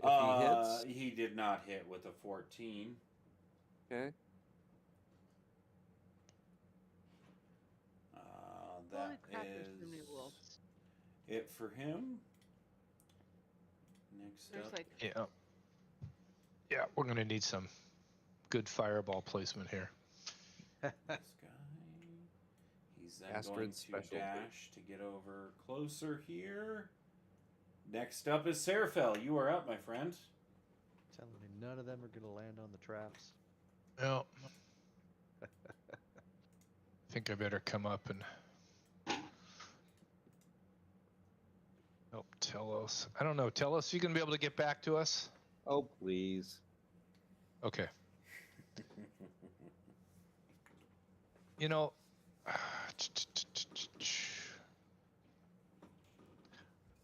If he hits? He did not hit with a 14. Okay. That Holy crap, there's so many is wolves. it for him. Next There's up, like Yeah. Yeah, we're going to need some good fireball placement here. this guy. He's then going Astrid's to specialty. dash to get over closer here. Next up is Serafel. You are up, my friend. Telling me none of them are going to land on the traps. Well, I think I better come up and help Telos. I don't know, Telos, you going to be able to get back to us? Oh, please. Okay. You know,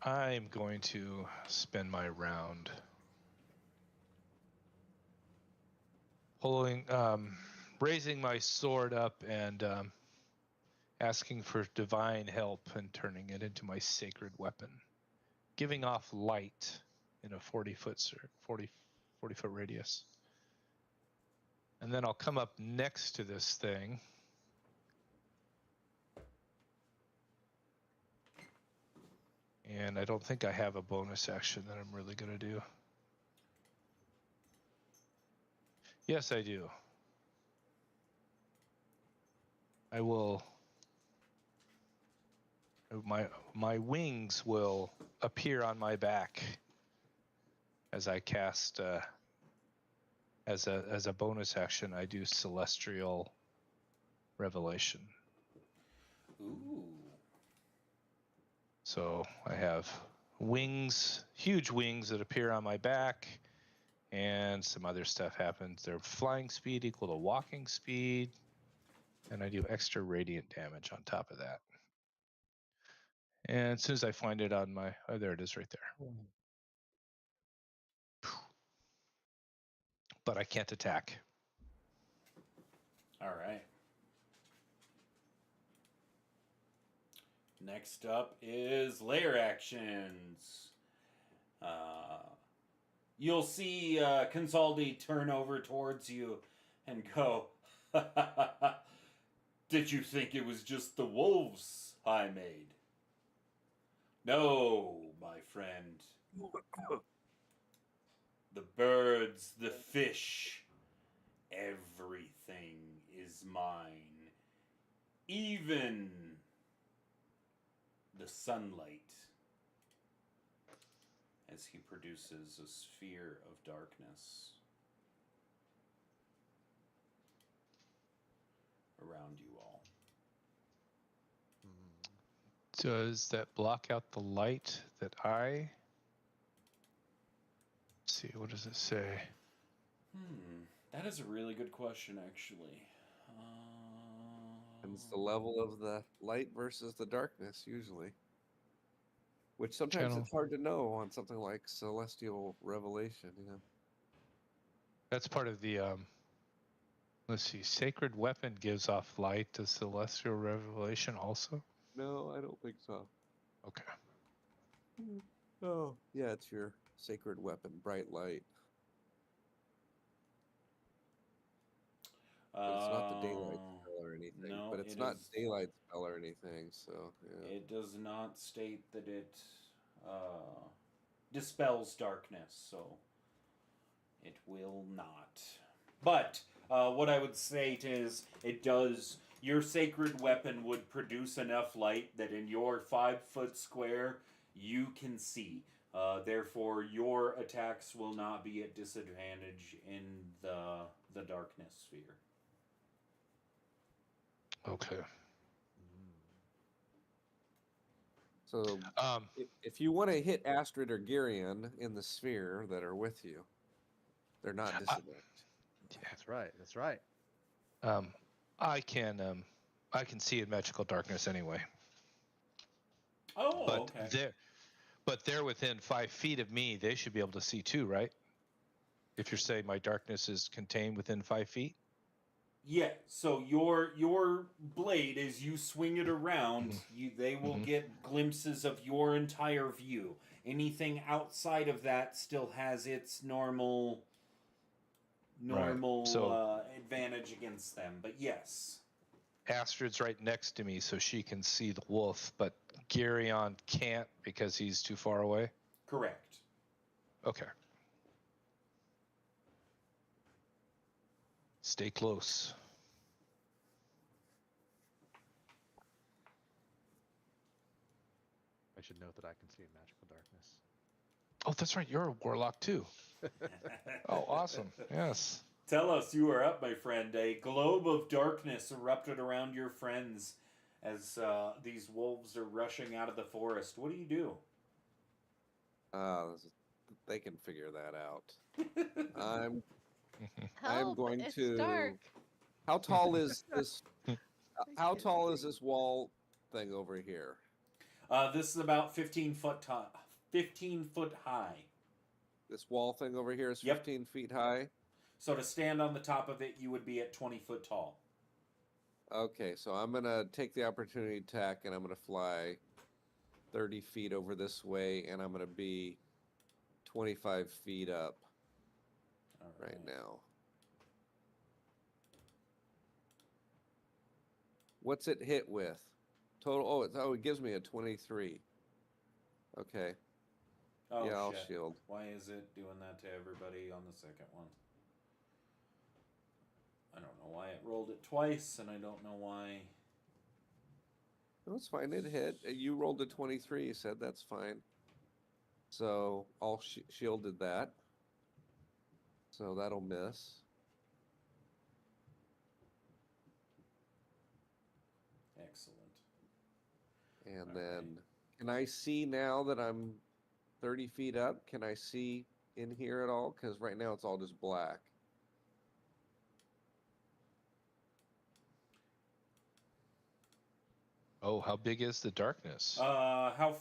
I'm going to spend my round raising my sword up and asking for divine help and turning it into my sacred weapon, giving off light in a 40-foot radius. And then I'll come up next to this thing. And I don't think I have a bonus action that I'm really going to do. Yes, I do. I will. My wings will appear on my back as I cast. As a bonus action, I do Celestial Revelation. Ooh. So I have wings, huge wings that appear on my back, and some other stuff happens. Their flying speed equal to walking speed, and I do extra radiant damage on top of that. And as soon as I find it on my, oh, there it is right there. But I can't attack. All right. Next up is layer actions. You'll see Consaldi turn over towards you and go, "Did you think it was just the wolves I made? No, my friend. The birds, the fish, everything is mine. Even the sunlight." As he produces a sphere of darkness around you all. Does that block out the light that I... Let's see, what does it say? That is a really good question, actually. And it's the level of the light versus the darkness, usually. Which sometimes it's hard to know on something like Celestial Revelation, you know. That's part of the, let's see, Sacred Weapon gives off light. Does Celestial Revelation also? No, I don't think so. Okay. Oh, yeah, it's your Sacred Weapon, Bright Light. But it's not the daylight spell or anything. No, but it's it not is, daylight spell or anything, so yeah. It does not state that it dispels darkness, so it will not. But what I would state is it does. Your sacred weapon would produce enough light that in your 5-foot square you can see. Therefore, your attacks will not be at disadvantage in the darkness sphere. Okay. So if you want to hit Astrid or Girion in the sphere that are with you, they're not disadvantaged. That's right. That's right. I can see in magical darkness anyway. Oh, but okay. They're within 5 feet of me. They should be able to see too, right? If you're saying my darkness is contained within 5 feet. Yeah. So your blade, as you swing it around, they will get glimpses of your entire view. Anything outside of that still has its normal advantage against them. But yes. Astrid's right next to me, so she can see the wolf, but Girion can't because he's too far away? Correct. Okay. Stay close. I should note that I can see in magical darkness. Oh, that's right. You're a warlock too. Oh, awesome. Yes. Tell us you are up, my friend. A globe of darkness erupted around your friends as these wolves are rushing out of the forest. What do you do? They can figure that out. Help, I'm going it's to. dark. How tall is this? How tall is this wall thing over here? This is about 15 foot 15 foot high. This wall thing over here is 15 feet high? So to stand on the top of it, you would be at 20 foot tall. Okay, so I'm going to take the opportunity attack, and I'm going to fly 30 feet over this way, and I'm going to be 25 feet up right now. What's it hit with? Total, it gives me a 23. Okay. Oh, yeah, I'll shit. shield. Why is it doing that to everybody on the second one? I don't know why it rolled it twice, and I don't know why. No, it's fine. It hit. You rolled a 23. You said that's fine. So I'll shielded that. So that'll miss. Excellent. And then, can I see now that I'm 30 feet up? Can I see in here at all? Because right now it's all just black. Oh, how big is the darkness? How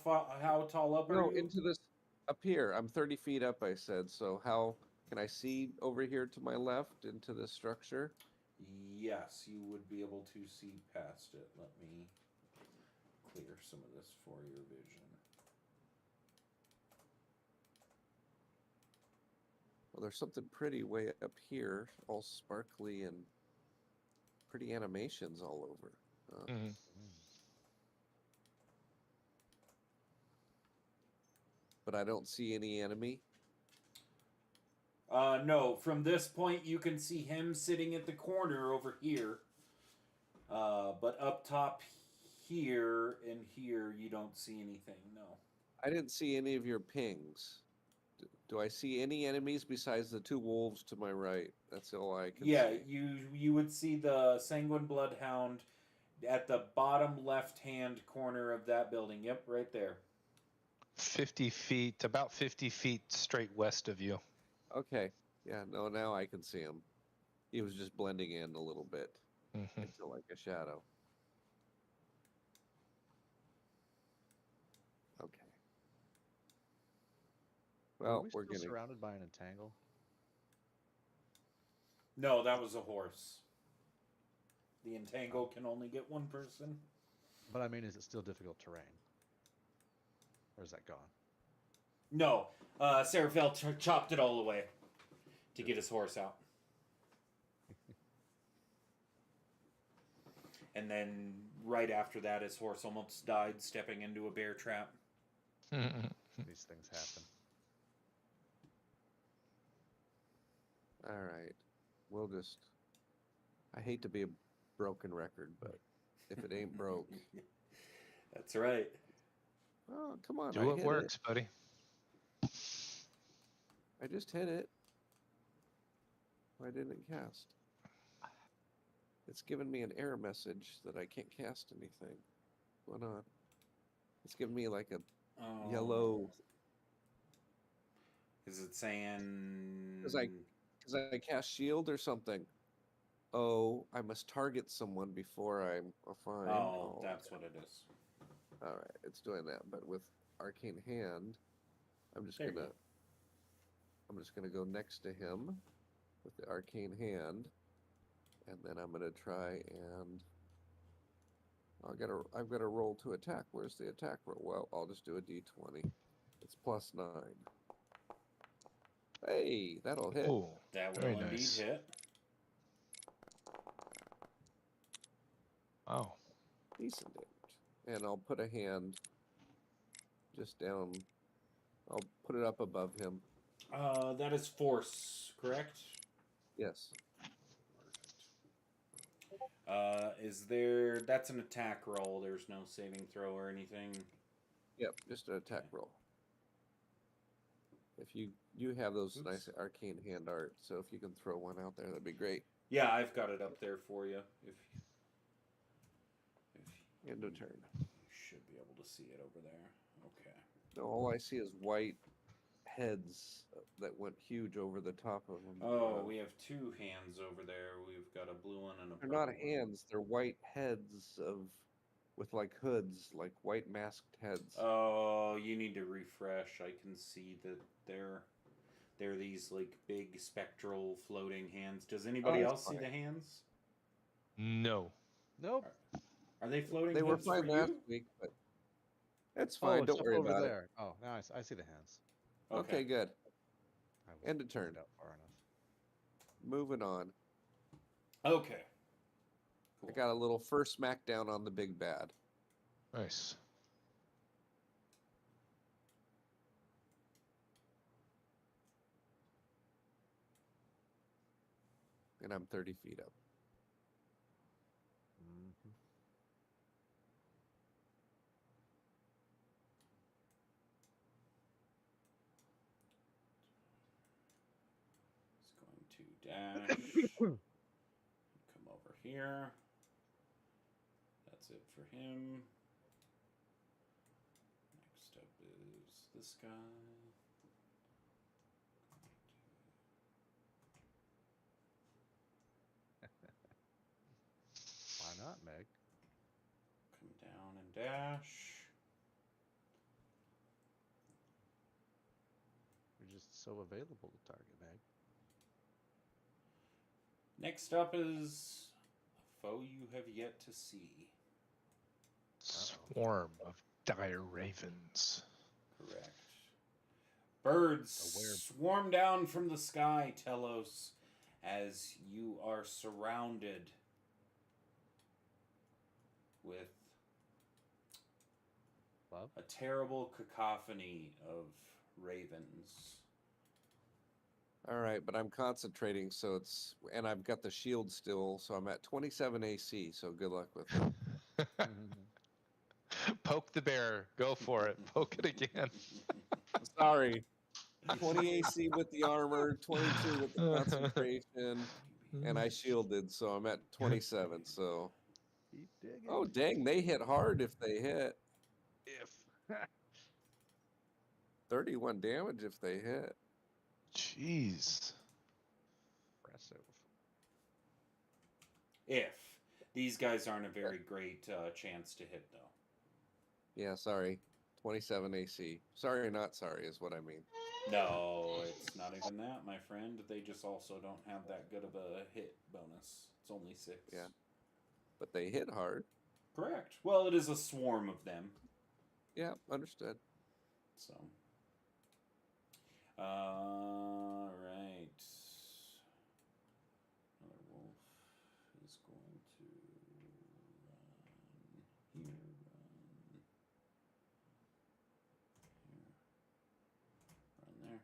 tall up are No, you? into this up here. I'm 30 feet up, I said. So how can I see over here to my left into this structure? Yes, you would be able to see past it. Let me clear some of this for your vision. Well, there's something pretty way up here, all sparkly and pretty animations all over. Mhm. But I don't see any enemy. No, from this point you can see him sitting at the corner over here. But up top here and here, you don't see anything. No. I didn't see any of your pings. Do I see any enemies besides the two wolves to my right? That's all I can Yeah, see. you would see the Sanguine Bloodhound at the bottom left-hand corner of that building. Yep, right there. 50 feet, about 50 feet straight west of you. Okay. Yeah, no, now I can see him. He was just blending in a little bit Mhm. into like a shadow. Okay. Are Well, we we're still getting. surrounded by an entangle? No, that was a horse. The entangle can only get one person. But I mean, is it still difficult terrain? Or is that gone? No, Seraphel chopped it all away to get his horse out. And then right after that, his horse almost died stepping into a bear trap. These things happen. All right. We'll just. I hate to be a broken record, but if it ain't broke. That's right. Oh, come on. Do I what hit works, buddy. it. I just hit it. Why didn't it cast? It's giving me an error message that I can't cast anything. Why not? It's giving me like a Oh. yellow. Is it saying? Because I cast shield or something. Oh, I must target someone before I'm fine. Oh, that's what it is. All right, it's doing that, but with arcane hand, I'm just There you gonna. go. I'm just gonna go next to him with the arcane hand, and then I'm gonna try and. I've got to roll to attack. Where's the attack roll? Well, I'll just do a d20. It's +9. Hey, that'll hit. Oh, That will very indeed nice. hit. Wow. Decent damage. And I'll put a hand just down. I'll put it up above him. That is force, correct? Yes. Is there? That's an attack roll. There's no saving throw or anything. Yep, just an attack roll. If you have those nice arcane hand art, so if you can throw one out there, that'd be great. Yeah, I've got it up there for you. If End of turn. you should be able to see it over there. Okay. No, all I see is white heads that went huge over the top of them. Oh, we have two hands over there. We've got a blue one and a They're purple not one. hands. They're white heads with like hoods, like white masked heads. Oh, you need to refresh. I can see that they're these like big spectral floating hands. Does anybody that's else see fine. the hands? No. Nope. Are they floating? They were hoods for fine last you? week, but that's Oh, fine. it's Don't up worry over about there. Oh, now I see the hands. it. Okay, good. I wasn't End of turn. zoomed out far enough. Moving on. Okay. I got a little first smackdown on the big bad. Nice. And I'm 30 feet up. Mm-hmm. It's going to dash. Come over here. That's it for him. Next up is this guy. dash. You're just so available to target, Mag. Next up is a foe you have yet to see. Swarm of dire ravens. Correct. Birds swarm down from the sky, Telos, as you are surrounded with a terrible cacophony of ravens. All right, but I'm concentrating, so it's, and I've got the shield still, so I'm at 27 AC. So good luck with it. Poke the bear. Go for it. Poke it again. Sorry, 20 AC with the armor, 22 with the concentration, and I shielded, so I'm at 27. So, Keep digging. oh dang, they hit hard if they hit. If 31 damage if they hit. Jeez. Impressive. If. These guys aren't a very great chance to hit, though. Yeah, sorry. 27 AC. Sorry or not sorry is what I mean. No, it's not even that, my friend. They just also don't have that good of a hit bonus. It's only 6. Yeah. But they hit hard. Correct. Well, it is a swarm of them. Yeah, understood. So. Right. Another wolf is going to run here, run there.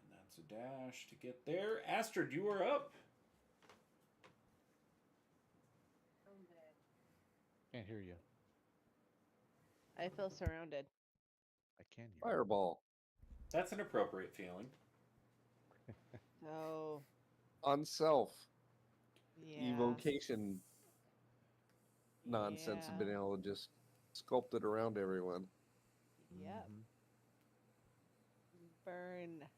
And that's a dash to get there. Astrid, you are up. Can't hear you. I feel surrounded. I can hear. Fireball. That's an appropriate feeling. No. On self. Yeah. Evocation nonsense of being able to just sculpt it around everyone. Yep. Burn.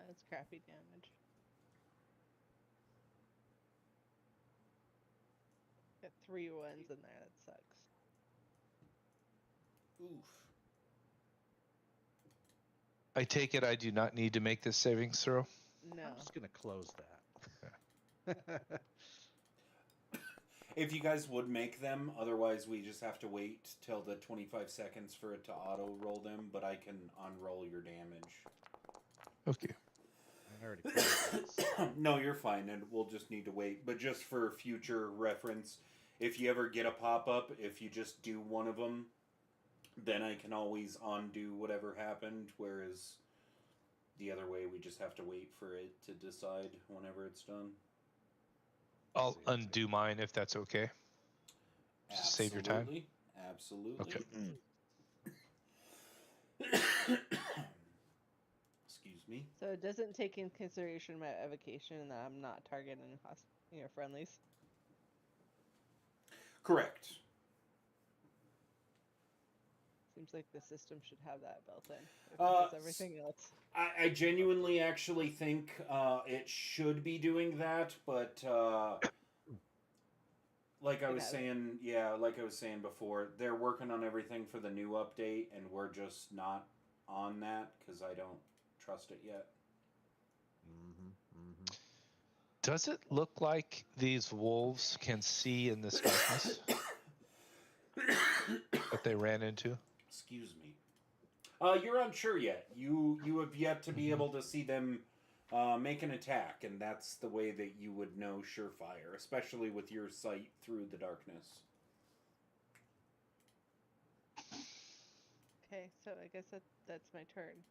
That's crappy damage. Got 3 ones in there. That sucks. Oof. I take it I do not need to make this savings throw. No. I'm just gonna close that. If you guys would make them, otherwise we just have to wait till the 25 seconds for it to auto roll them, but I can unroll your damage. Okay. I already closed it. No, you're fine, and we'll just need to wait. But just for future reference, if you ever get a pop-up, if you just do one of them, then I can always undo whatever happened, whereas the other way, we just have to wait for it to decide whenever it's done. I'll undo mine if that's okay. Just save your time. Absolutely. Okay. Excuse me. So it doesn't take in consideration my evocation and that I'm not targeting friendlies. Correct. Seems like the system should have that built in. If it does everything else. I genuinely actually think it should be doing that, but like I was saying before, they're working on everything for the new update, and we're just not on that because I don't trust it yet. Does it look like these wolves can see in this darkness that they ran into? Excuse me. You're unsure yet. You have yet to be able to see them make an attack, and that's the way that you would know surefire, especially with your sight through the darkness. Okay, so I guess that's my turn.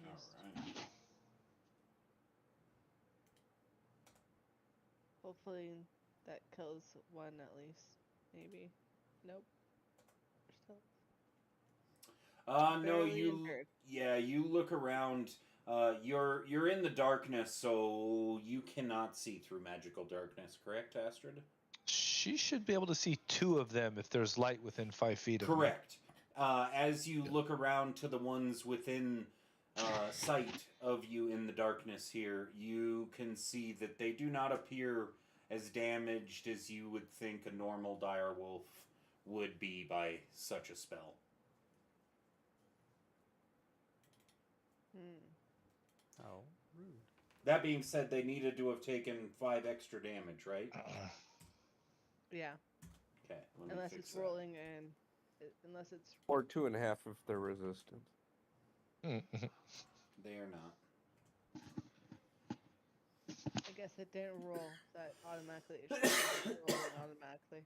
All right. Hopefully that kills one at least. Maybe. Nope. No, Barely you. injured. Yeah, you look around. You're in the darkness, so you cannot see through magical darkness. Correct, Astrid? She should be able to see 2 of them if there's light within 5 feet of me. Correct. As you look around to the ones within sight of you in the darkness here, you can see that they do not appear as damaged as you would think a normal dire wolf would be by such a spell. How rude. That being said, they needed to have taken 5 extra damage, right? Yeah. Okay, let me Unless fix it's that. rolling and unless it's Or 2.5 if they're resistant. They are not. I guess it didn't roll that automatically. It should be rolling automatically.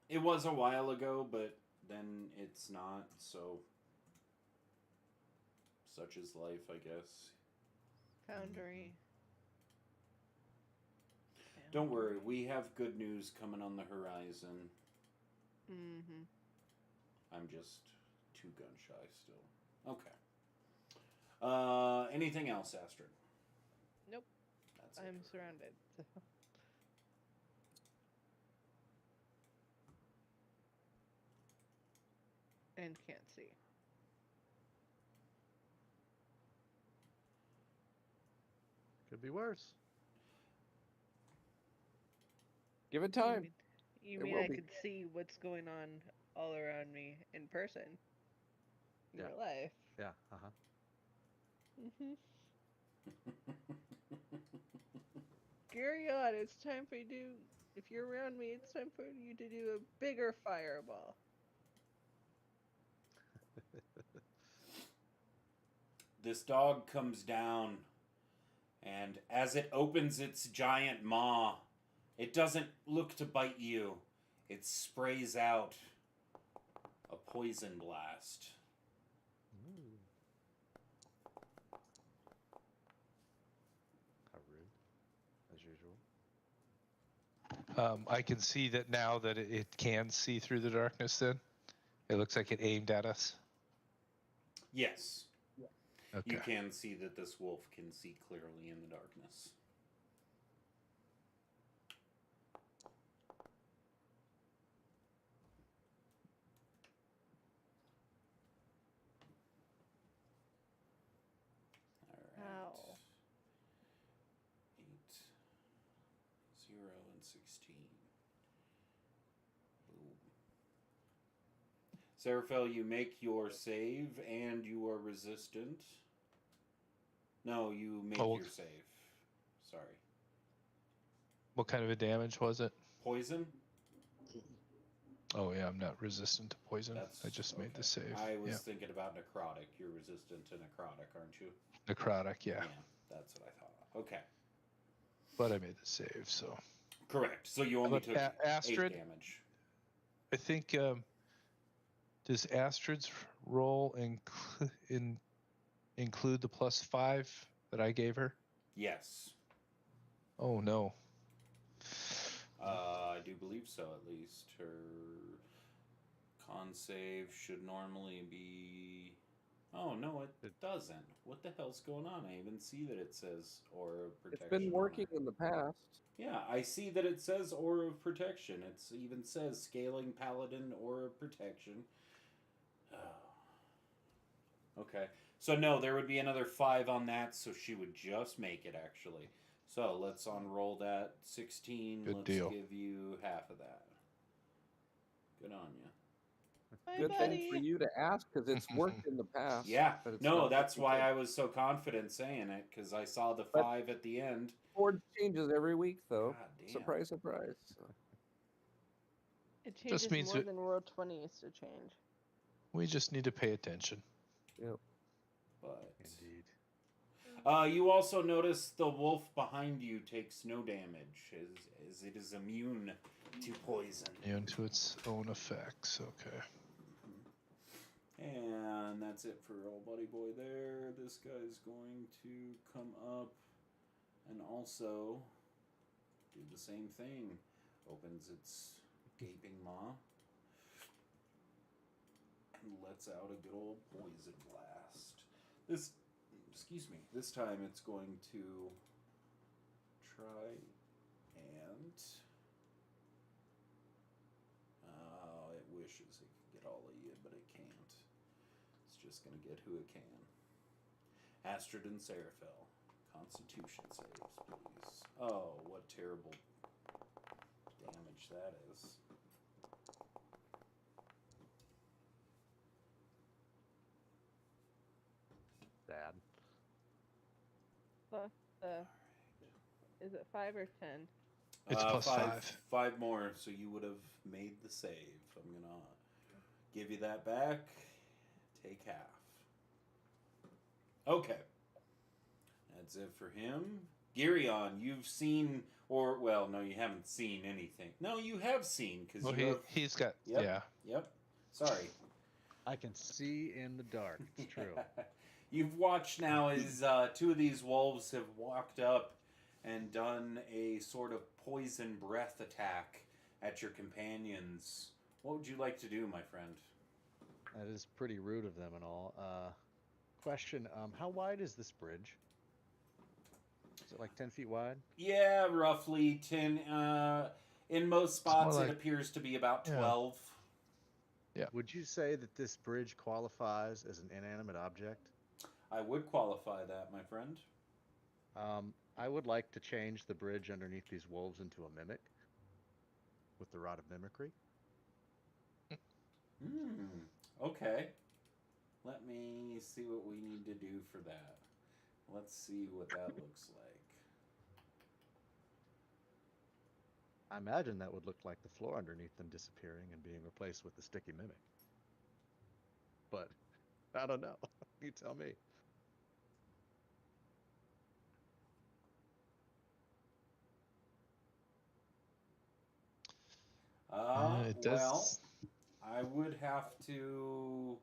It was a while ago, but then it's not, so such is life, I guess. Foundry. Don't worry, we have good news coming on the horizon. Mm-hmm. I'm just 2 gun shy still. Okay. Anything else, Astrid? Nope. That's I'm it. surrounded. So. And can't see. Could be worse. Give it time. You It mean will I be. could see what's going on all around me in person? In Yeah. real life. Yeah. Uh-huh. Mm-hmm. Carry on. It's time for you to. If you're around me, it's time for you to do a bigger fireball. This dog comes down, and as it opens its giant maw, it doesn't look to bite you. It sprays out a poison blast. Ooh. How rude. As usual. I can see that now that it can see through the darkness then. It looks like it aimed at us. Yes. Okay. You can see that this wolf can see clearly in the darkness. All right. How? 8, 0, and 16. Boom. Seraphel, you make your save, and you are resistant. No, you make your save. Sorry. What kind of a damage was it? Poison? Oh yeah, I'm not resistant to poison. That's I just made the save. I was thinking about necrotic. You're resistant to necrotic, aren't you? Necrotic, yeah. Yeah, that's what I thought. Okay. But I made the save, so. Correct. So you only took Astrid? 8 damage. I think does Astrid's roll include the +5 that I gave her? Yes. Oh no. I do believe so, at least. Her con save should normally be... Oh, no, it doesn't. What the hell's going on? I even see that it says Aura of Protection. It's been working in the past. Yeah, I see that it says Aura of Protection. It even says Scaling Paladin Aura of Protection. Oh. Okay. So, no, there would be another 5 on that, so she would just make it, actually. So, let's unroll that 16. Good let's deal. give you half of that. Good on you. My Good buddy. thing for you to ask because it's worked in the past. Yeah. but it's No, not that's working why good. I was so confident saying it, because I saw the But- 5 at the end. Board changes every week, though. God damn. Surprise, surprise. It changes means more it- than Roll 20 is to change. We just need to pay attention. Yep. But Indeed. you also notice the wolf behind you takes no damage, as it is immune to poison. Immune to its own effects. Okay. And that's it for old buddy boy there. This guy's going to come up and also do the same thing. Opens its gaping maw. and lets out a good old poison blast. This time it's going to try and it wishes it could get all of you, but it can't. It's just going to get who it can. Astrid and Seraphil, Constitution saves, please. Oh, what terrible damage that is. Dad. Plus, is it 5 or 10? It's plus 5. 5 more, so you would have made the save. I'm going to give you that back. Take half. Okay. That's it for him. Girion, you've seen, or, well, no, you haven't seen anything. No, you have seen, because he's got, Yep. yeah. Yep. Sorry. I can see in the dark. It's true. You've watched now as 2 of these wolves have walked up and done a sort of poison breath attack at your companions. What would you like to do, my friend? That is pretty rude of them and all. Question, how wide is this bridge? Is it like 10 feet wide? Yeah, roughly 10. In most spots, like, it appears to be about 12. Yeah. Would you say that this bridge qualifies as an inanimate object? I would qualify that, my friend. I would like to change the bridge underneath these wolves into a mimic with the rod of mimicry. Okay. Let me see what we need to do for that. Let's see what that looks like. I imagine that would look like the floor underneath them disappearing and being replaced with the sticky mimic. But I don't know. You tell me. It does. Well, I would have to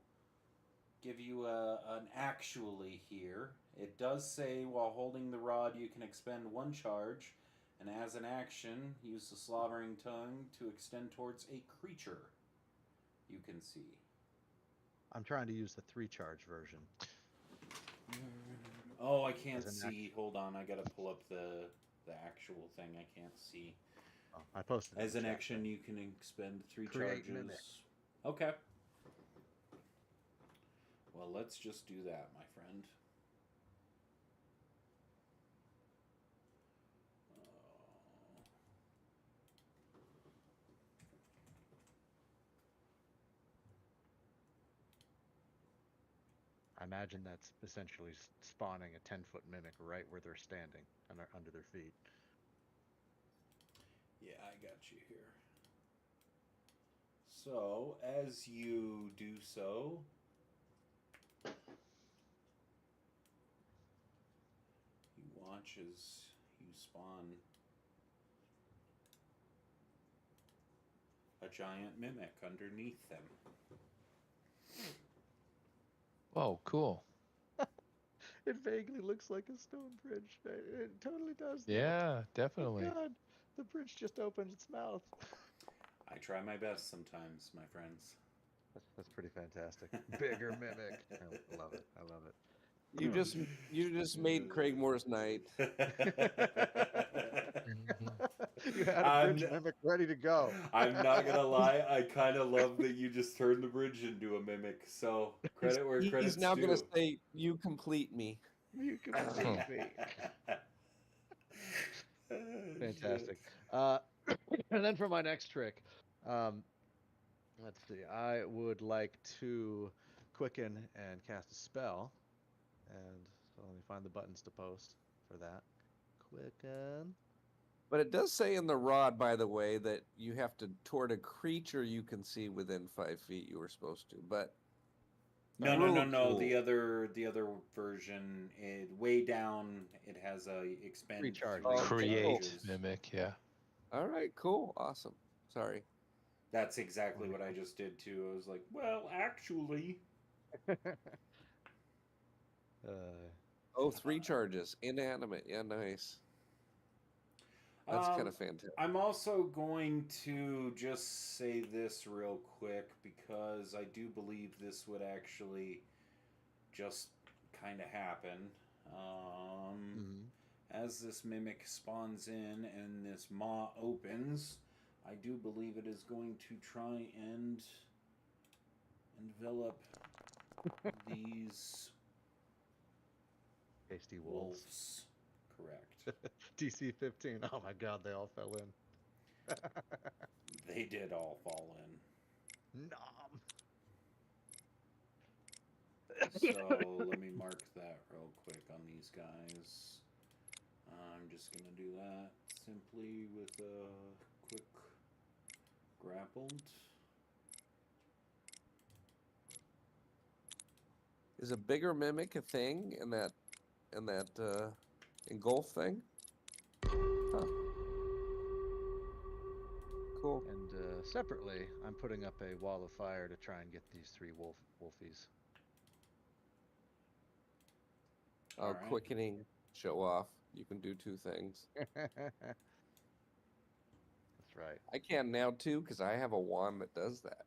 give you an actually here. It does say while holding the rod you can expend 1 charge, and as an action, use the slobbering tongue to extend towards a creature you can see. I'm trying to use the 3-charge version. Oh, I can't As an see. Hold on, I gotta pull up the actual thing. I can't see. Oh, I posted it As in an the chat, action, you can expend 3 Create charges. mimic. Okay. Well, let's just do that, my friend. I imagine that's essentially spawning a 10-foot mimic right where they're standing under their feet. Yeah, I got you here. So, as you do so, you watch as you spawn a giant mimic underneath them. Oh, cool. It vaguely looks like a stone bridge. It totally does. Though. Yeah, definitely. Oh God, the bridge just opened its mouth. I try my best sometimes, my friends. That's pretty fantastic. Bigger mimic. I love it. I love it. You just made Craig Moore's night. You had a bridge mimic ready to go. I'm not gonna lie, I kind of love that you just turned the bridge into a mimic. So credit where credit's He's now due. going to say, "You complete me." You complete me. Fantastic. And then for my next trick, let's see. I would like to quicken and cast a spell, and so let me find the buttons to post for that. Quicken. But it does say in the rod, by the way, that you have to toward a creature you can see within 5 feet. You were supposed to, but No. Cool. The other version, way down, it has a expend Recharge. Create charges. mimic, yeah. All right, cool, awesome. Sorry. That's exactly what I just did too. I was like, well, actually. Oh, 3 charges, inanimate. Yeah, nice. That's kind of fantastic. I'm also going to just say this real quick because I do believe this would actually just kind of happen. As this mimic spawns in and this maw opens, I do believe it is going to try and envelop these Tasty wolves. Correct. DC 15. Oh my god, they all fell in. They did all fall in. Nom. So let me mark that real quick on these guys. I'm just going to do that simply with a quick grappled. Is a bigger mimic a thing in that engulf thing? Huh. Cool. And separately, I'm putting up a wall of fire to try and get these 3 wolfies. Oh, right. Quickening, show off. You can do 2 things. That's right. I can now too because I have a wand that does that.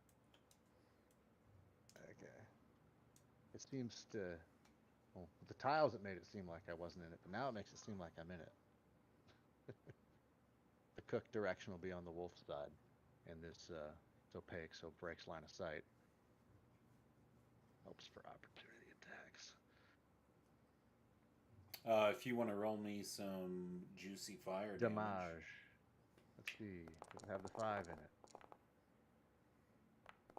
Okay. It seems to. Well, with the tiles, it made it seem like I wasn't in it, but now it makes it seem like I'm in it. The cook direction will be on the wolf side, and this it's opaque, so it breaks line of sight. Helps for opportunity attacks. If you want to roll me some juicy fire damage. Let's see. Does it have the 5 in it?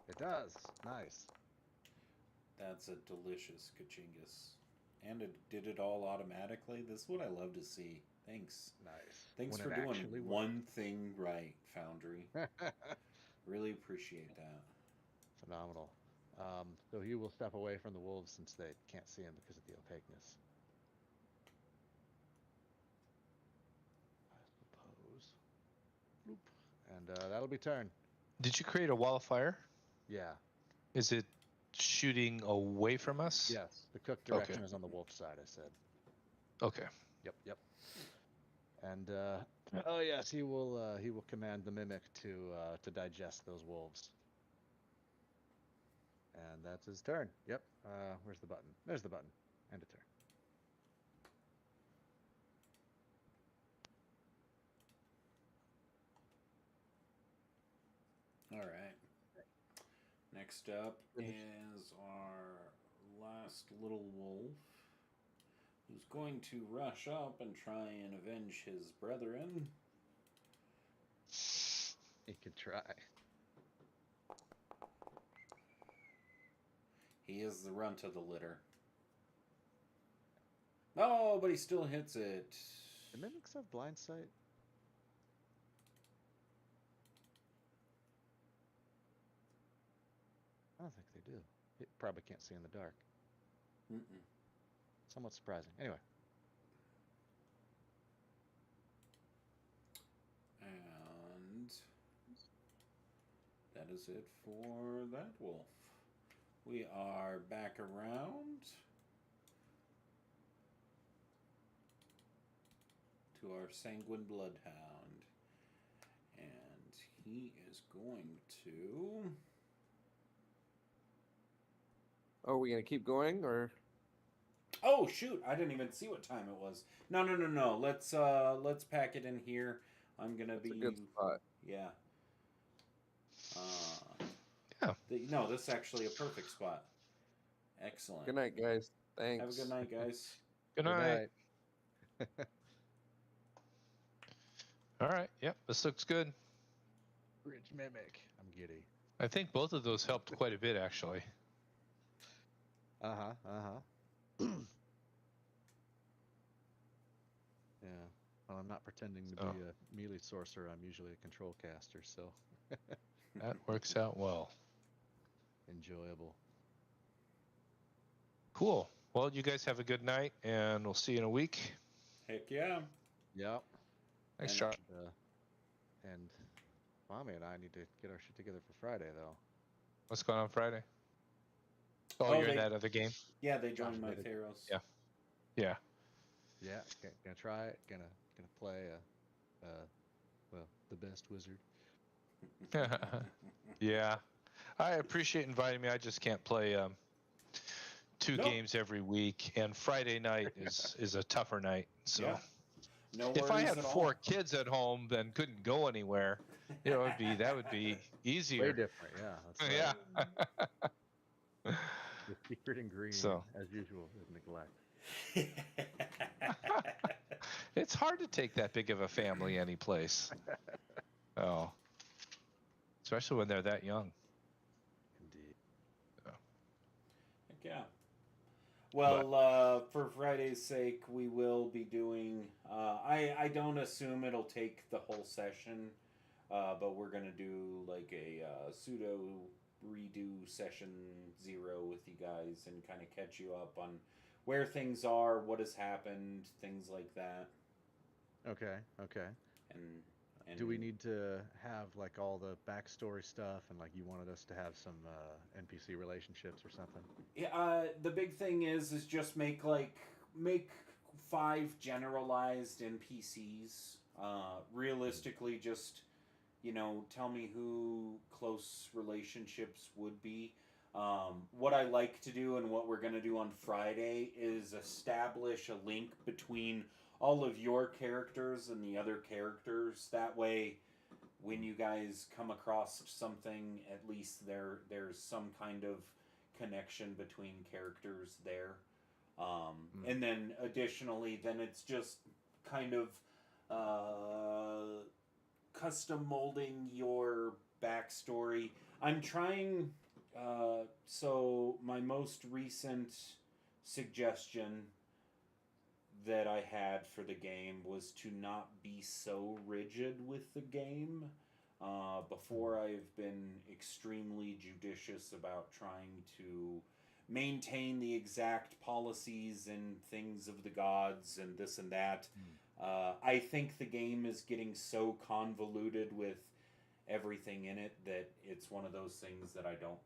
It does. Nice. That's a delicious Kachingus. And it did it all automatically. This is what I love to see. Thanks. Nice. Thanks for doing one thing right, Foundry. Really appreciate that. Phenomenal. So he will step away from the wolves since they can't see him because of the opaqueness. I suppose. Bloop. And that'll be turn. Did you create a wall of fire? Yeah. Is it shooting away from us? Yes. The cook direction is on the wolf side, I said. Okay. Yep. And oh yes, he will command the mimic to digest those wolves. And that's his turn. Yep. Where's the button? There's the button. And a turn. All right. Next up is our last little wolf, who's going to rush up and try and avenge his brethren. He could try. He is the runt of the litter. No, but he still hits it. Do mimics have blind sight? I don't think they do. It probably can't see in the dark. Somewhat surprising. Anyway. And that is it for that wolf. We are back around to our sanguine bloodhound. And he is going to... Oh, are we going to keep going, or? Oh, shoot. I didn't even see what time it was. No. Let's pack it in here. I'm going to be... a good spot. Yeah. Yeah. No, this is actually a perfect spot. Excellent. Good night, guys. Thanks. Have a good night, guys. Good night. All right. Yep. This looks good. Bridge mimic. I'm giddy. I think both of those helped quite a bit, actually. Yeah. Well, I'm not pretending to be a melee sorcerer. I'm usually a control caster, so that works out well. Enjoyable. Cool. Well, you guys have a good night, and we'll see you in a week. Heck yeah. Yep. Thanks, Josh. And Mommy and I need to get our shit together for Friday, though. What's going on Friday? Oh, you're in that other game? Yeah, they joined my Theros. Yeah. Yeah, gonna try it. Gonna play well, the best wizard. Yeah, I appreciate inviting me. I just can't play two Nope. games every week, and Friday night is a tougher night. So Yeah. No if I worries had at 4 all. kids at home, then couldn't go anywhere, that would be Way easier. different, yeah. That's Yeah. the secret ingredient, So as usual, is neglect. it's hard to take that big of a family any place. Oh, especially when they're that young. Indeed. Heck yeah. Well, for Friday's sake, we will be doing. I don't assume it'll take the whole session, but we're gonna do like a pseudo redo session 0 with you guys and kind of catch you up on where things are, what has happened, things like that. Okay. And Do we need to have like all the backstory stuff and like you wanted us to have some NPC relationships or something? Yeah, the big thing is just make 5 generalized NPCs. Realistically, just tell me who close relationships would be. What I like to do and what we're gonna do on Friday is establish a link between all of your characters and the other characters. That way, when you guys come across something, at least there's some kind of connection between characters there. And then additionally, then it's just kind of custom molding your backstory. I'm trying. So my most recent suggestion that I had for the game was to not be so rigid with the game. Before, I've been extremely judicious about trying to maintain the exact policies and things of the gods and this and that. I think the game is getting so convoluted with everything in it that it's one of those things that I don't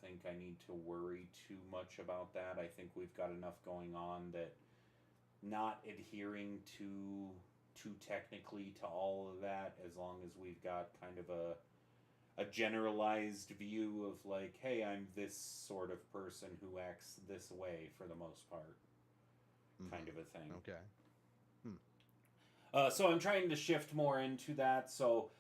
think I need to worry too much about that. I think we've got enough going on that not adhering too technically to all of that, as long as we've got kind of a generalized view of like, hey, I'm this sort of person who acts this way for the most part, kind of a thing. Okay. So I'm trying to shift more into that. So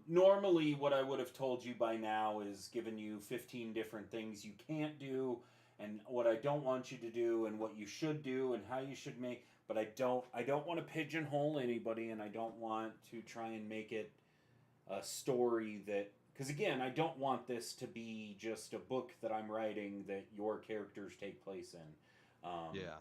normally what I would have told you by now is given you 15 different things you can't do and what I don't want you to do and what you should do and how you should make, but I don't want to pigeonhole anybody, and I don't want to try and make it a story that, because again, I don't want this to be just a book that I'm writing that your characters take place in. Yeah.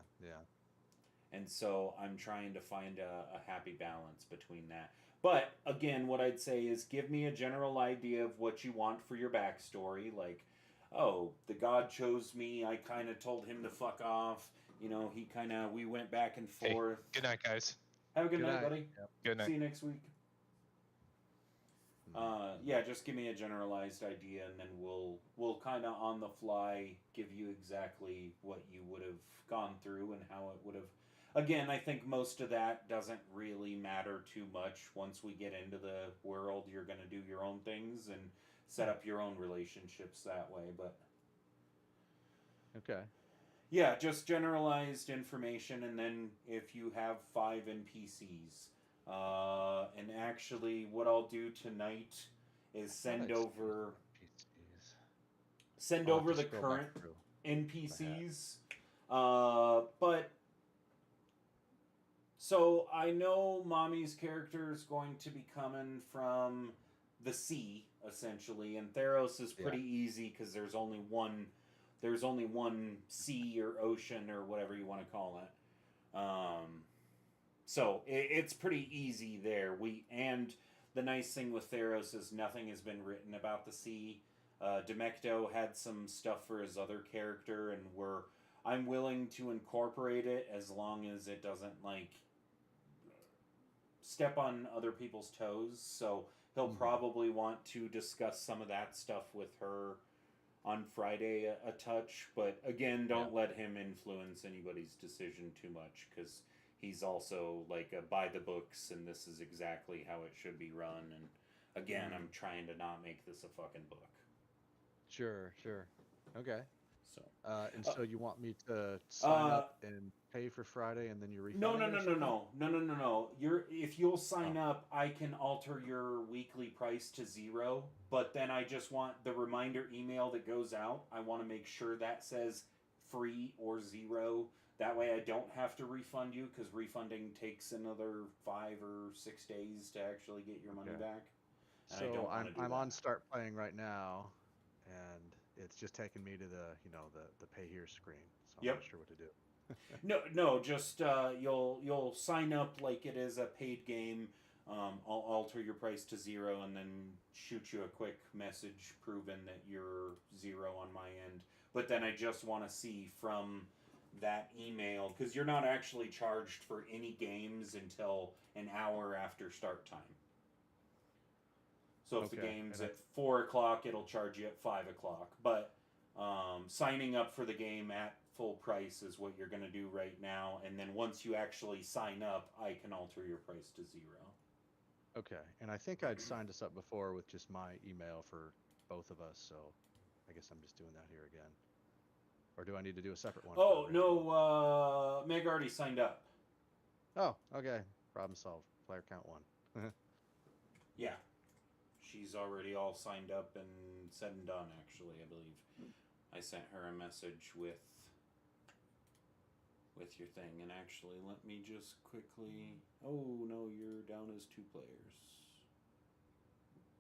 And so I'm trying to find a happy balance between that. But again, what I'd say is give me a general idea of what you want for your backstory. Like, oh, the god chose me. I kind of told him to fuck off. We went back and forth. Hey, good night, guys. Have a good night, buddy. Yep. Good night. See you next week. Yeah, just give me a generalized idea, and then we'll kind of on the fly give you exactly what you would have gone through and how it would have. Again, I think most of that doesn't really matter too much. Once we get into the world, you're going to do your own things and set up your own relationships that way. But Okay. yeah, just generalized information, and then if you have 5 NPCs, and actually, what I'll do tonight is send over the current NPCs. But so I know Mommy's character is going to be coming from the sea, essentially, and Theros is pretty easy because there's only one sea or ocean or whatever you want to call it. So it's pretty easy there. And the nice thing with Theros is nothing has been written about the sea. Demecto had some stuff for his other character, and I'm willing to incorporate it as long as it doesn't step on other people's toes. So he'll probably want to discuss some of that stuff with her on Friday a touch, but again, don't let him influence anybody's decision too much, because he's also like a by the books, and this is exactly how it should be run. And again, I'm trying to not make this a fucking book. Sure. Okay. So. So you want me to sign up and pay for Friday, and then you refund? No. If you'll sign up, I can alter your weekly price to 0. But then I just want the reminder email that goes out. I want to make sure that says free or 0. That way, I don't have to refund you, because refunding takes another 5 or 6 days to actually get your money back. So I'm on Start Playing right now, and it's just taking me to the pay here screen. So I'm not sure what to do. No, just you'll sign up like it is a paid game. I'll alter your price to 0 and then shoot you a quick message proving that you're 0 on my end. But then I just want to see from that email, because you're not actually charged for any games until an hour after start time. So if the game's at 4 o'clock, it'll charge you at 5 o'clock. But signing up for the game at full price is what you're going to do right now. And then once you actually sign up, I can alter your price to 0. Okay. And I think I'd signed us up before with just my email for both of us. So I guess I'm just doing that here again. Or do I need to do a separate one? Oh, no. Meg already signed up. Oh, okay. Problem solved. Player count 1. Yeah. She's already all signed up and said and done, actually, I believe. I sent her a message with your thing. And actually, let me just quickly... Oh, no, you're down as 2 players.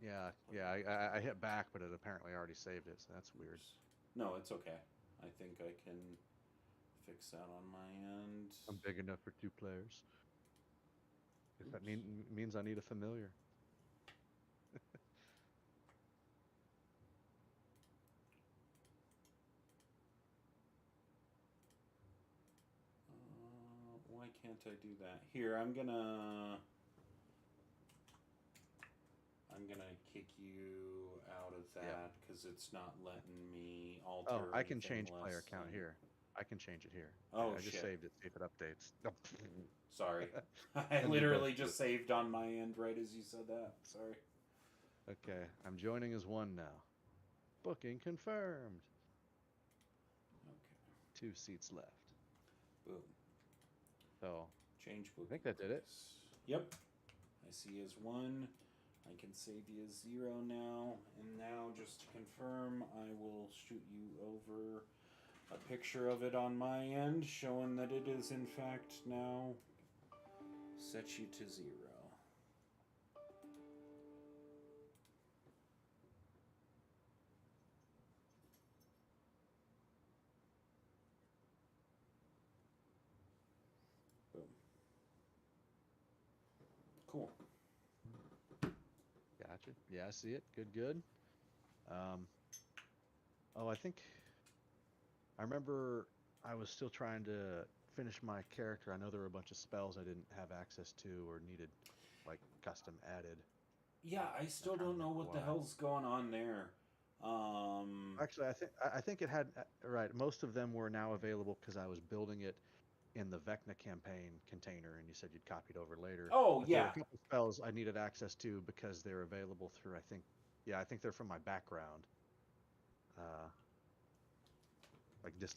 Yeah, I hit back, but it apparently already saved it, so that's weird. No, it's okay. I think I can fix that on my end. I'm big enough for 2 players. If that means I need a familiar. Why can't I do that? Here, I'm gonna kick you out of that because it's not letting me alter. Oh, I can change player count here. I can change it here. Oh, I just saved it, see if it updates. Sorry. I literally just saved on my end right as you said that. Sorry. Okay, I'm joining as 1 now. Booking confirmed. Okay. 2 seats left. Boom. So, change booking. I think that did it. Yep. I see as 1. I can save you as 0 now. And now, just to confirm, I will shoot you over a picture of it on my end, showing that it is in fact now set you to 0. Boom. Cool. Gotcha. Yeah, I see it. Good. I remember I was still trying to finish my character. I know there were a bunch of spells I didn't have access to or needed, like, custom added. Yeah, I still don't know what the hell's going on there. Actually, I think it had right. Most of them were now available because I was building it in the Vecna campaign container, and you said you'd copy it over later. Oh, but yeah. There were a couple spells I needed access to because they're available through. I think they're from my background.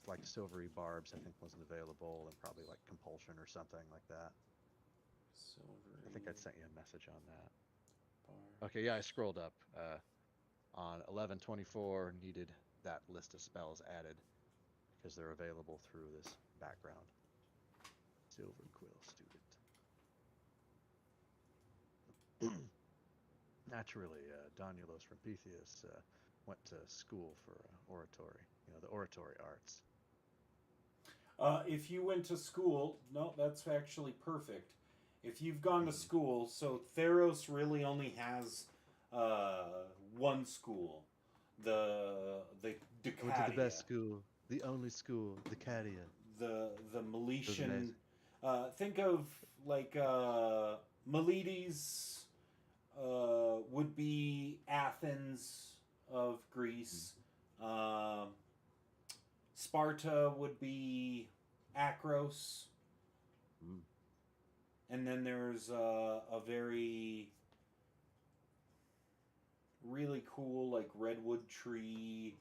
Like Silvery Barbs, I think wasn't available, and probably like Compulsion or something like that. Silvery. I think I sent you a message on that. Barb. Okay, yeah, I scrolled up. On 11/24, needed that list of spells added because they're available through this background. Silver Quill student. Naturally, Danulos from Pythias went to school for oratory, the oratory arts. If you went to school, no, that's actually perfect. If you've gone to school, so Theros really only has 1 school, the Ducatia. Went to the best school, the only school, the Ducatia. The Meletian. Think of like Meletes would be Athens of Greece. Sparta would be Akros. And then there's a very really cool like redwood tree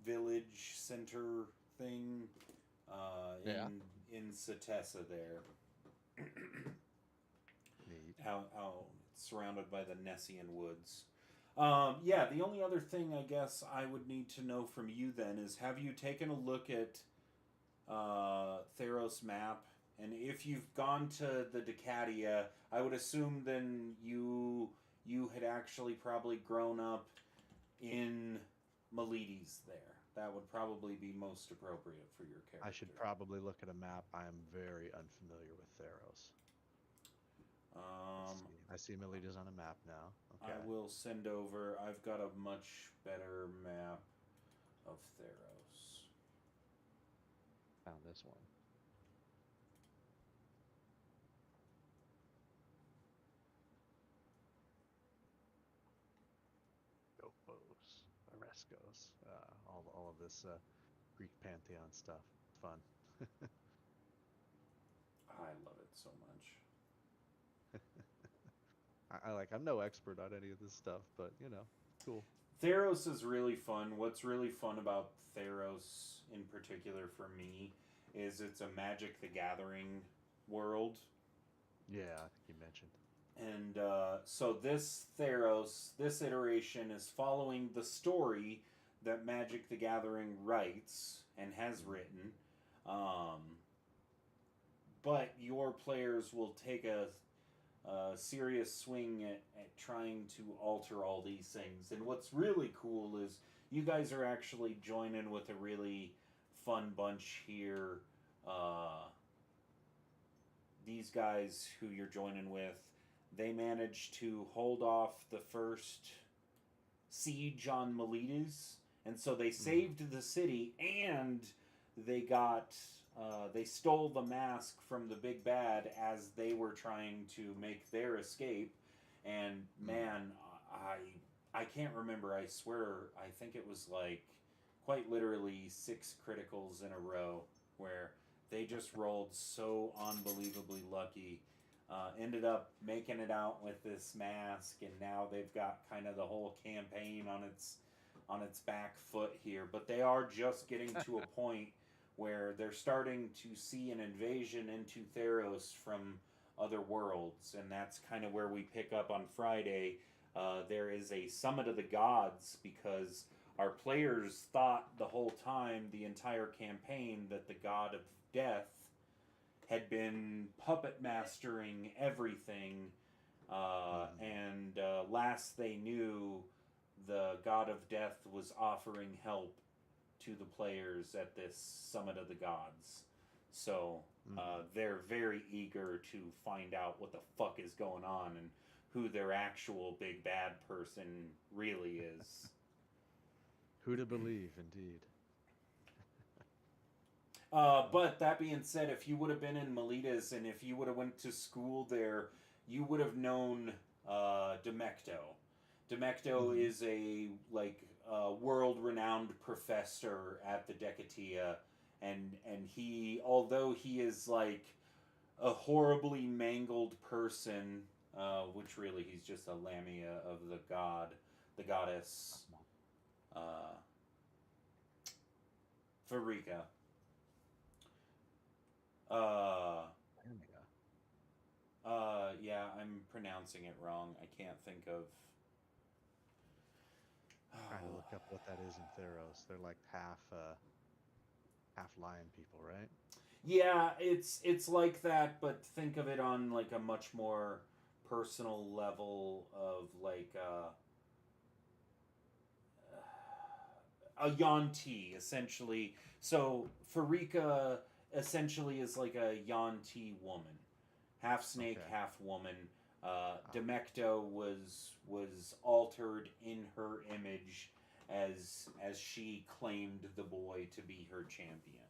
village center thing Yeah. in Satessa there. Neat. Out surrounded by the Nessian woods. Yeah, the only other thing I guess I would need to know from you then is, have you taken a look at Theros map? And if you've gone to the Decadia, I would assume then you had actually probably grown up in Melides there. That would probably be most appropriate for your character. I should probably look at a map. I am very unfamiliar with Theros. I see Miletus on a map now. Okay. I will send over. I've got a much better map of Theros. Found this one. Gophos, Oreskos, all of this Greek pantheon stuff. It's fun. I love it so much. I'm no expert on any of this stuff, but cool. Theros is really fun. What's really fun about Theros in particular for me is it's a Magic the Gathering world. Yeah, I think you mentioned. And so this Theros, this iteration is following the story that Magic the Gathering writes and has written. But your players will take a serious swing at trying to alter all these things. And what's really cool is you guys are actually joining with a really fun bunch here. These guys who you're joining with, they managed to hold off the first siege on Melides, and so they saved the city, and they got they stole the mask from the big bad as they were trying to make their escape. And man, I can't remember. I swear, I think it was like quite literally 6 criticals in a row where they just rolled so unbelievably lucky. Ended up making it out with this mask, and now they've got kind of the whole campaign on its back foot here. But they are just getting to a point where they're starting to see an invasion into Theros from other worlds, and that's kind of where we pick up on Friday. There is a Summit of the Gods because our players thought the whole time, the entire campaign, that the God of Death had been puppet mastering everything, and last they knew, the God of Death was offering help to the players at this Summit of the Gods. So they're very eager to find out what the fuck is going on and who their actual big bad person really is. Who to believe, indeed. But that being said, if you would have been in Melides and if you would have went to school there, you would have known Demecto. Demecto is a world-renowned professor at the Decatia, and he, although he is like a horribly mangled person, which really he's just a lamia of the goddess, Farika. Yeah, I'm pronouncing it wrong. I can't think of. Trying to look up what that is in Theros. They're like half lion people, right? Yeah, it's like that, but think of it on like a much more personal level of like a Yanti essentially. So Farika essentially is like a Yanti woman, half snake, half woman. Demecto was altered in her image as she claimed the boy to be her champion.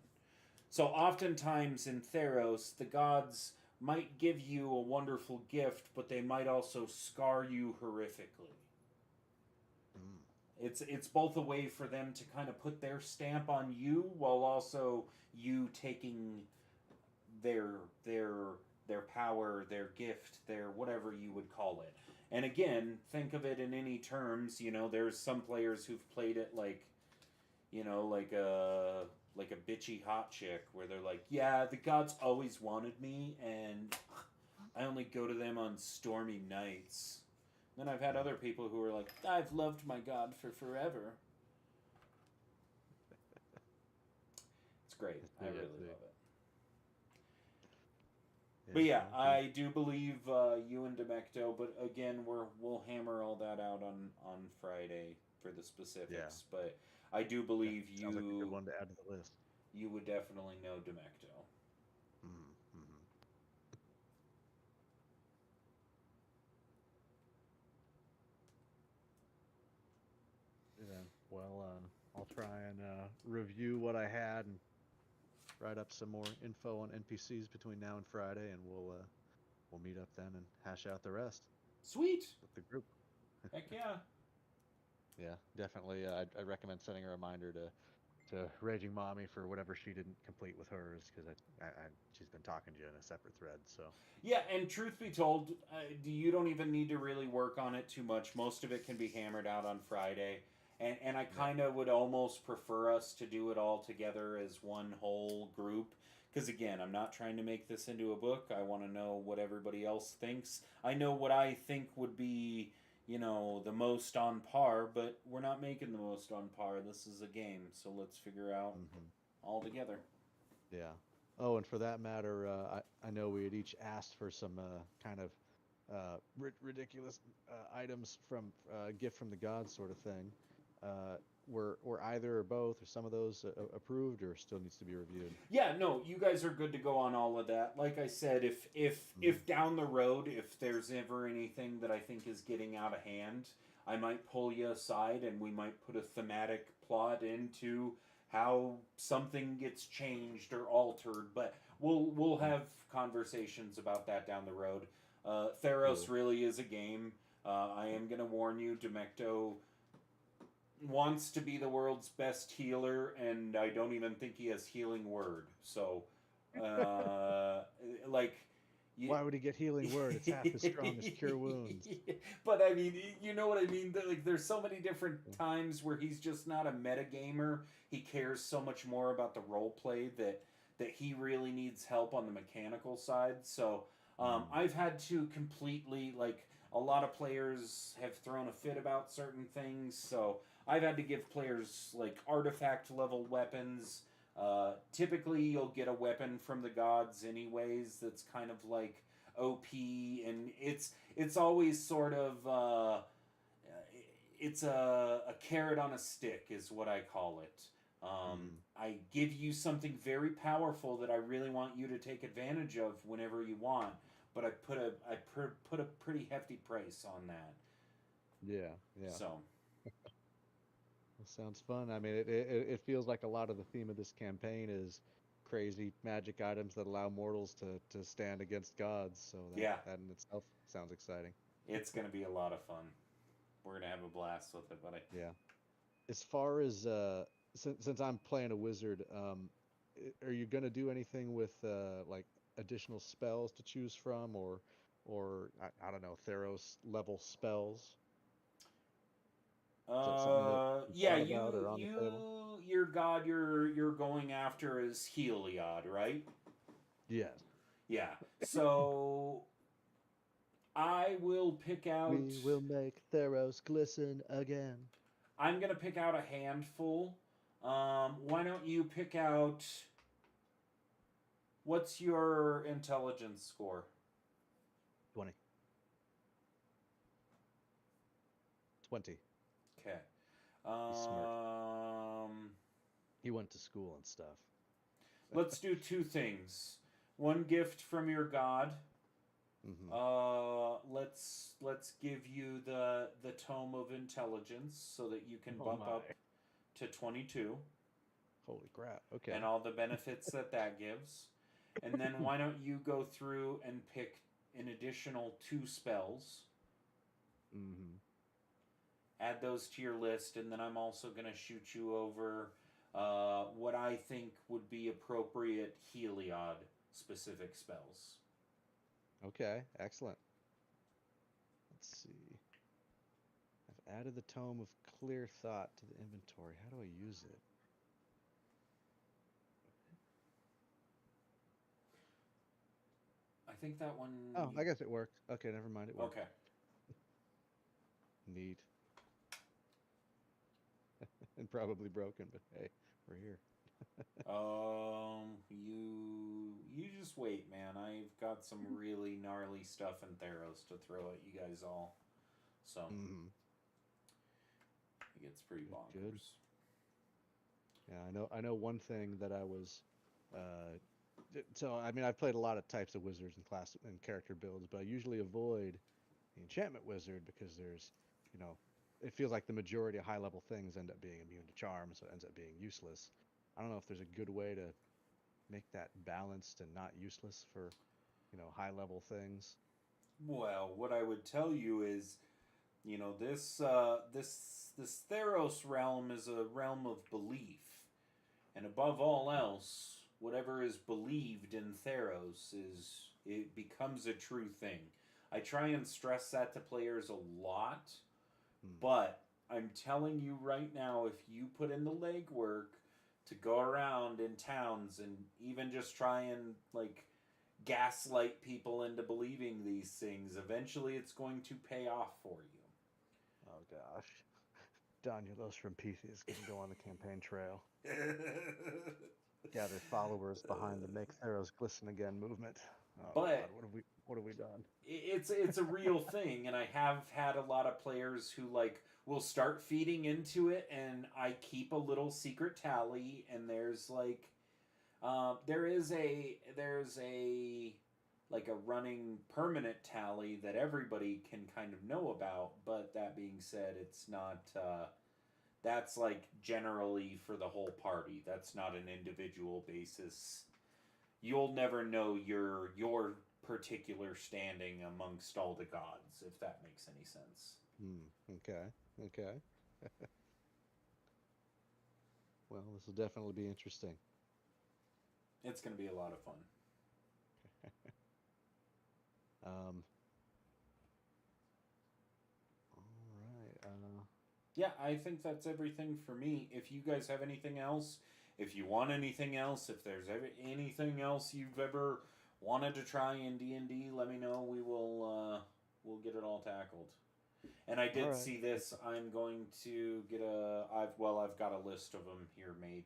So oftentimes in Theros, the gods might give you a wonderful gift, but they might also scar you horrifically. It's both a way for them to kind of put their stamp on you, while also you taking their their power, their gift, their whatever you would call it. And again, think of it in any terms. There's some players who've played it like, like a bitchy hot chick where they're like, yeah, the gods always wanted me, and I only go to them on stormy nights. Then I've had other people who are like, I've loved my god for forever. It's great. I really love it. But yeah, I do believe you and Demecto, but again, we'll hammer all that out on Friday for the specifics. Yeah. But I do believe you. Sounds like a good one to add to the list. You would definitely know Demecto. Mm-hmm. Yeah. Well, I'll try and review what I had and write up some more info on NPCs between now and Friday, and we'll meet up then and hash out the rest. Sweet. With the group. Heck yeah. Yeah, definitely. I'd recommend setting a reminder to Raging Mommy for whatever she didn't complete with hers, because she's been talking to you in a separate thread. So yeah, and truth be told, you don't even need to really work on it too much. Most of it can be hammered out on Friday, and I kind of would almost prefer us to do it all together as one whole group. Because again, I'm not trying to make this into a book. I want to know what everybody else thinks. I know what I think would be, the most on par, but we're not making the most on par. This is a game, so let's figure out all together. Yeah. Oh, and for that matter, I know we had each asked for some kind of ridiculous items from gift from the gods sort of thing. Were either or both or some of those approved, or still needs to be reviewed? Yeah, no, you guys are good to go on all of that. Like I said, if down the road, if there's ever anything that I think is getting out of hand, I might pull you aside and we might put a thematic plot into how something gets changed or altered. But we'll have conversations about that down the road. Theros really is a game. I am going to warn you, Demecto wants to be the world's best healer, and I don't even think he has healing word. So, why would he get healing word? It's half as strong as cure wounds. But I mean, you know what I mean? Like, there's so many different times where he's just not a metagamer. He cares so much more about the role play that he really needs help on the mechanical side. So, I've had to completely, like, a lot of players have thrown a fit about certain things, so I've had to give players like artifact level weapons. Typically, you'll get a weapon from the gods anyways that's kind of like OP, and it's always sort of it's a carrot on a stick is what I call it. I give you something very powerful that I really want you to take advantage of whenever you want, but I put a pretty hefty price on that. Yeah. So. That sounds fun. I mean, it feels like a lot of the theme of this campaign is crazy magic items that allow mortals to stand against gods. So that in itself sounds exciting. It's going to be a lot of fun. We're going to have a blast with it, buddy. Yeah. As far as since I'm playing a wizard, are you going to do anything with like additional spells to choose from, or I don't know, Theros level spells? Yeah, your god you're going after is Heliod, right? Yes. Yeah. So I will pick out. We will make Theros glisten again. I'm gonna pick out a handful. Why don't you pick out? What's your intelligence score? 20. Okay. He went to school and stuff. Let's do two things. One gift from your god. Let's give you the Tome of Intelligence so that you can bump up to 22. Holy crap! Okay. And all the benefits that gives. And then why don't you go through and pick an additional 2 spells? Add those to your list, and then I'm also going to shoot you over what I think would be appropriate Heliod specific spells. Okay, excellent. Let's see. I've added the Tome of Clear Thought to the inventory. How do I use it? I think that one. Oh, I guess it worked. Okay, never mind. It worked. Okay. Neat. And probably broken, but hey, we're here. You just wait, man. I've got some really gnarly stuff in Theros to throw at you guys all. So it gets pretty bonkers. Good. Yeah, I know one thing that I was so I mean I've played a lot of types of wizards and class and character builds, but I usually avoid the enchantment wizard because there's, it feels like the majority of high level things end up being immune to charm, so it ends up being useless. I don't know if there's a good way to make that balanced and not useless for, high level things. Well, what I would tell you is, this Theros realm is a realm of belief, and above all else, whatever is believed in Theros it becomes a true thing. I try and stress that to players a lot, but I'm telling you right now, if you put in the legwork to go around in towns and even just try and gaslight people into believing these things, eventually it's going to pay off for you. Oh gosh. Danulos from Pythias can go on the campaign trail. Gather followers behind the Make Theros Glisten Again movement. Oh but God, what have we done? It's a real thing, and I have had a lot of players who will start feeding into it, and I keep a little secret tally, and there's there's a running permanent tally that everybody can kind of know about. But that being said, it's not. That's generally for the whole party. That's not an individual basis. You'll never know your particular standing amongst all the gods, if that makes any sense. Okay. Well, this will definitely be interesting. It's going to be a lot of fun. All right. Yeah, I think that's everything for me. If you guys have anything else, if you want anything else, if there's anything else you've ever wanted to try in D&D, let me know. We'll get it all tackled. And I did see this. I'm going to get I've got a list of them here made.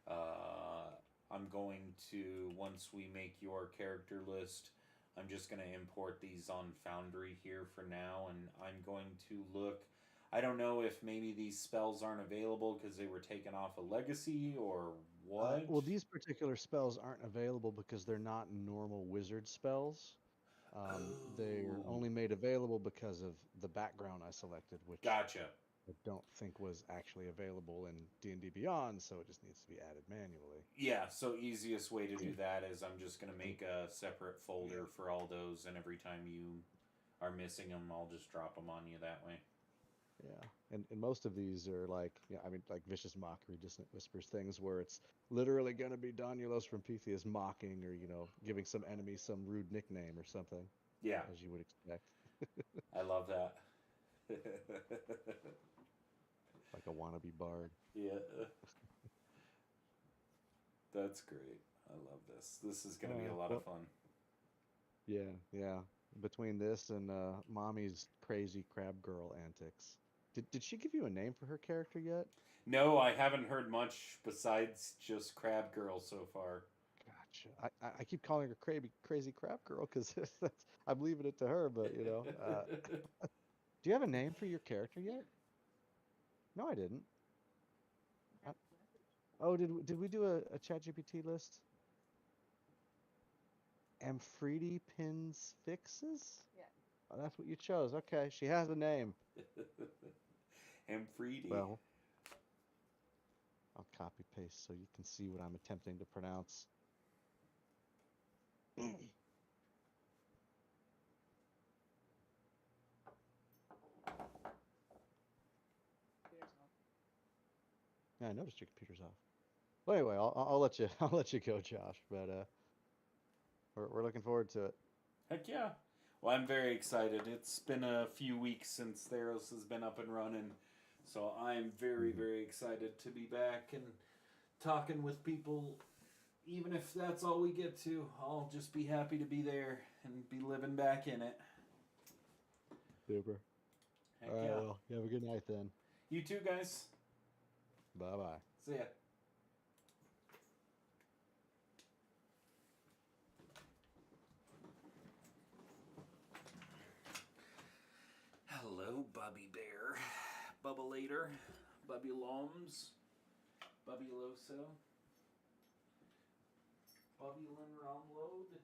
I'm going to, once we make your character list, I'm just going to import these on Foundry here for now, and I'm going to look. I don't know if maybe these spells aren't available because they were taken off a legacy or what. Well, these particular spells aren't available because they're not normal wizard spells. They're only made available because of the background I selected, which gotcha. I don't think was actually available in D&D Beyond, so it just needs to be added manually. Yeah, so easiest way to do that is I'm just going to make a separate folder for all those, and every time you are missing them, I'll just drop them on you that way. Yeah, and most of these are like Vicious Mockery, Dissonant Whispers, things where it's literally going to be Danulos from Pythias mocking or, giving some enemy some rude nickname or something. Yeah. As you would expect. I love that. Like a wannabe bard. Yeah. That's great. I love this. This is going to be a lot of fun. Yeah. Between this and Mommy's crazy crab girl antics. Did she give you a name for her character yet? No, I haven't heard much besides just Crab Girl so far. Gotcha. I keep calling her crazy crab girl because I'm leaving it to her, but do you have a name for your character yet? No, I didn't. Did we do a ChatGPT list? Amfredi Pins Fixes? Yeah. Oh, that's what you chose. Okay, she has a name. Amfredi. Well, I'll copy paste so you can see what I'm attempting to pronounce. Yeah, I noticed your computer's off. Well, anyway, I'll let you go, Josh. But we're looking forward to it. Heck yeah. Well, I'm very excited. It's been a few weeks since Theros has been up and running, so I'm very, very excited to be back and talking with people. Even if that's all we get to, I'll just be happy to be there and be living back in it. Super. Heck All right, yeah. well, you have a good night then. You too, guys. Bye-bye. See ya. Hello, Bubby Bear. Bubbleator. Bubby Loms. Bubby Loso. Bubby Linron Load.